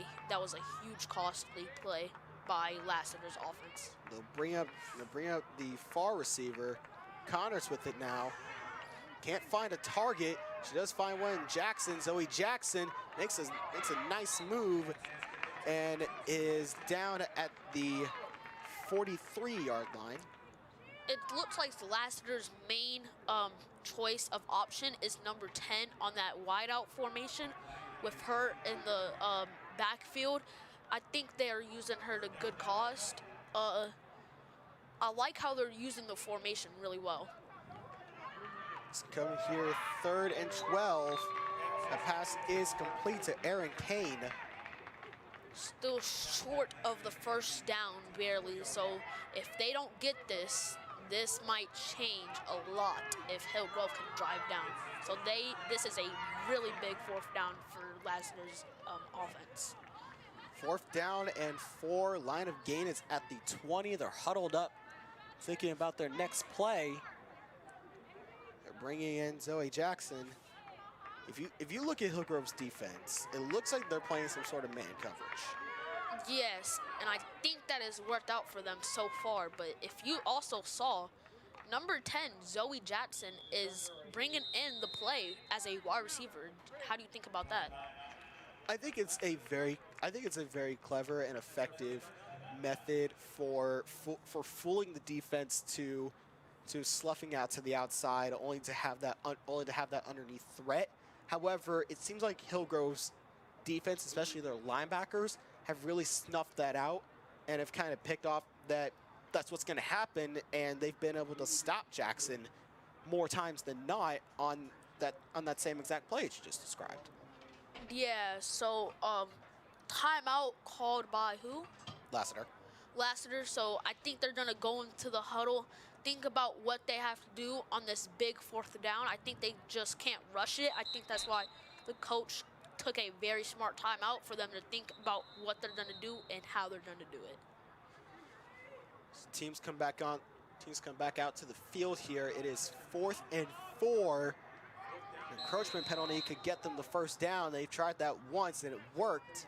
a huge costly play by Lassiter's offense. They'll bring up the far receiver. Connors with it now. Can't find a target. She does find one. Jackson, Zoe Jackson makes a nice move and is down at the 43-yard line. It looks like Lassiter's main choice of option is number 10 on that wideout formation with her in the backfield. I think they're using her to good cost. I like how they're using the formation really well. It's coming here, 3rd and 12. The pass is complete to Erin Kane. Still short of the 1st down, barely. So if they don't get this, this might change a lot if Hillgrove can drive down. So this is a really big 4th down for Lassiter's offense. 4th down and 4. Line of gain is at the 20. They're huddled up, thinking about their next play. They're bringing in Zoe Jackson. If you look at Hillgrove's defense, it looks like they're playing some sort of man coverage. Yes, and I think that has worked out for them so far. But if you also saw, number 10, Zoe Jackson, is bringing in the play as a wide receiver. How do you think about that? I think it's a very clever and effective method for fooling the defense to sloughing out to the outside, only to have that underneath threat. However, it seems like Hillgrove's defense, especially their linebackers, have really snuffed that out and have kind of picked off that that's what's going to happen, and they've been able to stop Jackson more times than not on that same exact play you just described. Yeah, so timeout called by who? Lassiter. So I think they're going to go into the huddle, think about what they have to do on this big 4th down. I think they just can't rush it. I think that's why the coach took a very smart timeout for them to think about what they're going to do and how they're going to do it. So teams come back out to the field here. It is 4th and 4. An encroachment penalty could get them the 1st down. They tried that once and it worked.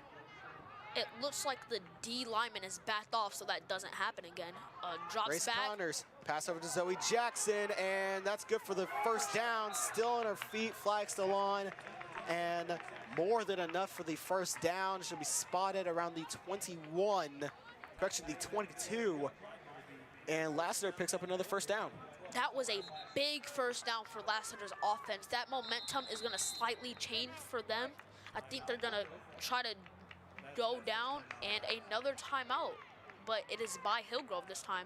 It looks like the D lineman is backed off, so that doesn't happen again. Drops Grace back. Connors, pass over to Zoe Jackson, and that's good for the 1st down. Still on her feet, flag still on, and more than enough for the 1st down. She'll be spotted around the 21, correction, the 22, and Lassiter picks up another 1st down. That was a big 1st down for Lassiter's offense. That momentum is going to slightly change for them. I think they're going to try to go down and another timeout, but it is by Hillgrove this time.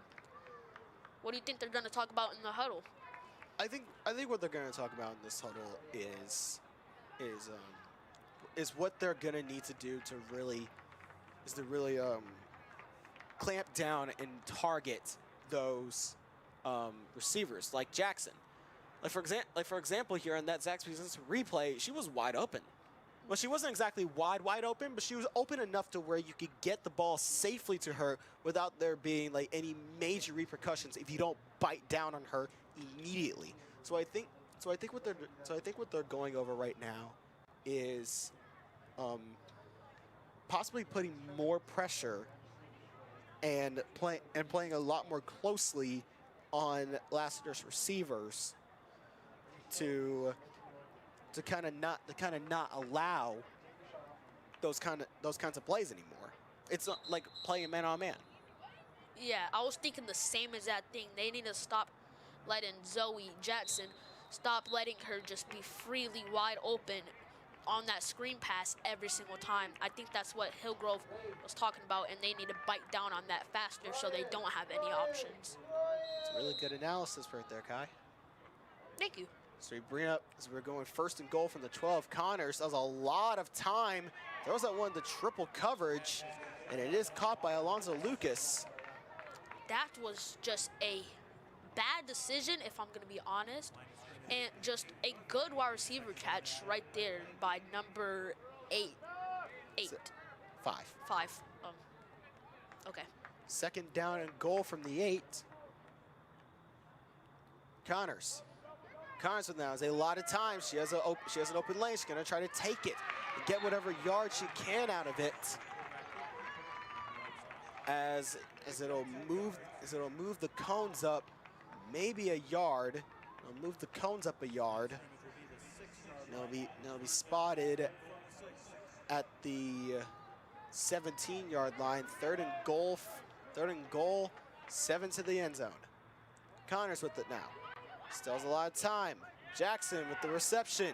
What do you think they're going to talk about in the huddle? I think what they're going to talk about in this huddle is what they're going to need to do to really clamp down and target those receivers like Jackson. Like for example here on that Zach Spears replay, she was wide open. Well, she wasn't exactly wide open, but she was open enough to where you could get the ball safely to her without there being like any major repercussions if you don't bite down on her immediately. So I think what they're going over right now is possibly putting more pressure and playing a lot more closely on Lassiter's receivers to kind of not allow those kinds of plays anymore. It's not like playing man on man. Yeah, I was thinking the same exact thing. They need to stop letting Zoe Jackson, stop letting her just be freely wide open on that screen pass every single time. I think that's what Hillgrove was talking about, and they need to bite down on that faster so they don't have any options. It's a really good analysis right there, Kai. Thank you. So we bring up, as we're going 1st and goal from the 12. Connors does a lot of time, throws that one to triple coverage, and it is caught by Alonzo Lucas. That was just a bad decision, if I'm going to be honest, and just a good wide receiver catch right there by number 8. 5. 5. Okay. 2nd down and goal from the 8. Connors with now has a lot of time. She has an open lane. She's gonna try to take it and get whatever yard she can out of it. As it'll move the cones up maybe a yard. It'll move the cones up a yard. And it'll be spotted at the 17-yard line. 3rd and goal, 7 to the end zone. Connors with it now. Still has a lot of time. Jackson with the reception.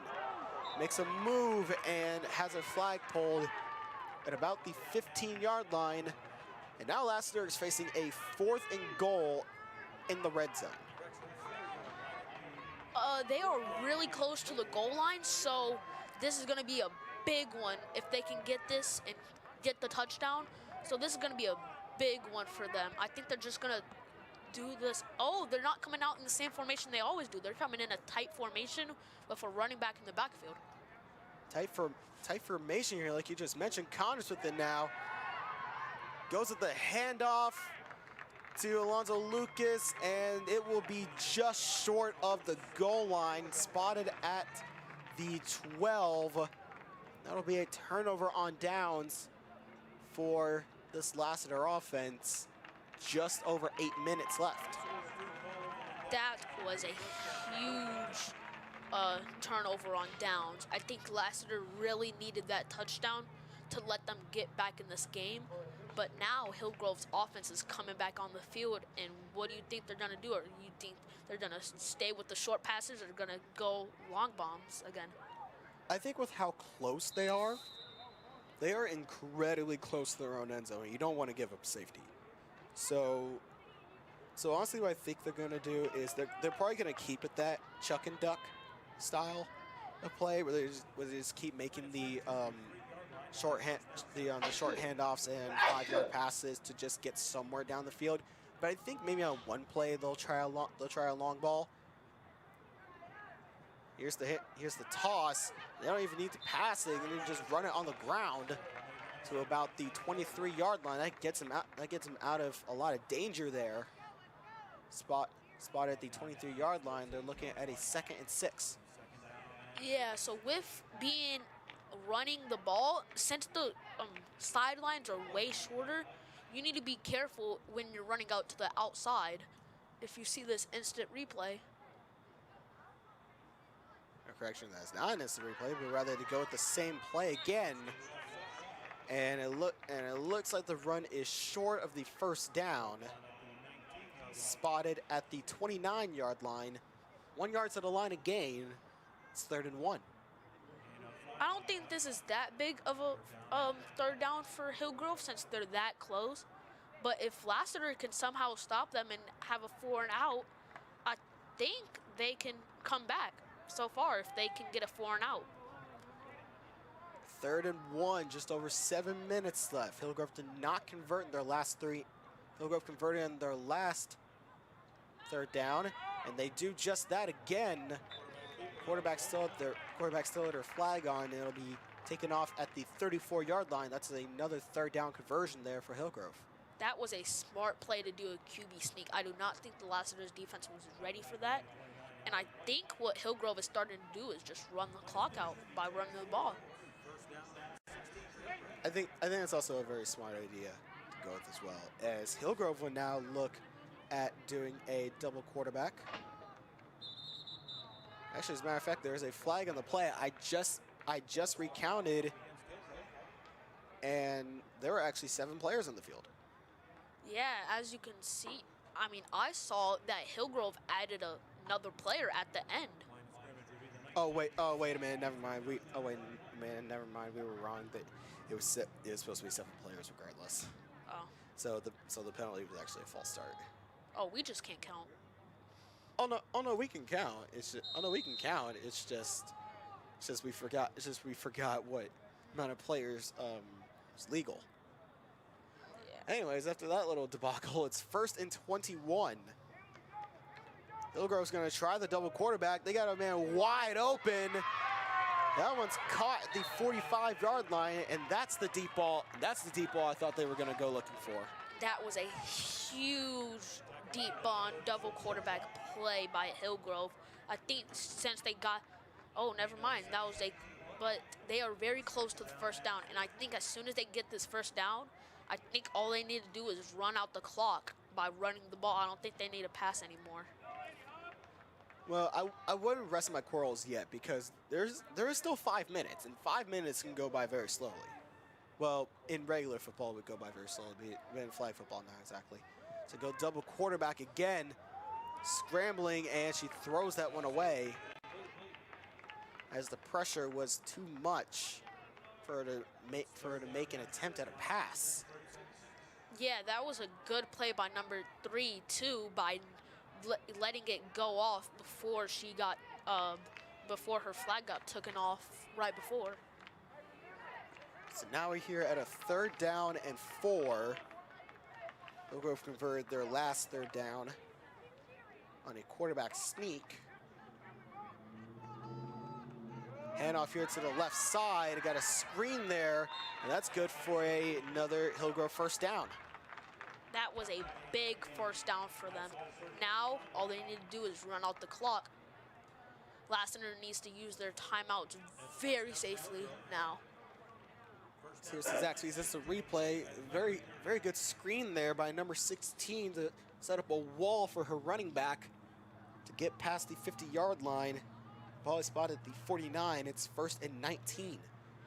Makes a move and has a flag pulled at about the 15-yard line. And now Lassiter is facing a 4th and goal in the red zone. They are really close to the goal line, so this is going to be a big one if they can get this and get the touchdown. So this is going to be a big one for them. I think they're just going to do this. Oh, they're not coming out in the same formation they always do. They're coming in a tight formation with a running back in the backfield. Tight formation here, like you just mentioned. Connors with it now. Goes with the handoff to Alonzo Lucas, and it will be just short of the goal line, spotted at the 12. That'll be a turnover on downs for this Lassiter offense. Just over 8 minutes left. That was a huge turnover on downs. I think Lassiter really needed that touchdown to let them get back in this game. But now Hillgrove's offense is coming back on the field, and what do you think they're gonna do? Or you think they're gonna stay with the short passes, or gonna go long bombs again? I think with how close they are incredibly close to their own end zone. You don't want to give up safety. So honestly, what I think they're gonna do is they're probably gonna keep it that chuck and duck style of play, where they just keep making the short handoffs and 5-yard passes to just get somewhere down the field. But I think maybe on one play they'll try a long ball. Here's the hit. Here's the toss. They don't even need to pass it. They can just run it on the ground to about the 23-yard line. That gets him out. That gets him out of a lot of danger there. Spotted at the 23-yard line. They're looking at a 2nd and 6. Yeah. So with being running the ball, since the sidelines are way shorter, you need to be careful when you're running out to the outside. If you see this instant replay. Correction, that's not an instant replay, but rather to go with the same play again. And it looks like the run is short of the 1st down. Spotted at the 29-yard line. 1 yard to the line of gain. It's 3rd and 1. I don't think this is that big of a 3rd down for Hillgrove since they're that close. But if Lassiter can somehow stop them and have a 4 and out, I think they can come back. So far, if they can get a 4 and out. 3rd and 1, just over 7 minutes left. Hillgrove did not convert in their last 3. Hillgrove converted in their last 3rd down, and they do just that again. Quarterback still at their flag on, and it'll be taken off at the 34-yard line. That's another 3rd down conversion there for Hillgrove. That was a smart play to do a QB sneak. I do not think the Lassiter's defense was ready for that. And I think what Hillgrove is starting to do is just run the clock out by running the ball. I think it's also a very smart idea to go with as well, as Hillgrove will now look at doing a double quarterback. Actually, as a matter of fact, there is a flag on the play. I just recounted, and there were actually 7 players on the field. Yeah, as you can see, I mean, I saw that Hillgrove added another player at the end. Oh wait a minute, never mind. Wait a minute, never mind. We were wrong. That it was supposed to be 7 players regardless. Oh, So the penalty was actually a false start. oh, we just can't count. Oh no, we can count. We can count. It's just we forgot. It's just we forgot what amount of players was legal. Yeah. Anyways, after that little debacle, it's 1st and 21. Hillgrove's going to try the double quarterback. They got a man wide open. That one's caught at the 45-yard line, and that's the deep ball. That's the deep ball I thought they were going to go looking for. That was a huge deep ball double quarterback play by Hillgrove. I think since they got, oh, never mind. That was but they are very close to the first down, and I think as soon as they get this first down, I think all they need to do is run out the clock by running the ball. I don't think they need to pass anymore. Well, I wouldn't rest my quarrels yet because there is still 5 minutes, and 5 minutes can go by very slowly. Well, in regular football, it would go by very slowly, but in flag football, not exactly. So go double quarterback again, scrambling, and she throws that one away as the pressure was too much for her to make an attempt at a pass. Yeah, that was a good play by number 3 too, by letting it go off before she got before her flag got taken off right before. So now we're here at a 3rd down and 4. Hillgrove converted their last 3rd down on a quarterback sneak. Handoff here to the left side. Got a screen there, and that's good for another Hillgrove first down. That was a big first down for them. Now, all they need to do is run out the clock. Lassiter needs to use their timeouts very safely now. Here's Zach, so this is a replay. Very, very good screen there by number 16 to set up a wall for her running back to get past the 50-yard line. Ball is spotted at the 49. It's 1st and 19.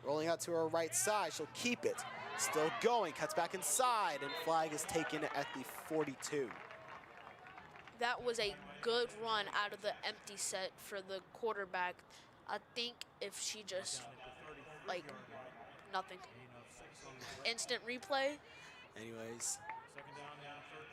Rolling out to her right side. She'll keep it. Still going. Cuts back inside, and flag is taken at the 42. That was a good run out of the empty set for the quarterback. I think if she just, like, nothing. Instant replay. Anyways.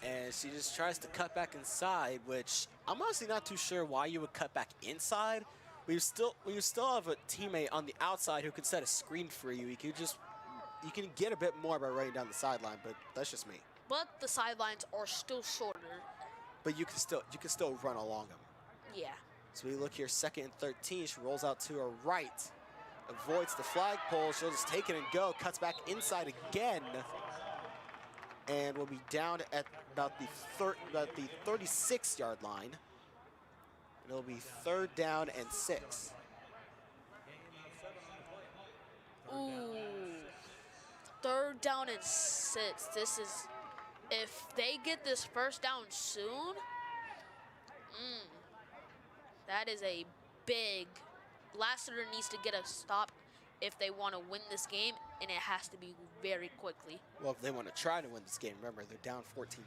And she just tries to cut back inside, which I'm honestly not too sure why you would cut back inside. We still have a teammate on the outside who can set a screen for you. You can get a bit more by running down the sideline, but that's just me. But the sidelines are still shorter. But you can still run along them. Yeah. So we look here, 2nd and 13. She rolls out to her right, avoids the flagpole. She'll just take it and go. Cuts back inside again, and will be down at about the 36-yard line. It'll be 3rd down and 6. Ooh. 3rd down and 6. This is, if they get this first down soon, that is a big. Lassiter needs to get a stop if they want to win this game, and it has to be very quickly. Well, if they want to try to win this game, remember, they're down 14-0.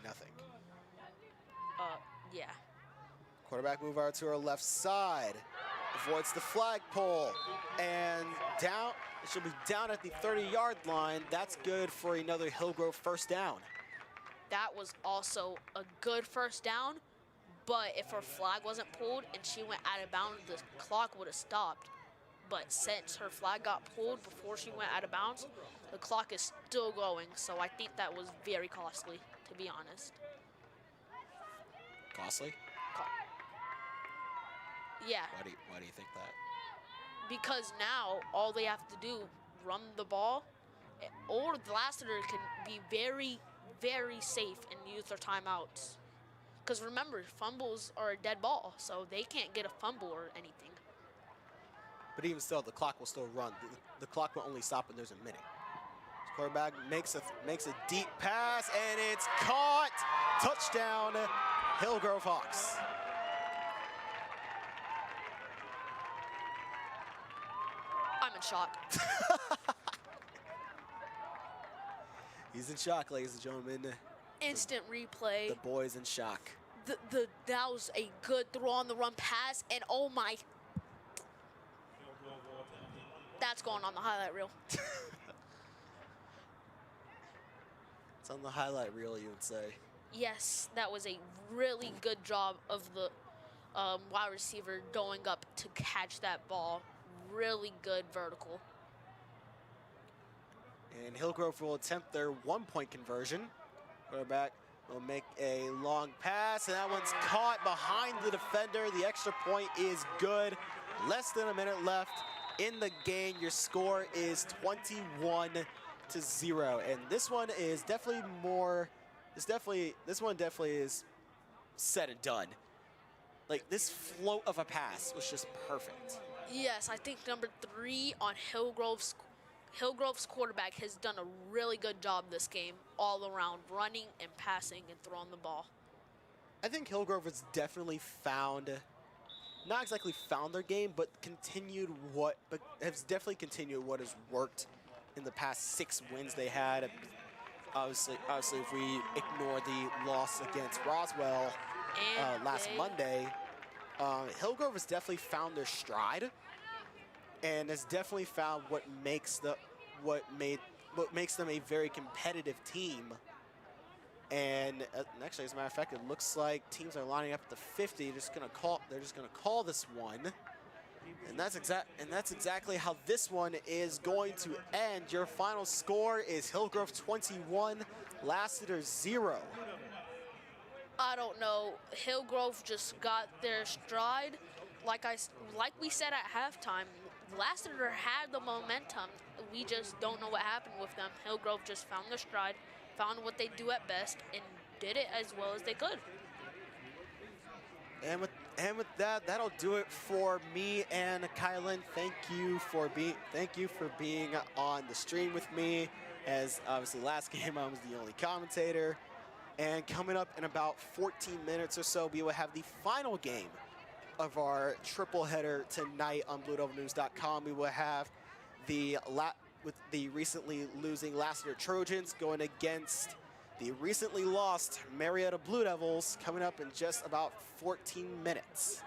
Yeah. Quarterback move out to her left side. Avoids the flagpole. And down, she'll be down at the 30-yard line. That's good for another Hillgrove first down. That was also a good first down, but if her flag wasn't pulled and she went out of bounds, the clock would have stopped. But since her flag got pulled before she went out of bounds, the clock is still going. So I think that was very costly, to be honest. Costly? Yeah. Why do you think that? Because now all they have to do, run the ball, or the Lassiter can be very, very safe and use their timeouts. Because remember, fumbles are a dead ball, so they can't get a fumble or anything. But even still, the clock will still run. The clock will only stop when there's a minute. Quarterback makes a deep pass, and it's caught. Touchdown, Hillgrove Hawks. I'm in shock. He's in shock, ladies and gentlemen. Instant replay. The boys in shock. That was a good throw on the run pass, and oh my, that's going on the highlight reel. It's on the highlight reel, you would say. Yes, that was a really good job of the wide receiver going up to catch that ball. Really good vertical. And Hillgrove will attempt their 1-point conversion. Quarterback will make a long pass, and that one's caught behind the defender. The extra point is good. Less than a minute left in the game. Your score is 21-0, and this one is definitely more. This one definitely is said and done. Like, this float of a pass was just perfect. Yes, I think number 3 on Hillgrove's quarterback has done a really good job this game, all around, running and passing and throwing the ball. I think Hillgrove has definitely found, not exactly found their game, but has definitely continued what has worked in the past 6 wins they had. Obviously, if we ignore the loss against Roswell last Monday, Hillgrove has definitely found their stride, and has definitely found what makes them a very competitive team. And actually, as a matter of fact, it looks like teams are lining up at the 50. They're just gonna call this one, and that's exactly how this one is going to end. Your final score is Hillgrove 21, Lassiter 0. I don't know. Hillgrove just got their stride. Like we said at halftime, Lassiter had the momentum. We just don't know what happened with them. Hillgrove just found their stride, found what they do at best, and did it as well as they could. And with that, that'll do it for me and Kylan. Thank you for being on the stream with me. As obviously last game I was the only commentator. And coming up in about 14 minutes or so, we will have the final game of our triple header tonight on BlueDevilNews.com. We will have with the recently losing Lassiter Trojans going against the recently lost Marietta Blue Devils, coming up in just about 14 minutes.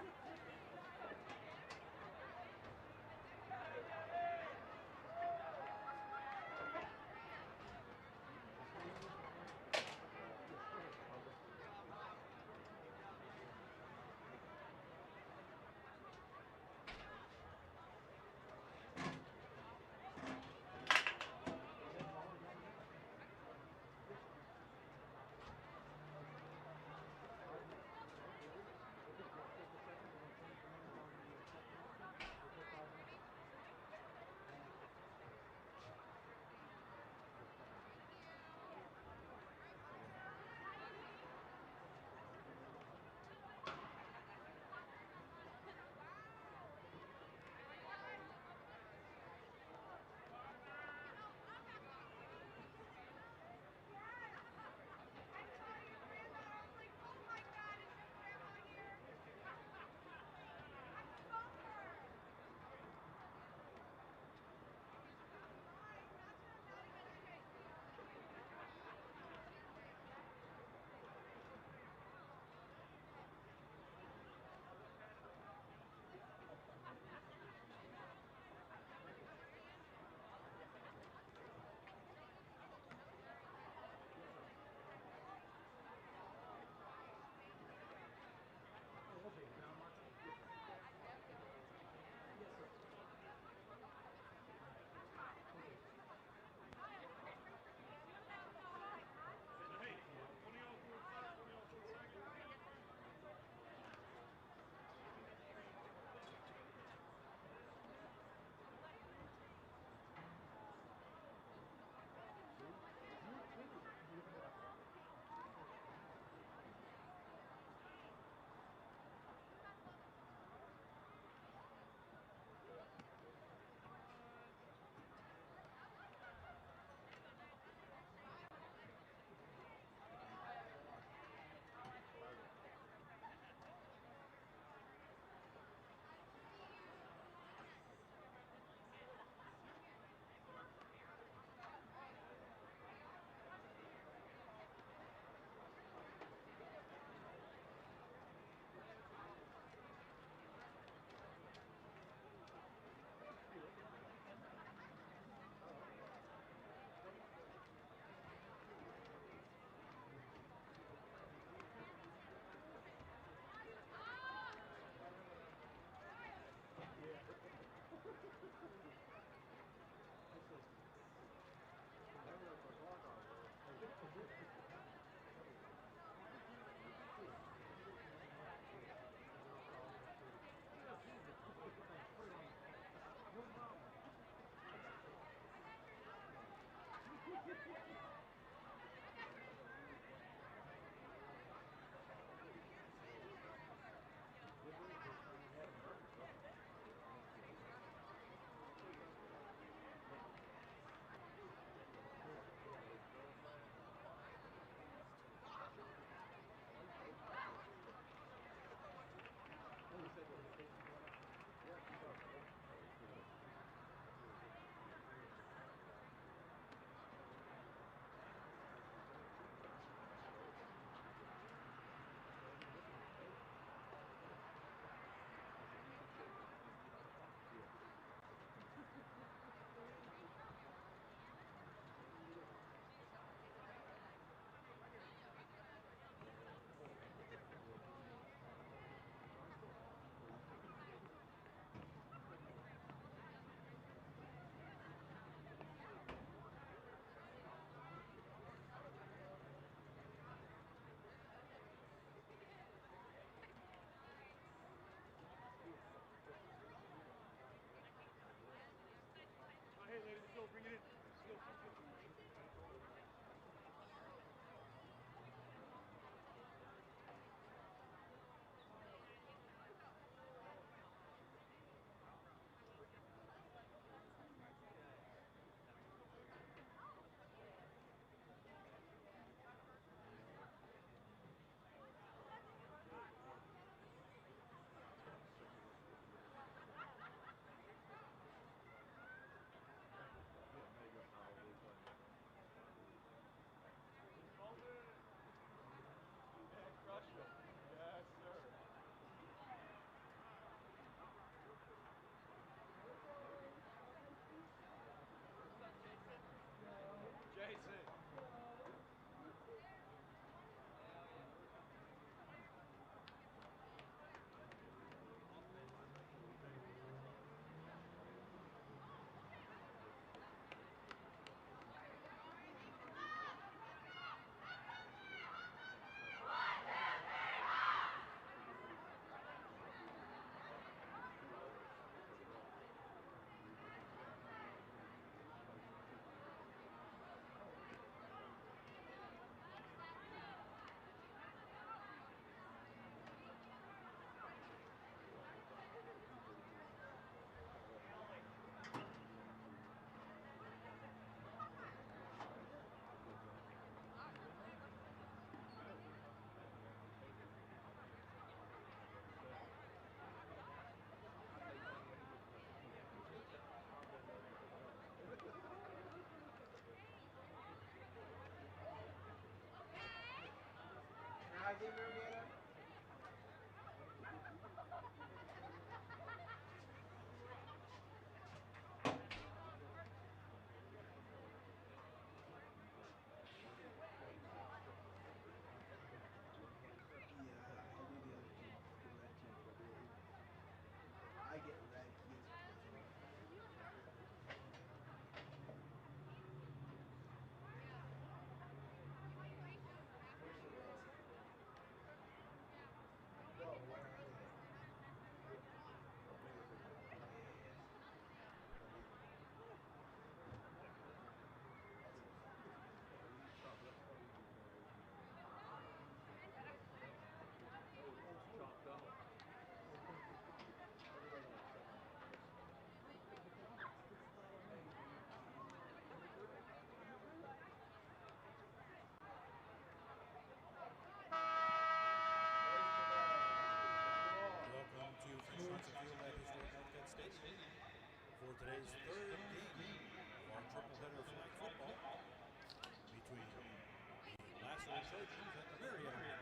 I get red, he gets blue. No, where are they? Welcome to French Johnson Field at historic Northcutt Stadium for today's third game of our triple header flag football between the Lassiter Trojans and the Marietta Rebels.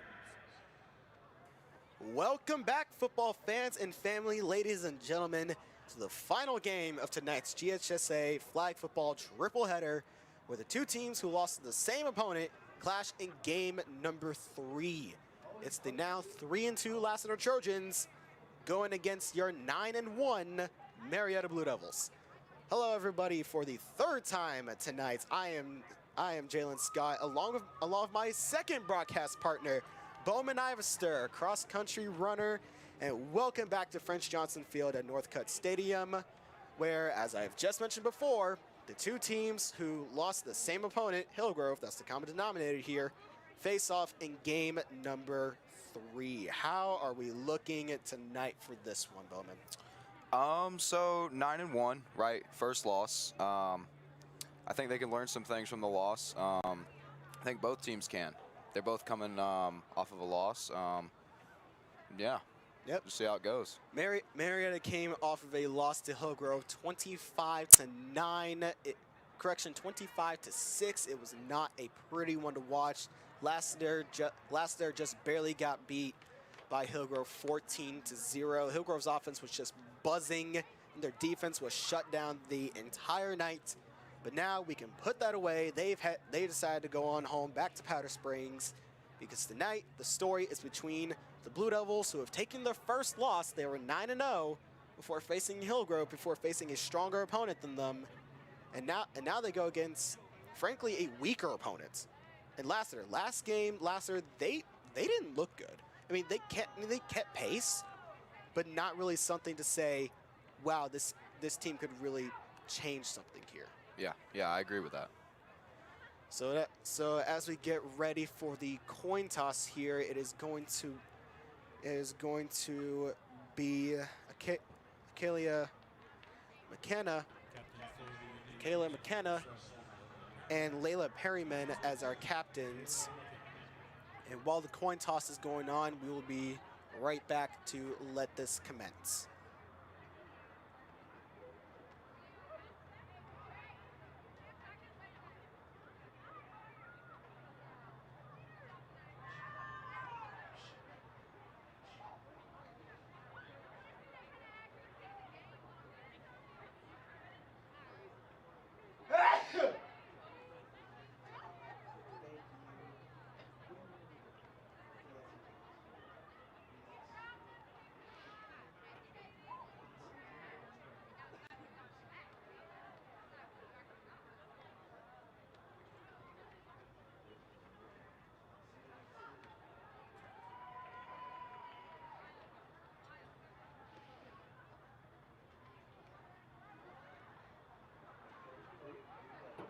Welcome back, football fans and family, ladies and gentlemen, to the final game of tonight's GHSA flag football triple header, where the two teams who lost to the same opponent clash in game number 3. It's the now 3-2 Lassiter Trojans going against your 9-1 Marietta Blue Devils. Hello, everybody, for the third time tonight. I am Jalen Scott, along with my second broadcast partner, Bowman Ivester, cross-country runner, and welcome back to French Johnson Field at Northcutt Stadium, where, as I've just mentioned before, the two teams who lost the same opponent, Hillgrove, that's the common denominator here, face off in game number 3. How are we looking at tonight for this one, Bowman? So 9-1, right? First loss. I think they can learn some things from the loss. I think both teams can. They're both coming off of a loss. Yeah. Yep. Just see how it goes. Marietta came off of a loss to Hillgrove, 25-9. 25-6. It was not a pretty one to watch. Lassiter just barely got beat by Hillgrove, 14-0. Hillgrove's offense was just buzzing, and their defense was shut down the entire night. But now we can put that away. They decided to go on home back to Powder Springs, because tonight the story is between the Blue Devils, who have taken their first loss. They were 9-0 before facing Hillgrove, before facing a stronger opponent than them, and now they go against, frankly, a weaker opponent. And Lassiter, last game, Lassiter, they didn't look good. I mean, they kept pace, but not really something to say, wow, this team could really change something here. Yeah, I agree with that. So as we get ready for the coin toss here, it is going to be Kayla McKenna and Layla Perryman as our captains. And while the coin toss is going on, we will be right back to let this commence.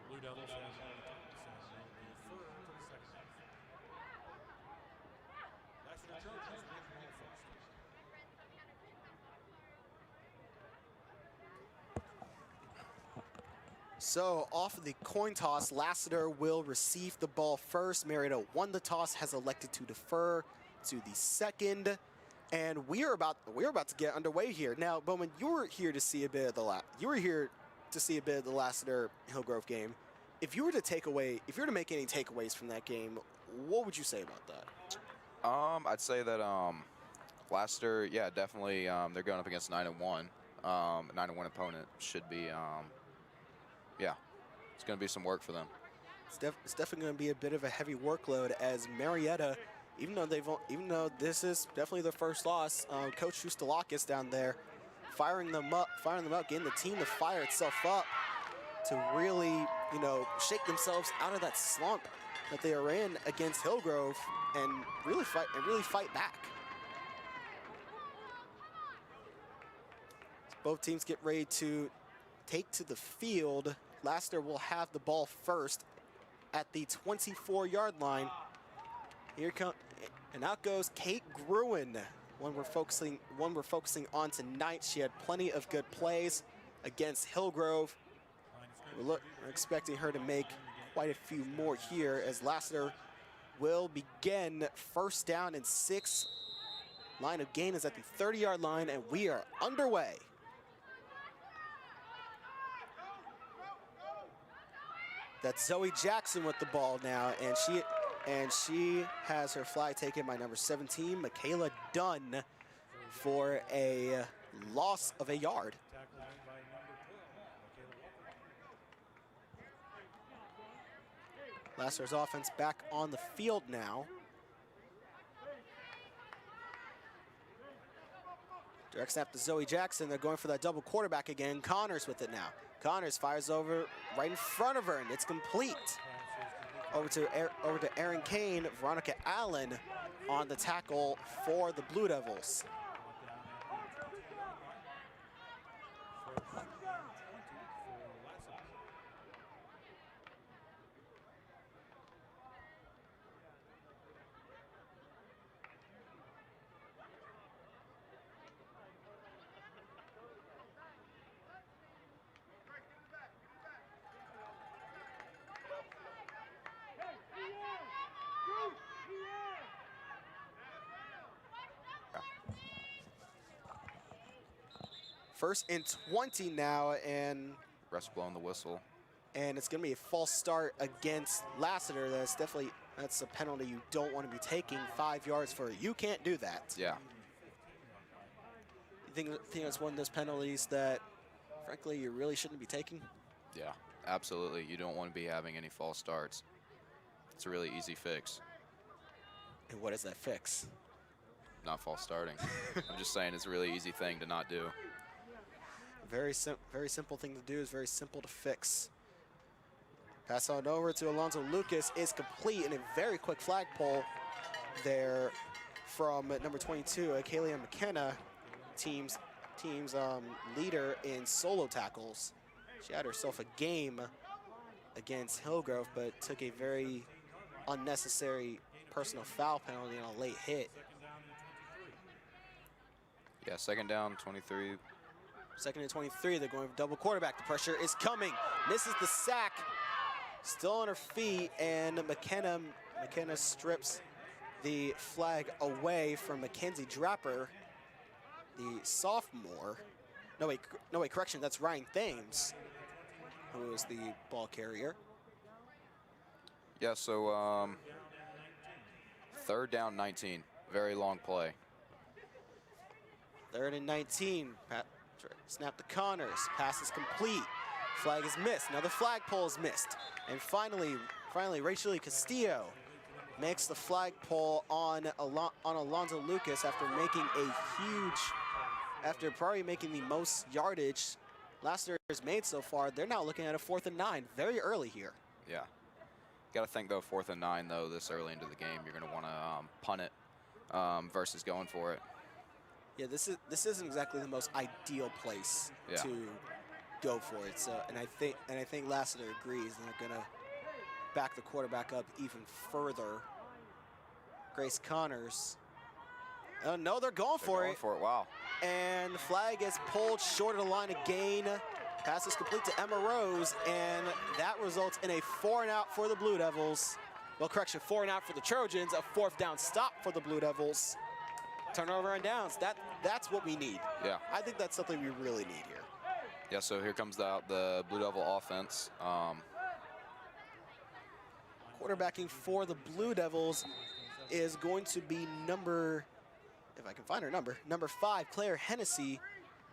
Blue Devils have on the top, so they'll defer to the second half. Lassiter Trojans will get the ball first. So off of the coin toss, Lassiter will receive the ball first. Marietta won the toss, has elected to defer to the second, and we are about to get underway here. Now, Bowman, you were here to see a bit of the Lassiter Hillgrove game. If you were to make any takeaways from that game, what would you say about that? I'd say that Lassiter, yeah, definitely. They're going up against 9-1. 9-1 opponent should be, yeah, it's going to be some work for them. It's definitely going to be a bit of a heavy workload as Marietta, even though this is definitely their first loss, Coach Shustalakis down there firing them up, getting the team to fire itself up to really, you know, shake themselves out of that slump that they are in against Hillgrove and really fight back. Both teams get ready to take to the field. Lassiter will have the ball first at the 24-yard line. Here comes, and out goes Kate Gruen, one we're focusing on tonight. She had plenty of good plays against Hillgrove. We're expecting her to make quite a few more here as Lassiter will begin first down and 6. Line of gain is at the 30-yard line, and we are underway. That's Zoe Jackson with the ball now, and she has her flag taken by number 17, Michaela Dunn, for a loss of a yard. Lassiter's offense back on the field now. Direct snap to Zoe Jackson. They're going for that double quarterback again. Connors with it now. Connors fires over right in front of her, and it's complete. Over to Erin Kane, Veronica Allen on the tackle for the Blue Devils. First and 20 now, and Ref's blowing the whistle. And it's going to be a false start against Lassiter. That's a penalty you don't want to be taking. 5 yards for it. You can't do that. Yeah. You think it's one of those penalties that, frankly, you really shouldn't be taking? Yeah, absolutely. You don't want to be having any false starts. It's a really easy fix. And what is that fix? Not false starting. I'm just saying it's a really easy thing to not do. Very simple thing to do, is very simple to fix. Pass on over to Alonzo Lucas is complete, and a very quick flagpole there from number 22, Kalia McKenna, team's leader in solo tackles. She had herself a game against Hillgrove, but took a very unnecessary personal foul penalty on a late hit. Yeah, second down, 23. Second and 23, they're going for double quarterback. The pressure is coming. Misses the sack. Still on her feet, and McKenna strips the flag away from Mackenzie Draper, the sophomore. No wait, correction, that's Ryan Thames, who is the ball carrier. Yeah, so third down, 19. Very long play. Third and 19. Snap to Connors. Pass is complete. Flag is missed. Another flagpole is missed. And finally, Rachel Castillo makes the flagpole on Alonzo Lucas after probably making the most yardage Lassiter has made so far. They're now looking at a 4th and 9, very early here. Yeah. Got to think, though, 4th and 9, though, this early into the game, you're going to want to punt it versus going for it. Yeah, this isn't exactly the most ideal place to go for it. So, and I think Lassiter agrees, and they're gonna back the quarterback up even further. Grace Connors. Oh no, they're going for it. Wow. And the flag is pulled short of the line of gain. Pass is complete to Emma Rose, and that results in a 4 and out for the Blue Devils. Well, correction, 4 and out for the Trojans. A 4th down stop for the Blue Devils. Turnover and downs. That's what we need. Yeah. I think that's something we really need here. Yeah, so here comes the Blue Devil offense. Quarterbacking for the Blue Devils is going to be number, if I can find her number 5, Claire Hennessy.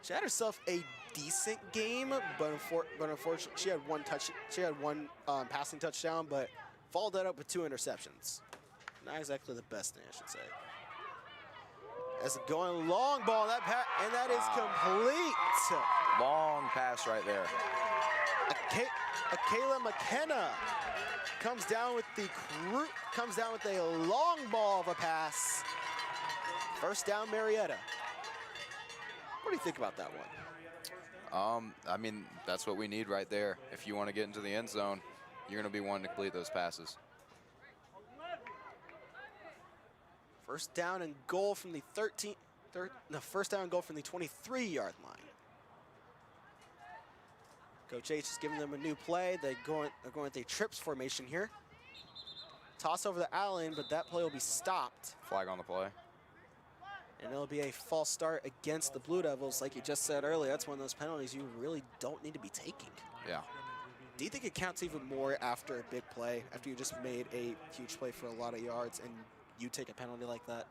She had herself a decent game, but unfortunately, she had one passing touchdown, but followed that up with 2 interceptions. Not exactly the best thing, I should say. As a going long ball, and that is complete. Long pass right there. Akayla McKenna comes down with a long ball of a pass. First down, Marietta. What do you think about that one? I mean, that's what we need right there. If you want to get into the end zone, you're going to be wanting to complete those passes. First down and goal from the 23-yard line. Coach H is giving them a new play. They're going with a trips formation here. Toss over to Allen, but that play will be stopped. Flag on the play. And it'll be a false start against the Blue Devils. Like you just said earlier, that's one of those penalties you really don't need to be taking. Yeah. Do you think it counts even more after a big play, after you just made a huge play for a lot of yards and you take a penalty like that?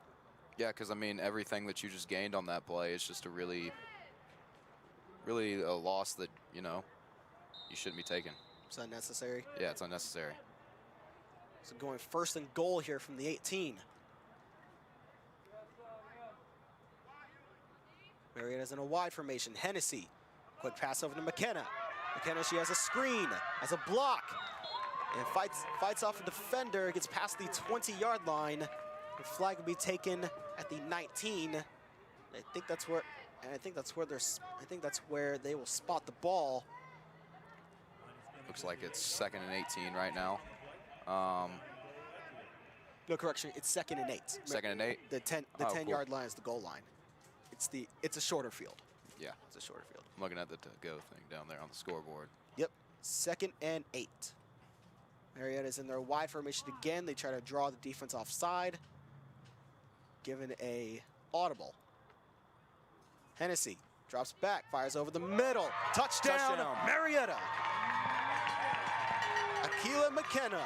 Yeah, because, I mean, everything that you just gained on that play is just a really a loss that, you know, you shouldn't be taking. It's unnecessary? Yeah, it's unnecessary. So going first and goal here from the 18. Marietta's in a wide formation. Hennessy, quick pass over to McKenna. McKenna, she has a screen, has a block, and fights off a defender, gets past the 20-yard line. The flag will be taken at the 19. I think that's where they will spot the ball. Looks like it's 2nd and 18 right now. No, correction, it's 2nd and 8. 2nd and 8? The 10-yard line is the goal line. It's a shorter field. Yeah. It's a shorter field. I'm looking at the to-go thing down there on the scoreboard. Yep, 2nd and 8. Marietta's in their wide formation again. They try to draw the defense offside. Given a audible. Hennessy drops back, fires over the middle. Touchdown. Marietta. Akila McKenna.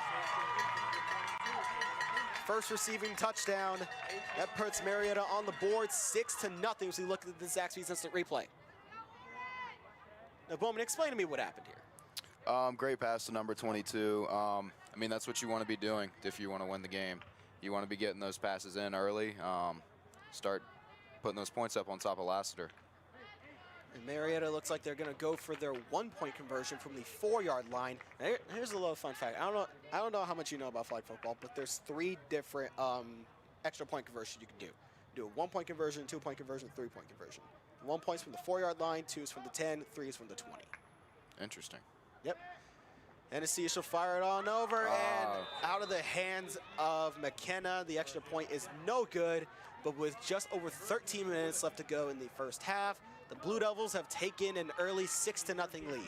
First receiving touchdown. That puts Marietta on the board 6-0 as we look at the Zaxby's instant replay. Now, Bowman, explain to me what happened here. Great pass to number 22. I mean, that's what you want to be doing if you want to win the game. You want to be getting those passes in early. Start putting those points up on top of Lassiter. And Marietta looks like they're going to go for their 1-point conversion from the 4-yard line. Here's a little fun fact. I don't know how much you know about flag football, but there's 3 different extra point conversions you can do. Do a 1-point conversion, 2-point conversion, 3-point conversion. 1 point's from the 4-yard line, 2 is from the 10, 3 is from the 20. Interesting. Yep. Hennessy shall fire it on over, and out of the hands of McKenna. The extra point is no good, but with just over 13 minutes left to go in the first half, the Blue Devils have taken an early 6-0 lead.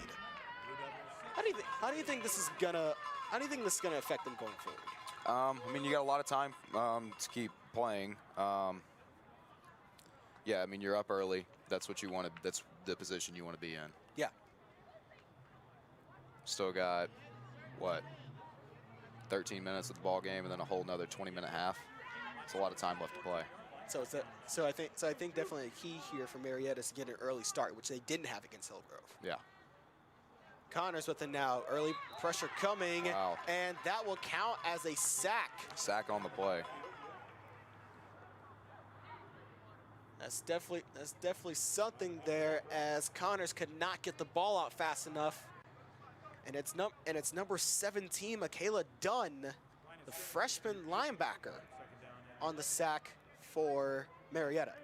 How do you think this is gonna affect them going forward? I mean, you got a lot of time to keep playing. Yeah, I mean, you're up early. That's what you want to. That's the position you want to be in. Yeah. Still got what? 13 minutes of the ball game, and then a whole another 20-minute half. It's a lot of time left to play. So I think definitely a key here for Marietta is to get an early start, which they didn't have against Hillgrove. Yeah. Connors with it now. Early pressure coming, wow. And that will count as a sack. Sack on the play. That's definitely something there, as Connors could not get the ball out fast enough. And it's number 17, Michaela Dunn, the freshman linebacker, on the sack for Marietta.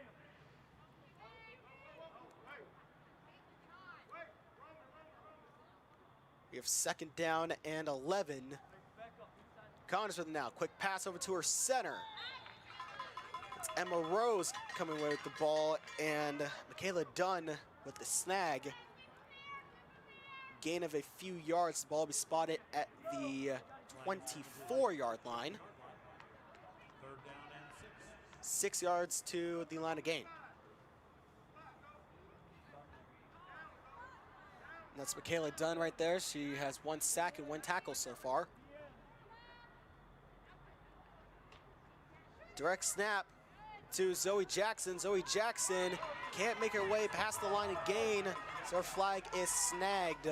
We have 2nd down and 11. Connors with it now. Quick pass over to her center. It's Emma Rose coming away with the ball, and Michaela Dunn with the snag. Gain of a few yards. The ball will be spotted at the 24-yard line. 6 yards to the line of gain. And that's Michaela Dunn right there. She has 1 sack and 1 tackle so far. Direct snap to Zoe Jackson. Zoe Jackson can't make her way past the line of gain, so her flag is snagged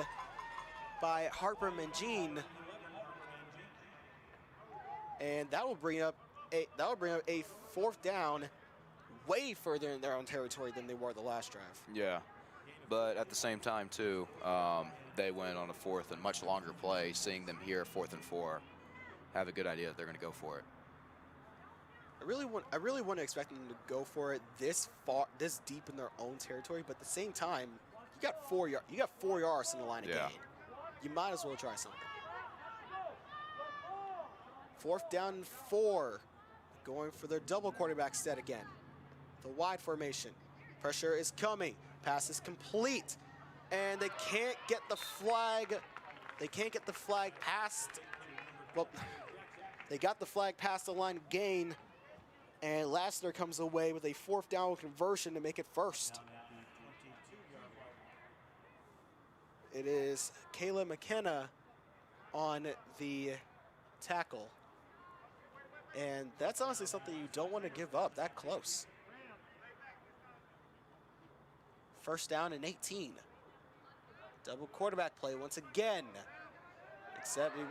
by Harper Mangine. And that will bring up a fourth down, way further in their own territory than they were the last drive. Yeah, but at the same time too, they went on a fourth and much longer play. Seeing them here 4th and 4, have a good idea that they're going to go for it. I really want to expect them to go for it this deep in their own territory, but at the same time, you got 4 yards in the line of gain. You might as well try something. 4th down and 4, going for their double quarterback set again. The wide formation. Pressure is coming. Pass is complete. And they can't get the flag. They can't get the flag past. Well, they got the flag past the line of gain. And Lassiter comes away with a 4th down conversion to make it first. It is Kayla McKenna on the tackle. And that's honestly something you don't want to give up that close. 1st down and 18. Double quarterback play once again. Except we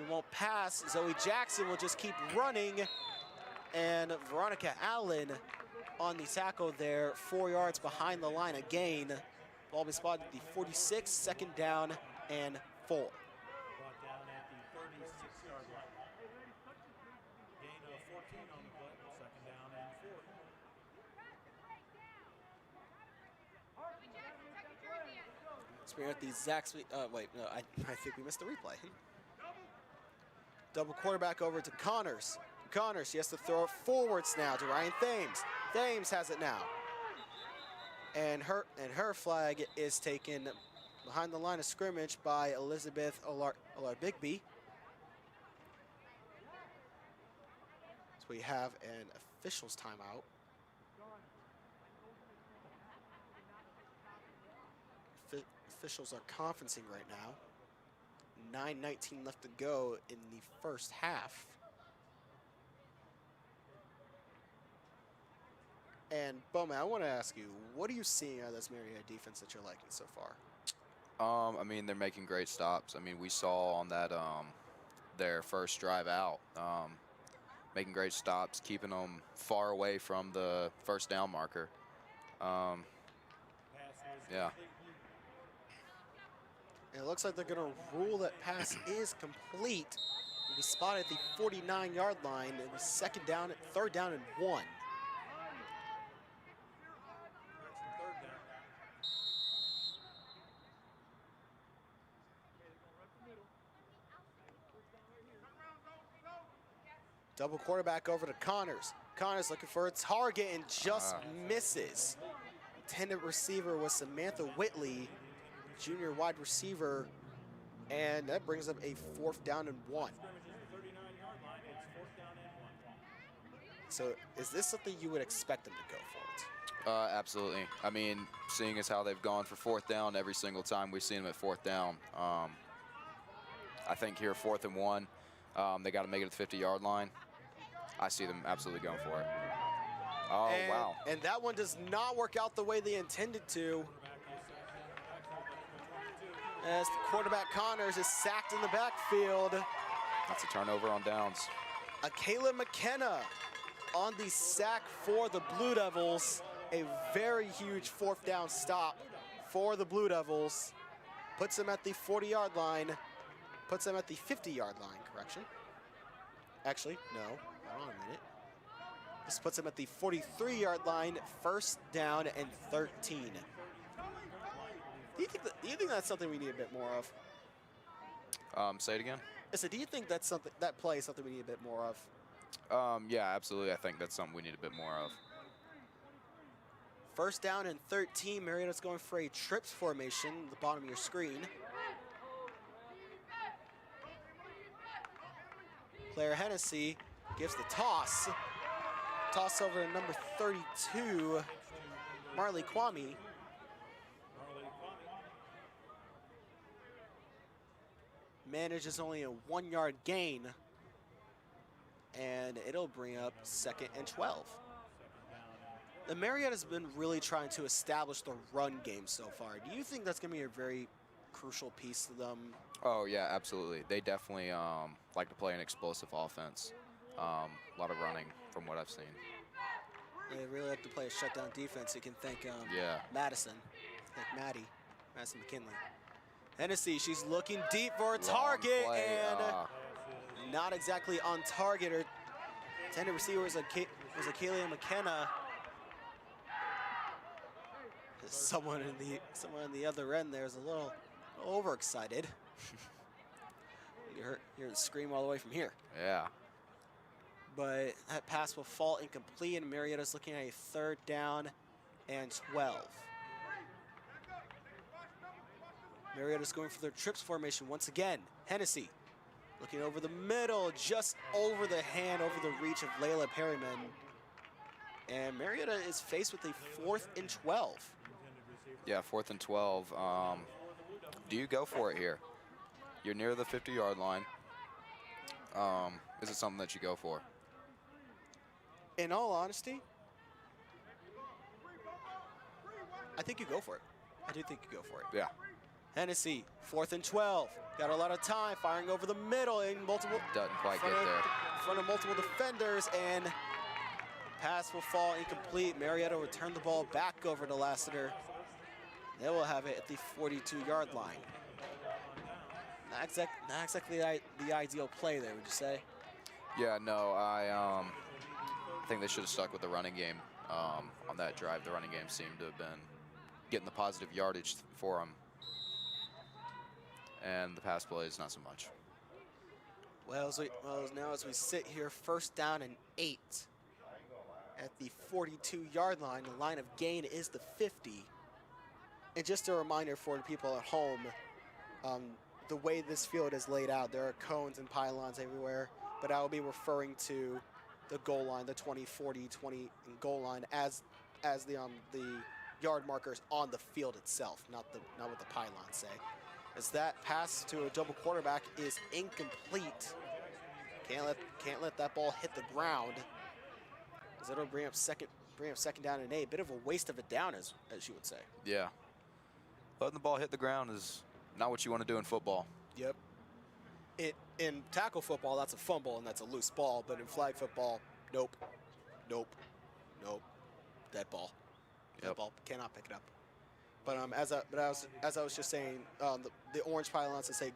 won't pass. Zoe Jackson will just keep running. And Veronica Allen on the tackle there, 4 yards behind the line of gain. Ball be spotted at the 46, 2nd down and 4. Brought down at the 36-yard line. Gain of 14 on the play, 2nd down and 4. So we're at the exact, wait, no, I think we missed the replay. Double quarterback over to Connors. Connors, he has to throw it forwards now to Ryan Thames. Thames has it now. And her flag is taken behind the line of scrimmage by Elizabeth Olar-Bigby. So we have an official's timeout. Officials are conferencing right now. 9:19 left to go in the first half. And Bowman, I want to ask you, what are you seeing out of this Marietta defense that you're liking so far? I mean, they're making great stops. I mean, we saw on that their first drive out, making great stops, keeping them far away from the 1st down marker. Yeah. And it looks like they're going to rule that pass is complete. It'll be spotted at the 49-yard line. It was 3rd down and 1. Double quarterback over to Connors. Connors looking for a target and just misses. Intended receiver was Samantha Whitley, junior wide receiver, and that brings up a 4th down and 1. So is this something you would expect them to go for it? Absolutely. I mean, seeing as how they've gone for 4th down every single time we've seen them at 4th down, I think here 4th and 1, they got to make it to the 50-yard line. I see them absolutely going for it. Oh, wow. And that one does not work out the way they intended to. As the quarterback Connors is sacked in the backfield. That's a turnover on downs. Kayla McKenna on the sack for the Blue Devils. A very huge 4th down stop for the Blue Devils. Puts them at the 40-yard line. Puts them at the 50-yard line, correction. Actually, no, hold on a minute. This puts them at the 43-yard line, 1st down and 13. Do you think that's something we need a bit more of? Say it again. I said, do you think that's that play is something we need a bit more of? Yeah, absolutely. I think that's something we need a bit more of. 1st down and 13. Marietta's going for a trips formation at the bottom of your screen. Claire Hennessy gives the toss. Toss over to number 32, Marley Kwame. Manages only a 1-yard gain. and it'll bring up 2nd and 12. The Marietta's been really trying to establish the run game so far. Do you think that's going to be a very crucial piece to them? Oh, yeah, absolutely. They definitely like to play an explosive offense. A lot of running from what I've seen. They really like to play a shutdown defense. You can thank Madison, Madison McKinley. Hennessy, she's looking deep for a target, and not exactly on target. Her intended receiver was a Kaylee McKenna. Someone on the other end there is a little overexcited. You hear the scream all the way from here. Yeah. But that pass will fall incomplete, and Marietta's looking at a 3rd down and 12. Marietta's going for their trips formation once again. Hennessy looking over the middle, just over the hand, over the reach of Layla Perryman. And Marietta is faced with a 4th and 12. Yeah, 4th and 12. Do you go for it here? You're near the 50-yard line. Is it something that you go for? In all honesty, I think you go for it. I do think you go for it. Yeah. Hennessy, 4th and 12. Got a lot of time, firing over the middle in multiple. Doesn't quite get there. In front of multiple defenders, and pass will fall incomplete. Marietta will return the ball back over to Lassiter. They will have it at the 42-yard line. Not exactly the ideal play there, would you say? Yeah, no, I think they should have stuck with the running game on that drive. The running game seemed to have been getting the positive yardage for them. And the pass plays, not so much. Well, now as we sit here, 1st down and 8 at the 42-yard line. The line of gain is the 50. And just a reminder for the people at home, the way this field is laid out, there are cones and pylons everywhere, but I will be referring to the goal line, the 20, 40, 20 goal line as the yard markers on the field itself, not what the pylons say. As that pass to a double quarterback is incomplete. Can't let that ball hit the ground, as it'll bring up second down and 8. Bit of a waste of a down, as you would say. Yeah. Letting the ball hit the ground is not what you want to do in football. Yep. In tackle football, that's a fumble and that's a loose ball, but in flag football, nope. Dead ball. Yep. Dead ball. Cannot pick it up. But as I was just saying, the orange pylons that say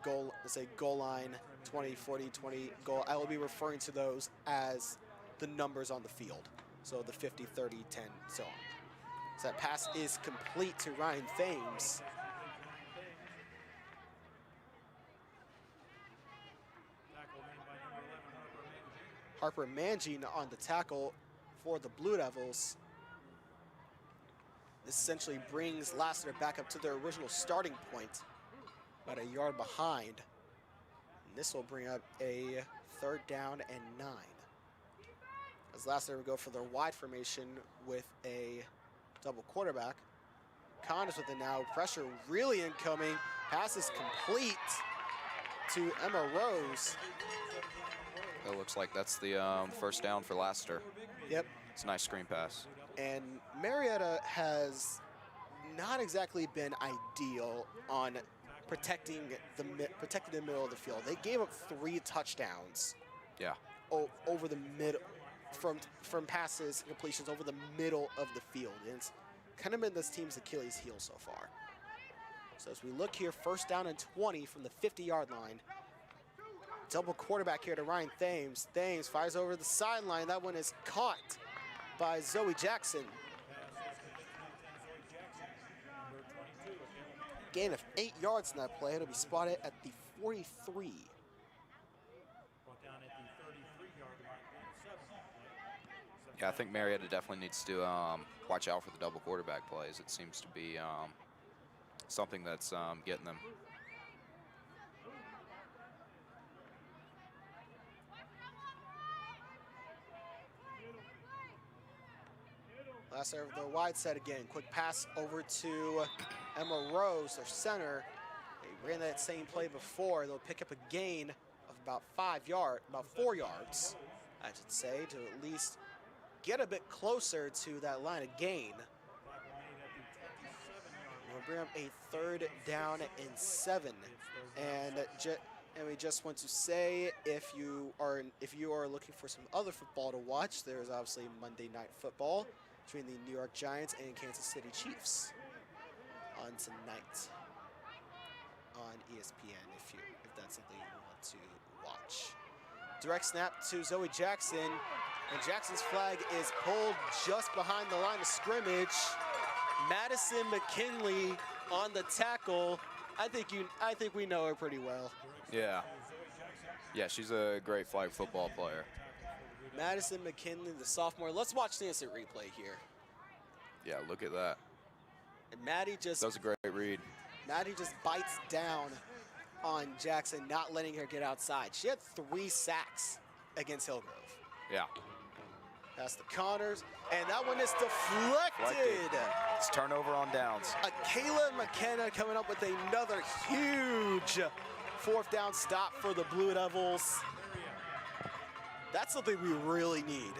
goal line, 20, 40, 20 goal. I will be referring to those as the numbers on the field. So the 50, 30, 10, so on. So that pass is complete to Ryan Thames. Harper Mangine on the tackle for the Blue Devils. This essentially brings Lassiter back up to their original starting point, about a yard behind. And this will bring up a 3rd down and 9. As Lassiter will go for their wide formation with a double quarterback. Connor's with it now. Pressure really incoming. Pass is complete to Emma Rose. It looks like that's the 1st down for Lassiter. Yep. It's a nice screen pass. And Marietta has not exactly been ideal on protecting the middle of the field. They gave up 3 touchdowns. Yeah. Over the middle, from passes and completions over the middle of the field. And it's kind of been this team's Achilles heel so far. So as we look here, 1st down and 20 from the 50-yard line. Double quarterback here to Ryan Thames. Thames fires over the sideline. That one is caught by Zoe Jackson. Gain of 8 yards in that play. It'll be spotted at the 43. Yeah, I think Marietta definitely needs to watch out for the double quarterback plays. It seems to be something that's getting them. Lassiter with the wide set again. Quick pass over to Emma Rose, their center. They ran that same play before. They'll pick up a gain of about 4 yards. I should say, to at least get a bit closer to that line of gain. We'll bring up a 3rd down and 7. And we just want to say, if you are looking for some other football to watch, there's obviously Monday Night Football between the New York Giants and Kansas City Chiefs on tonight on ESPN, if that's something you want to watch. Direct snap to Zoe Jackson, and Jackson's flag is pulled just behind the line of scrimmage. Madison McKinley on the tackle. I think we know her pretty well. Yeah. Yeah, she's a great flag football player. Madison McKinley, the sophomore. Let's watch the instant replay here. Yeah, look at that. And Maddie just... That was a great read. Maddie just bites down on Jackson, not letting her get outside. She had 3 sacks against Hillgrove. Yeah. Past the Connors, and that one is deflected. It's turnover on downs. Kayla McKenna coming up with another huge 4th down stop for the Blue Devils. That's something we really need.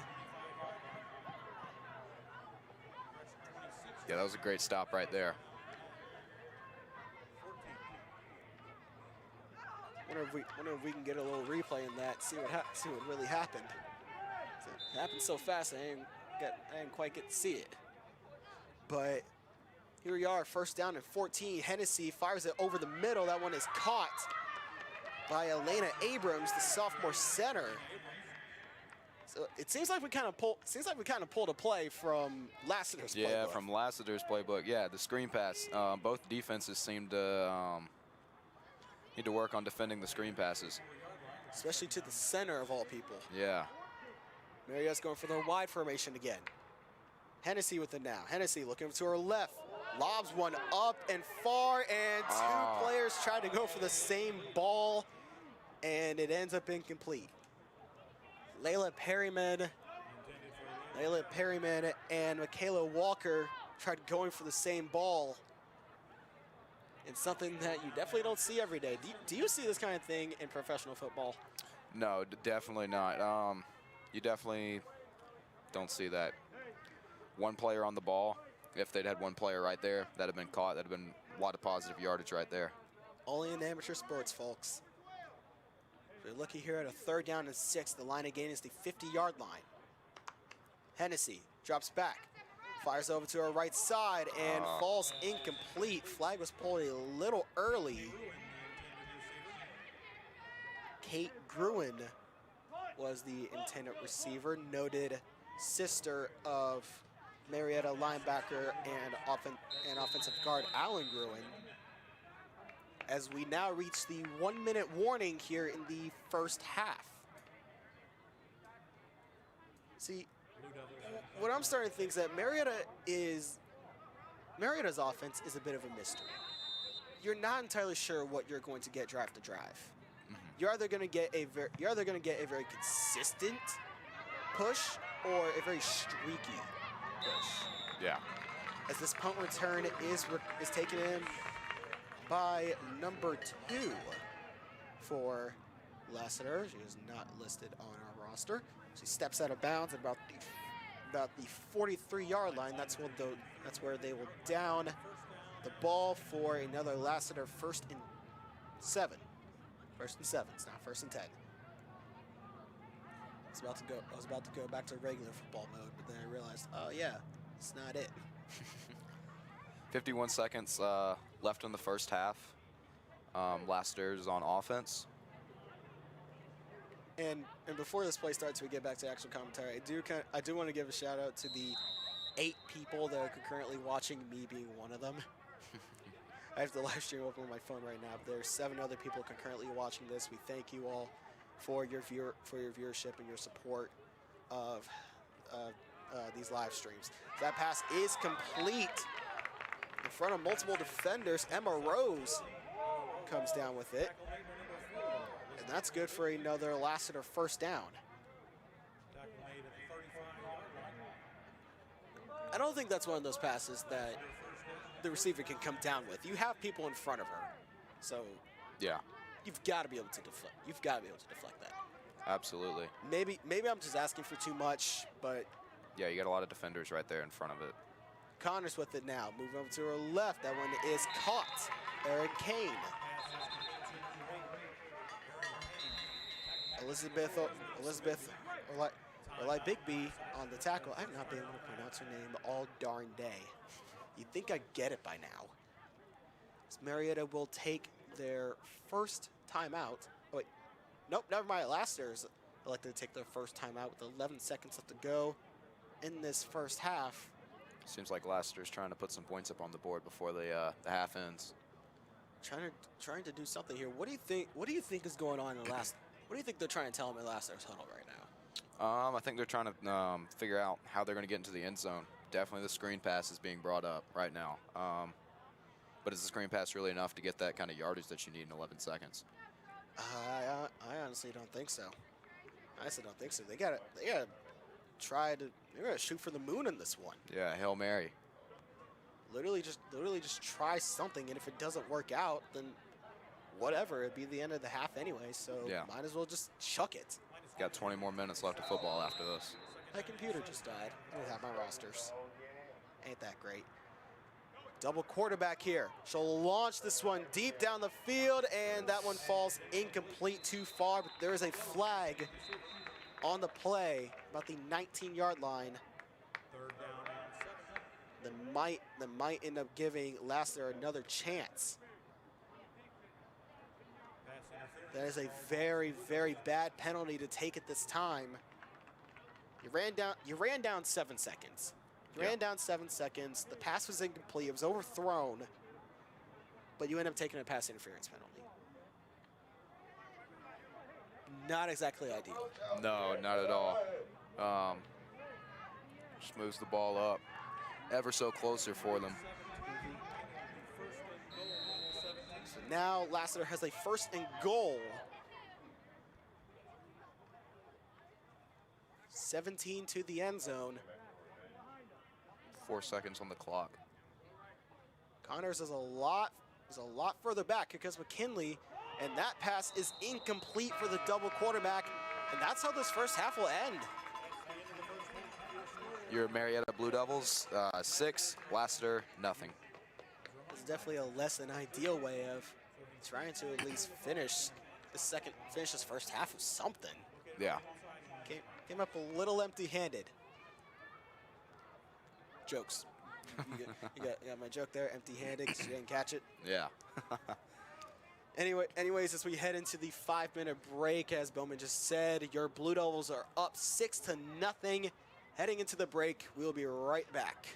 Yeah, that was a great stop right there. Wonder if we can get a little replay in that, see what really happened. It happened so fast, I didn't quite get to see it. But here we are, 1st down and 14. Hennessy fires it over the middle. That one is caught by Elena Abrams, the sophomore center. So it seems like we kind of pulled a play from Lassiter's playbook. Yeah, from Lassiter's playbook. Yeah, the screen pass. Both defenses seem to need to work on defending the screen passes. Especially to the center of all people. Yeah. Marietta's going for their wide formation again. Hennessy with it now. Hennessy looking to her left. Lobs one up and far, and 2 players try to go for the same ball, and it ends up incomplete. Layla Perryman and Michaela Walker tried going for the same ball. It's something that you definitely don't see every day. Do you see this kind of thing in professional football? No, definitely not. You definitely don't see that. 1 player on the ball. If they'd had 1 player right there, that'd have been caught. That'd have been a lot of positive yardage right there. Only in amateur sports, folks. We're looking here at a 3rd down and 6. The line of gain is the 50-yard line. Hennessy drops back, fires over to her right side, and falls incomplete. Flag was pulled a little early. Kate Gruen was the intended receiver, noted sister of Marietta linebacker and offensive guard Alan Gruen. As we now reach the 1-minute warning here in the 1st half. See, what I'm starting to think is that Marietta's offense is a bit of a mystery. You're not entirely sure what you're going to get drive to drive. You're either going to get a very consistent push or a very streaky push. Yeah. As this punt return is taken in by number 2 for Lassiter. She is not listed on our roster. She steps out of bounds at about the 43-yard line. That's where they will down the ball for another Lassiter 1st and 7. 1st and 7. It's not 1st and 10. I was about to go back to regular football mode, but then I realized, oh yeah, it's not it. 51 seconds left in the 1st half. Lassiter's on offense. And before this play starts, we get back to actual commentary. I do want to give a shout out to the 8 people that are concurrently watching, me being one of them. I have the live stream open on my phone right now. There's 7 other people concurrently watching this. We thank you all for your viewership and your support of these live streams. That pass is complete in front of multiple defenders. Emma Rose comes down with it. And that's good for another Lassiter 1st down. I don't think that's one of those passes that the receiver can come down with. You have people in front of her. So yeah, you've got to be able to deflect. You've got to be able to deflect that. Absolutely. Maybe I'm just asking for too much, but Yeah, you got a lot of defenders right there in front of it. Connors with it now. Moving over to her left. That one is caught. Aaron Kane. Elizabeth or like Big B on the tackle. I've not been able to pronounce her name all darn day. You'd think I'd get it by now. As Marietta will take their first timeout. Oh, wait. Nope, never mind. Lassiter's elected to take their first timeout with 11 seconds left to go in this first half. Seems like Lassiter's trying to put some points up on the board before the half ends. Trying to do something here. What do you think is going on in the last? What do you think they're trying to tell him in Lassiter's huddle right now? I think they're trying to figure out how they're going to get into the end zone. Definitely the screen pass is being brought up right now. But is the screen pass really enough to get that kind of yardage that you need in 11 seconds? I honestly don't think so. I honestly don't think so. They gotta they're gonna shoot for the moon in this one. Yeah, Hail Mary. Literally just try something, and if it doesn't work out, then whatever. It'd be the end of the half anyway, so Yeah. might as well just chuck it. Got 20 more minutes left of football after this. My computer just died. I don't have my rosters. Ain't that great. Double quarterback here. She'll launch this one deep down the field, and that one falls incomplete, too far, but there is a flag on the play about the 19-yard line. Third down and 7. That might end up giving Lassiter another chance. That is a very, very bad penalty to take at this time. You ran down 7 seconds. You ran down 7 seconds. The pass was incomplete. It was overthrown. But you end up taking a pass interference penalty. Not exactly ideal. No, not at all. Just moves the ball up ever so closer for them. So now Lassiter has a first and goal. 17 to the end zone. 4 seconds on the clock. Connors is a lot further back because McKinley, and that pass is incomplete for the double quarterback, and that's how this first half will end. Your Marietta Blue Devils, 6, Lassiter, nothing. It's definitely a less than ideal way of trying to at least finish this first half of something. Yeah. Came up a little empty-handed. Jokes. You got my joke there, empty-handed, because you didn't catch it. Yeah. Anyways, as we head into the 5-minute break, as Bowman just said, your Blue Devils are up 6-0. Heading into the break, we'll be right back.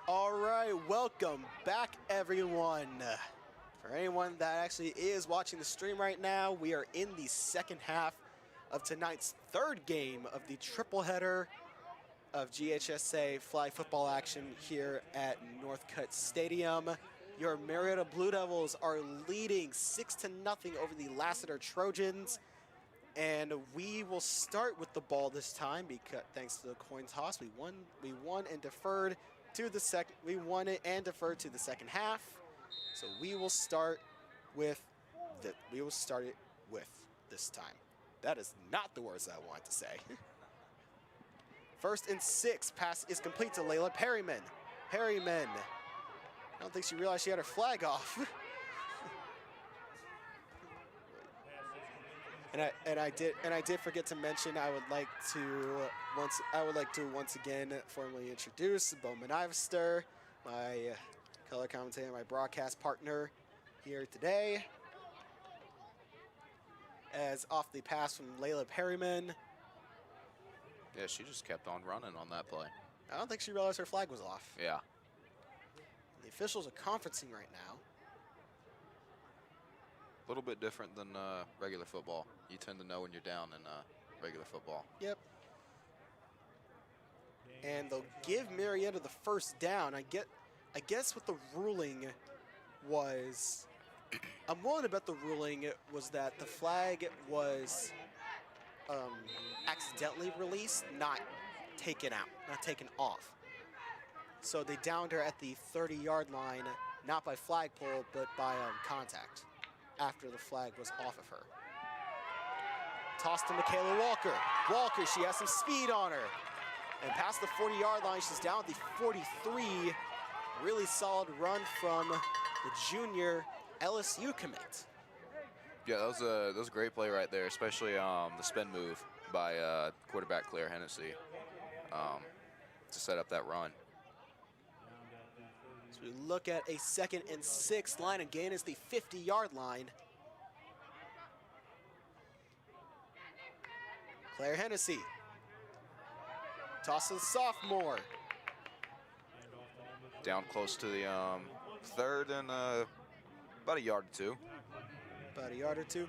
All right, welcome back, everyone. For anyone that actually is watching the stream right now, we are in the second half of tonight's third game of the triple header of GHSA flag football action here at Northcutt Stadium. Your Marietta Blue Devils are leading 6-0 over the Lassiter Trojans. And we will start with the ball this time because thanks to the coin toss, we won and deferred to the second. We won it and deferred to the second half. So we will start with it with this time. That is not the words I want to say. 1st and 6, pass is complete to Layla Perryman. Perryman, I don't think she realized she had her flag off. And I did forget to mention I would like to once again formally introduce Bowman Ivester, my color commentator, my broadcast partner here today. As off the pass from Layla Perryman. Yeah, she just kept on running on that play. I don't think she realized her flag was off. Yeah. The officials are conferencing right now. A little bit different than regular football. You tend to know when you're down in regular football. Yep. And they'll give Marietta the first down. I guess what the ruling was, I'm willing to bet the ruling was that the flag was accidentally released, not taken out, not taken off. So they downed her at the 30-yard line, not by flagpole, but by contact after the flag was off of her. Toss to Michaela Walker. Walker, she has some speed on her. And past the 40-yard line, she's down at the 43. Really solid run from the junior LSU commit. Yeah, that was a great play right there, especially the spin move by quarterback Claire Hennessy to set up that run. So we look at a 2nd and 6. Line of gain is the 50-yard line. Claire Hennessy. Toss to the sophomore. Down close to the 3rd and about a yard or two. About a yard or two.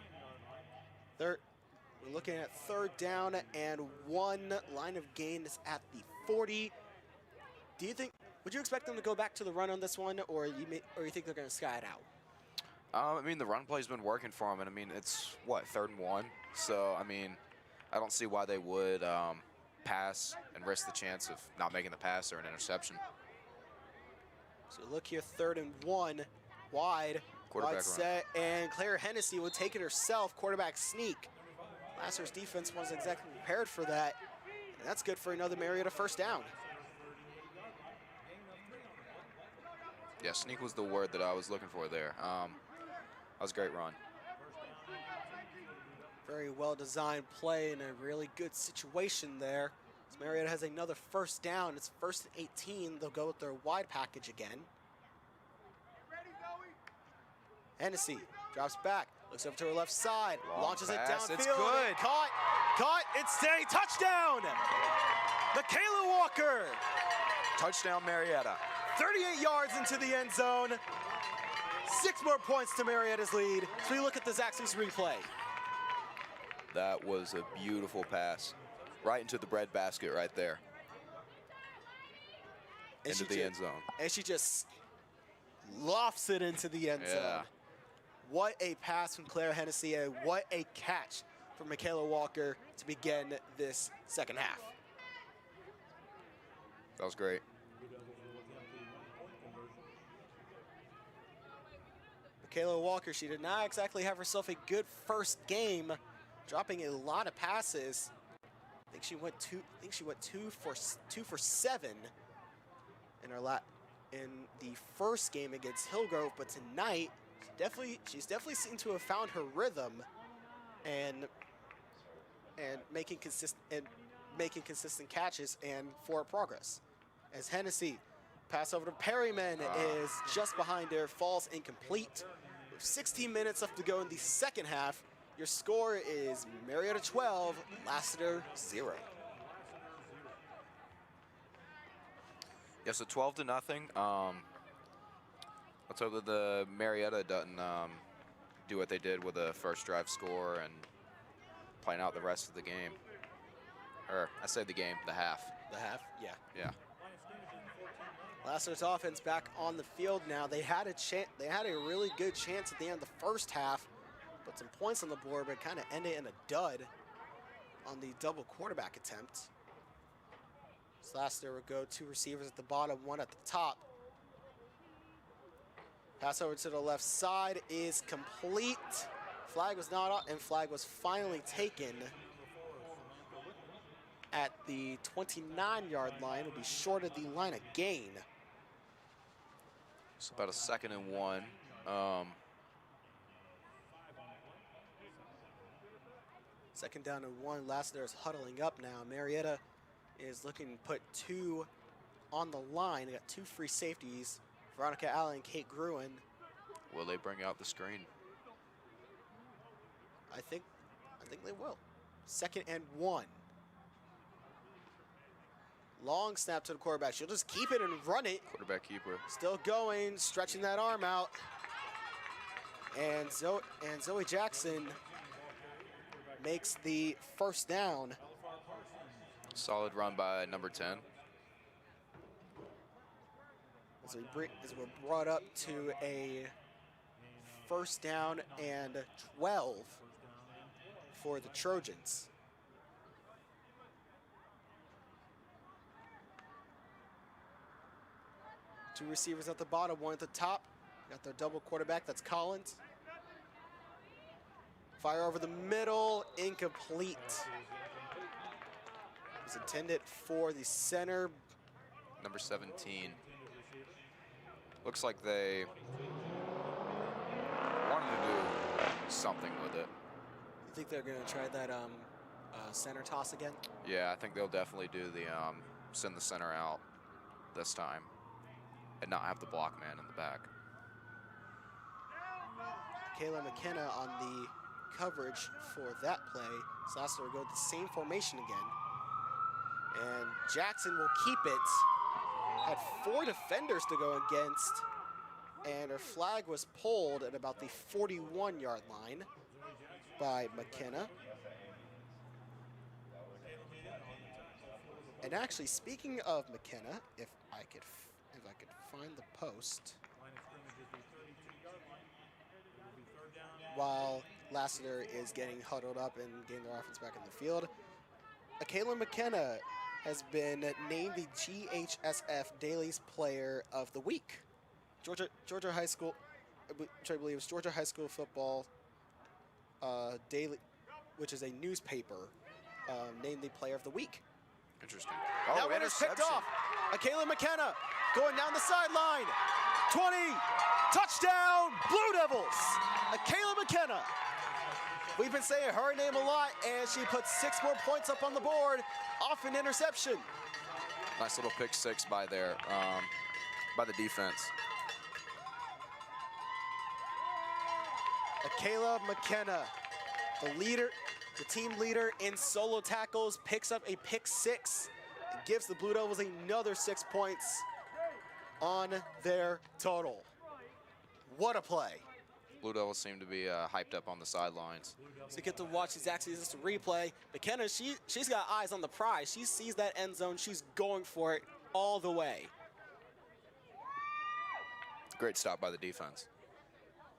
We're looking at 3rd down and 1. Line of gain is at the 40. Would you expect them to go back to the run on this one, or you think they're going to sky it out? I mean, the run play's been working for them, and I mean, it's what, 3rd and 1. So I mean, I don't see why they would pass and risk the chance of not making the pass or an interception. So look here, 3rd and 1, wide. Quarterback wide set, and Claire Hennessy would take it herself. Quarterback sneak. Lassiter's defense wasn't exactly prepared for that. And that's good for another Marietta first down. Yeah, sneak was the word that I was looking for there. That was a great run. Very well-designed play in a really good situation there. As Marietta has another first down. It's 1st and 18. They'll go with their wide package again. Hennessy drops back, looks over to her left side, launches it downfield. It's good. Caught, it's a touchdown! Michaela Walker! Touchdown, Marietta. 38 yards into the end zone. 6 more points to Marietta's lead. So we look at the Zaxby's replay. That was a beautiful pass. Right into the breadbasket right there. Into the end zone. And she just lofts it into the end zone. What a pass from Claire Hennessy, and what a catch from Michaela Walker to begin this second half. That was great. Michaela Walker, she did not exactly have herself a good first game, dropping a lot of passes. I think she went two for 7 in in the first game against Hillgrove, but tonight she's definitely seemed to have found her rhythm and making consistent catches and forward progress. As Hennessy pass over to Perryman is just behind her, falls incomplete. With 16 minutes left to go in the second half, your score is Marietta 12, Lassiter 0. Yeah, so 12-0. Let's hope that the Marietta doesn't do what they did with the first drive score and playing out the rest of the game. Or I say the game, the half. The half, yeah. Yeah. Lassiter's offense back on the field now. They had a really good chance at the end of the first half, put some points on the board, but kind of ended in a dud on the double quarterback attempt. So Lassiter would go 2 receivers at the bottom, 1 at the top. Pass over to the left side is complete. Flag was not up, and flag was finally taken at the 29-yard line. It'll be short of the line of gain. It's about a 2nd and 1. Second down and 1. Lassiter is huddling up now. Marietta is looking to put 2 on the line. They got 2 free safeties, Veronica Allen and Kate Gruen. Will they bring out the screen? I think they will. 2nd and 1. Long snap to the quarterback. She'll just keep it and run it. Quarterback keeper. Still going, stretching that arm out. And Zoe Jackson makes the first down. Solid run by number 10. As we're brought up to a first down and 12 for the Trojans. Two receivers at the bottom, 1 at the top. Got their double quarterback, that's Collins. Fire over the middle, incomplete. It was intended for the center. Number 17. Looks like they wanted to do something with it. You think they're gonna try that center toss again? Yeah, I think they'll definitely do the send the center out this time and not have the block man in the back. Kayla McKenna on the coverage for that play. So Lassiter will go with the same formation again. And Jackson will keep it. Had 4 defenders to go against. And her flag was pulled at about the 41-yard line by McKenna. And actually, speaking of McKenna, if I could find the post, while Lassiter is getting huddled up and getting their offense back in the field, Kayla McKenna has been named the GHSF Dailies Player of the Week. Georgia High School, which I believe is Georgia High School Football Daily, which is a newspaper, named the Player of the Week. Interesting. That one is picked off. Kayla McKenna going down the sideline. 20, touchdown, Blue Devils. Kayla McKenna. We've been saying her name a lot, and she puts 6 more points up on the board off an interception. Nice little pick 6 by there, by the defense. Kayla McKenna, the team leader in solo tackles, picks up a pick 6 and gives the Blue Devils another 6 points on their total. What a play. Blue Devils seem to be hyped up on the sidelines. So you get to watch these actually just a replay. McKenna, she's got eyes on the prize. She sees that end zone. She's going for it all the way. Great stop by the defense.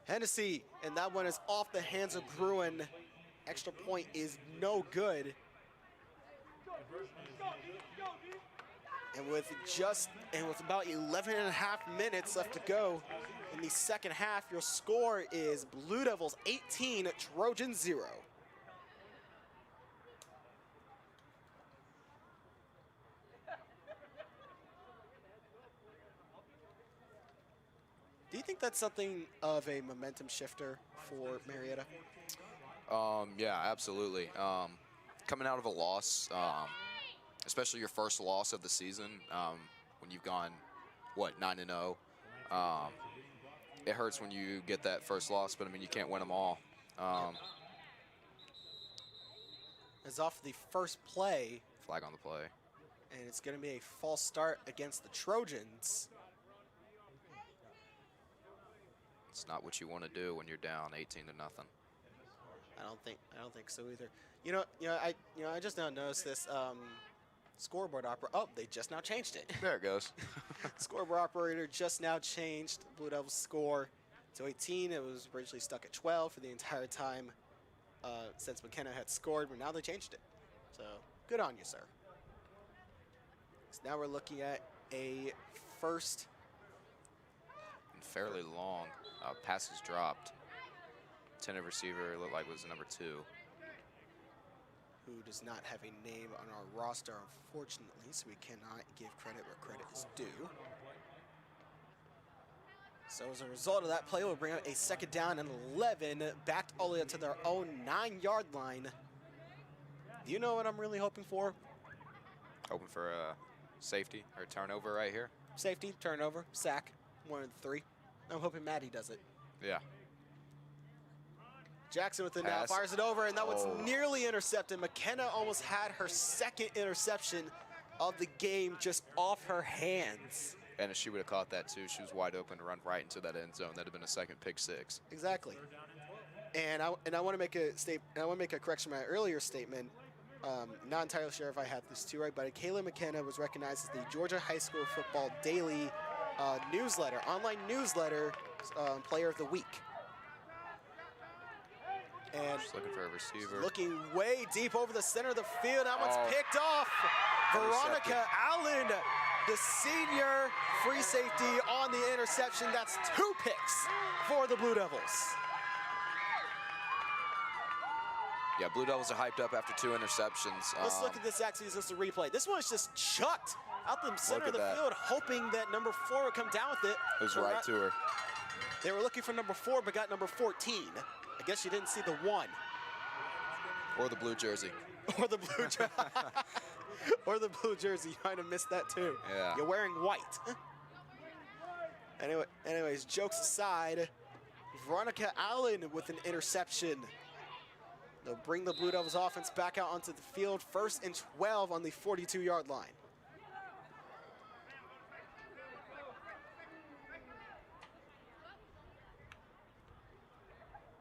Hennessy, and that one is off the hands of Gruen. Extra point is no good. And with about 11 and a half minutes left to go in the second half, your score is Blue Devils 18, Trojans 0. Do you think that's something of a momentum shifter for Marietta? Yeah, absolutely. Coming out of a loss, especially your first loss of the season, when you've gone, 9-0. It hurts when you get that first loss, but I mean, you can't win them all. As off the first play, Flag on the play. And it's going to be a false start against the Trojans. It's not what you want to do when you're down 18 to nothing. I don't think so either. I just now noticed this scoreboard operator. Oh, they just now changed it. There it goes. Scoreboard operator just now changed Blue Devils score to 18. It was originally stuck at 12 for the entire time since McKenna had scored, but now they changed it. So good on you, sir. So now we're looking at a first. And fairly long. Passes dropped. Intended receiver looked like was number 2. Who does not have a name on our roster, unfortunately, so we cannot give credit where credit is due. So as a result of that play, we'll bring up a 2nd down and 11, backed all the way up to their own 9-yard line. Do you know what I'm really hoping for? Hoping for a safety or turnover right here. Safety, turnover, sack, 1 of the 3. I'm hoping Maddie does it. Yeah. Jackson with it now, Pass. fires it over, and that was Oh. nearly intercepted. McKenna almost had her 2nd interception of the game just off her hands. And if she would have caught that too, she was wide open to run right into that end zone. That'd have been a 2nd pick 6. Exactly. And I want to make a correction to my earlier statement. Not entirely sure if I had this too right, but Kayla McKenna was recognized as the Georgia High School Football Daily online newsletter Player of the Week. And Just looking for a receiver. looking way deep over the center of the field. That one's picked off. Veronica Allen, the senior free safety on the interception. That's 2 picks for the Blue Devils. Yeah, Blue Devils are hyped up after 2 interceptions. Let's look at this actually as a replay. This one is just chucked out the center of the that. field, hoping that number 4 would come down with it. It was right to her. They were looking for number 4, but got number 14. I guess you didn't see the 1. Or the blue jersey. Or the blue jersey. Or the blue jersey. You might have missed that too. Yeah. You're wearing white. Anyways, jokes aside, Veronica Allen with an interception. They'll bring the Blue Devils offense back out onto the field. 1st and 12 on the 42-yard line.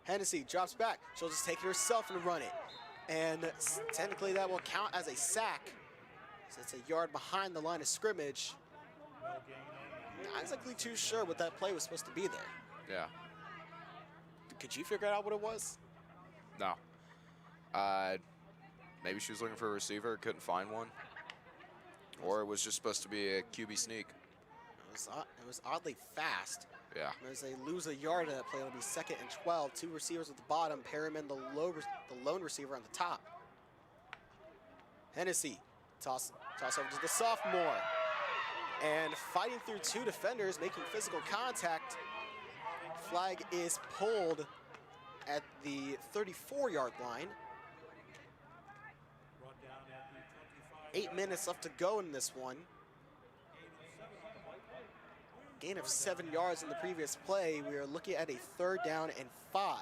Hennessy drops back. She'll just take it herself and run it. And technically that will count as a sack. So it's a yard behind the line of scrimmage. Not exactly too sure what that play was supposed to be there. Yeah. Could you figure out what it was? No. Maybe she was looking for a receiver, couldn't find one. Or it was just supposed to be a QB sneak. It was oddly fast. Yeah. As they lose a yard in that play, it'll be 2nd and 12. 2 receivers at the bottom, Perryman, the lone receiver on the top. Hennessy, toss over to the sophomore. And fighting through 2 defenders, making physical contact. Flag is pulled at the 34-yard line. 8 minutes left to go in this one. Gain of 7 yards in the previous play. We are looking at a 3rd down and 5.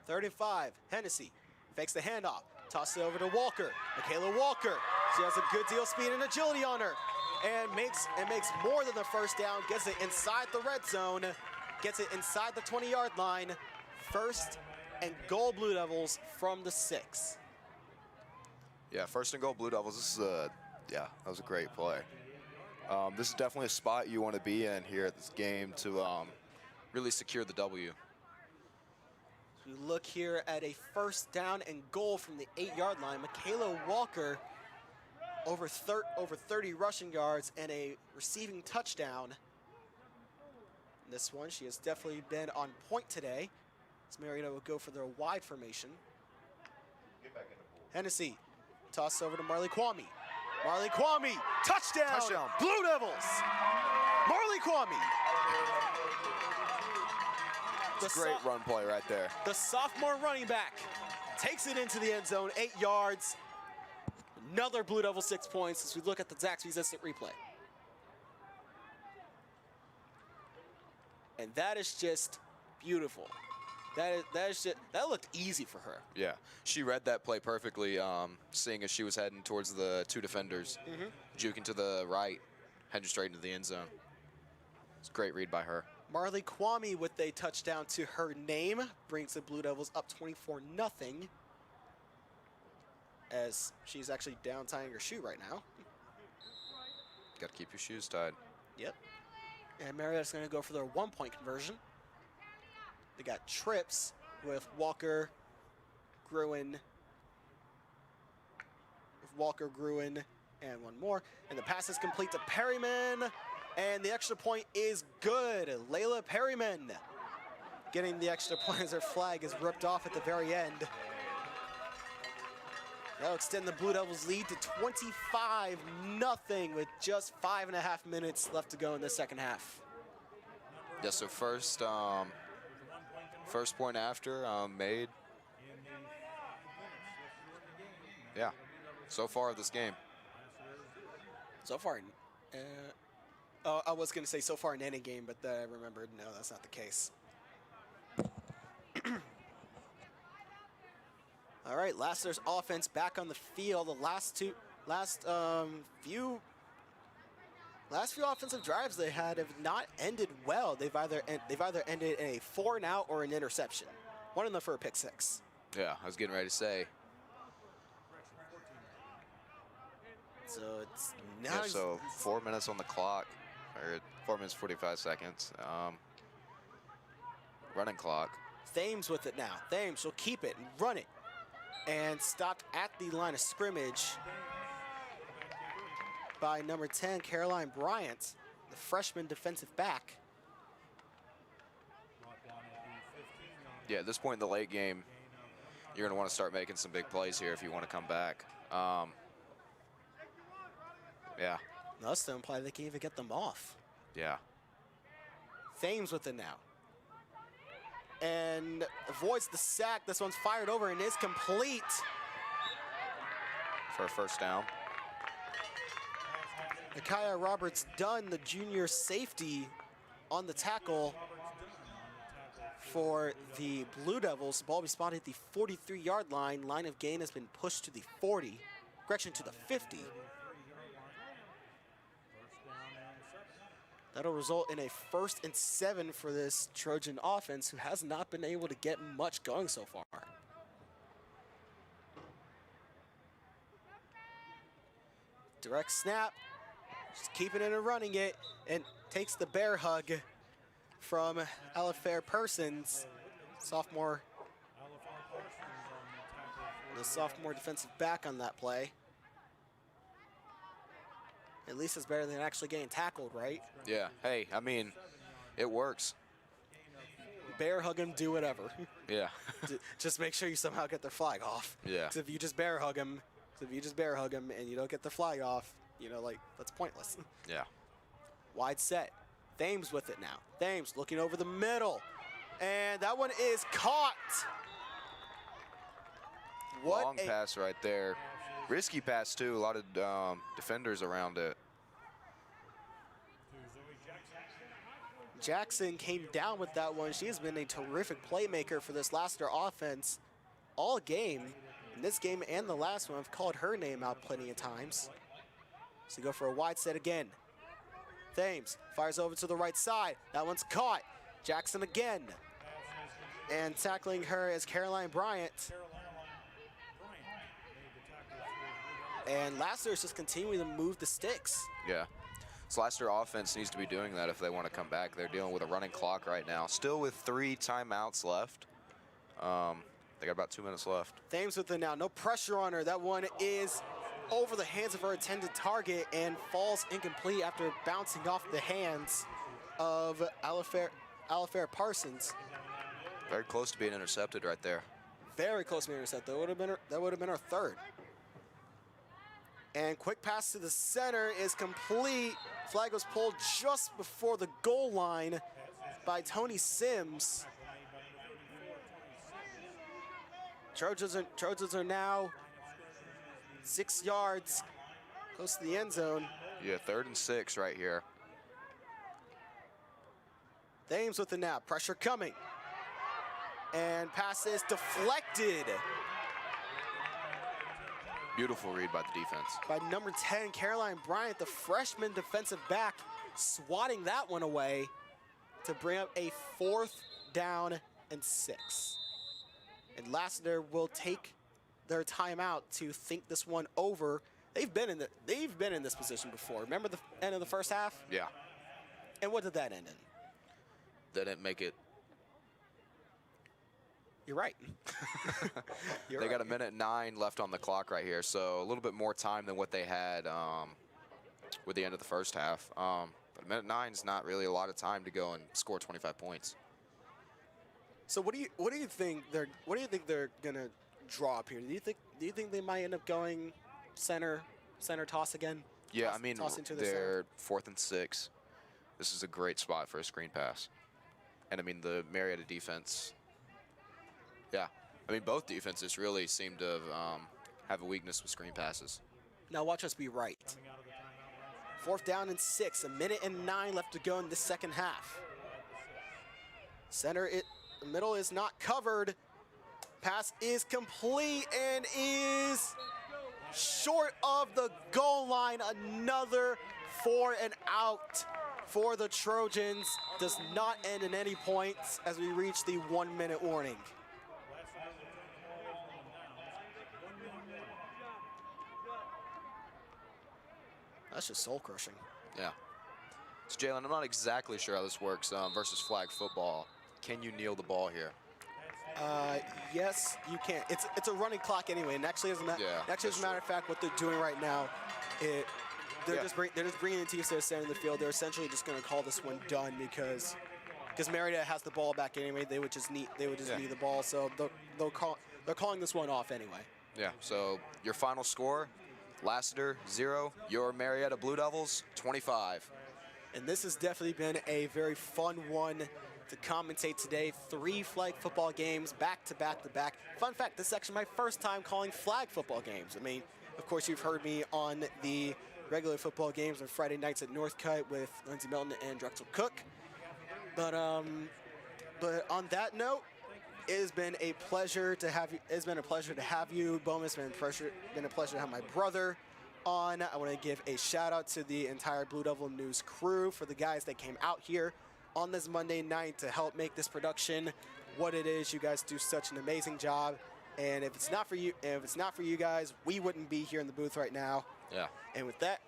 Third and 5, Hennessy fakes the handoff, tosses it over to Walker. Michaela Walker, she has a good deal of speed and agility on her, and makes more than the 1st down, gets it inside the red zone, gets it inside the 20-yard line. 1st and goal Blue Devils from the 6. Yeah, 1st and goal Blue Devils. This is that was a great play. This is definitely a spot you want to be in here at this game to really secure the W. We look here at a 1st down and goal from the 8-yard line. Michaela Walker over 30 rushing yards and a receiving touchdown. In this one, she has definitely been on point today. As Marietta will go for their wide formation. Hennessy, toss over to Marley Kwame. Marley Kwame, touchdown! Blue Devils! Marley Kwame. Great run play right there. The sophomore running back takes it into the end zone, 8 yards. Another Blue Devil 6 points as we look at the Zaxby's instant replay. And that is just beautiful. That looked easy for her. Yeah, she read that play perfectly, seeing as she was heading towards the 2 defenders, juking to the right, heading straight into the end zone. It's a great read by her. Marley Kwame with a touchdown to her name brings the Blue Devils up 24-0, as she's actually down tying her shoe right now. Got to keep your shoes tied. Yep. And Marietta's going to go for their 1-point conversion. They got trips with Walker, Gruen, and one more. And the pass is complete to Perryman. And the extra point is good. Layla Perryman getting the extra point as her flag is ripped off at the very end. That'll extend the Blue Devils' lead to 25-0 with just 5.5 minutes left to go in the second half. Yeah, so first point after made. Yeah, so far this game. So far, I was going to say so far in any game, but I remembered, no, that's not the case. All right, Lassiter's offense back on the field. The last few offensive drives they had have not ended well. They've either ended in a 4-and-out or an interception. One of them for a pick 6. Yeah, I was getting ready to say. So it's Yeah, now. so 4 minutes on the clock, or 4 minutes 45 seconds. Running clock. Thames with it now. Thames will keep it and run it. And stopped at the line of scrimmage by number 10, Caroline Bryant, the freshman defensive back. Yeah, at this point in the late game, you're going to want to start making some big plays here if you want to come back. Yeah. Thus, to imply they can even get them off. Yeah. Thames with it now. And avoids the sack. This one's fired over and is complete. For a first down. Nakaya Roberts-Dunn, the junior safety, on the tackle for the Blue Devils. The ball will be spotted at the 43-yard line. Line of gain has been pushed to the 40. Correction, to the 50. That'll result in a 1st and 7 for this Trojan offense, who has not been able to get much going so far. Direct snap, just keeping it and running it, and takes the bear hug from Alifair Persons, sophomore. The sophomore defensive back on that play. At least it's better than actually getting tackled, right? Yeah. Hey, I mean, it works. Bear hug him, do whatever. Yeah. Just make sure you somehow get their flag off. Yeah. 'Cause if you just bear hug him, and you don't get the flag off, you know, like, that's pointless. Yeah. Wide set. Thames with it now. Thames looking over the middle. And that one is caught. Long pass right there. Risky pass, too. A lot of defenders around it. Jackson came down with that one. She has been a terrific playmaker for this Lassiter offense all game. In this game and the last one, I've called her name out plenty of times. So go for a wide set again. Thames fires over to the right side. That one's caught. Jackson again. And tackling her is Caroline Bryant. And Lassiter's just continuing to move the sticks. Yeah. So Lassiter offense needs to be doing that if they want to come back. They're dealing with a running clock right now. Still with 3 timeouts left. They got about 2 minutes left. Thames with it now. No pressure on her. That one is over the hands of her intended target and falls incomplete after bouncing off the hands of Alifair Parsons. Very close to being intercepted right there. Very close to being intercepted. That would have been her 3rd. And quick pass to the center is complete. Flag was pulled just before the goal line by Tony Sims. Trojans are now 6 yards close to the end zone. Yeah, 3rd and 6 right here. Thames with the nap. Pressure coming. And pass is deflected Beautiful read by the defense. by number 10, Caroline Bryant, the freshman defensive back, swatting that one away to bring up a 4th down and 6. And Lassiter will take their timeout to think this one over. They've been in this position before. Remember the end of the first half? Yeah. And what did that end in? They didn't make it. You're right. They got a minute 9 left on the clock right here, so a little bit more time than what they had with the end of the first half. But a minute 9 is not really a lot of time to go and score 25 points. So what do you think they're gonna draw up here? Do you think they might end up going center toss again? Yeah, I mean, toss into the they're 4th and 6. This is a great spot for a screen pass. And I mean, the Marietta defense, yeah. I mean, both defenses really seem to have a weakness with screen passes. Now watch us be right. 4th down and 6, a minute and 9 left to go in the second half. The middle is not covered. Pass is complete and is short of the goal line. Another 4 and out for the Trojans. Does not end in any points as we reach the 1-minute warning. That's just soul crushing. Yeah. So Jalen, I'm not exactly sure how this works versus flag football. Can you kneel the ball here? Yes, you can. It's a running clock anyway, and actually, as a matter of fact, what they're doing right now, they're just bringing the teams to the center of the field. They're essentially just going to call this one done because Marietta has the ball back anyway. They would just need the ball, so they're calling this one off anyway. Yeah. So your final score: Lassiter 0, your Marietta Blue Devils 25. And this has definitely been a very fun one to commentate today. 3 flag football games back to back to back. Fun fact, this is actually my first time calling flag football games. I mean, of course, you've heard me on the regular football games on Friday nights at Northcutt with Lindsey Melton and Drexel Cook. But on that note, it has been a pleasure to have you. It's been a pleasure to have you, Bowman. It's been a pleasure to have my brother on. I want to give a shout out to the entire Blue Devil News crew for the guys that came out here on this Monday night to help make this production what it is. You guys do such an amazing job, and if it's not for you guys, we wouldn't be here in the booth right now. Yeah. And with that,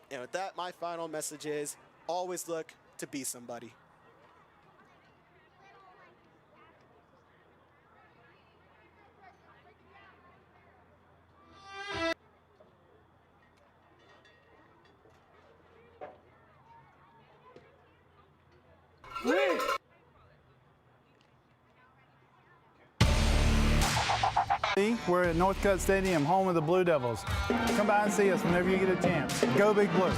my final message is always look to be somebody. We're at Northcutt Stadium, home of the Blue Devils. Come by and see us whenever you get a chance. Go Big Blue.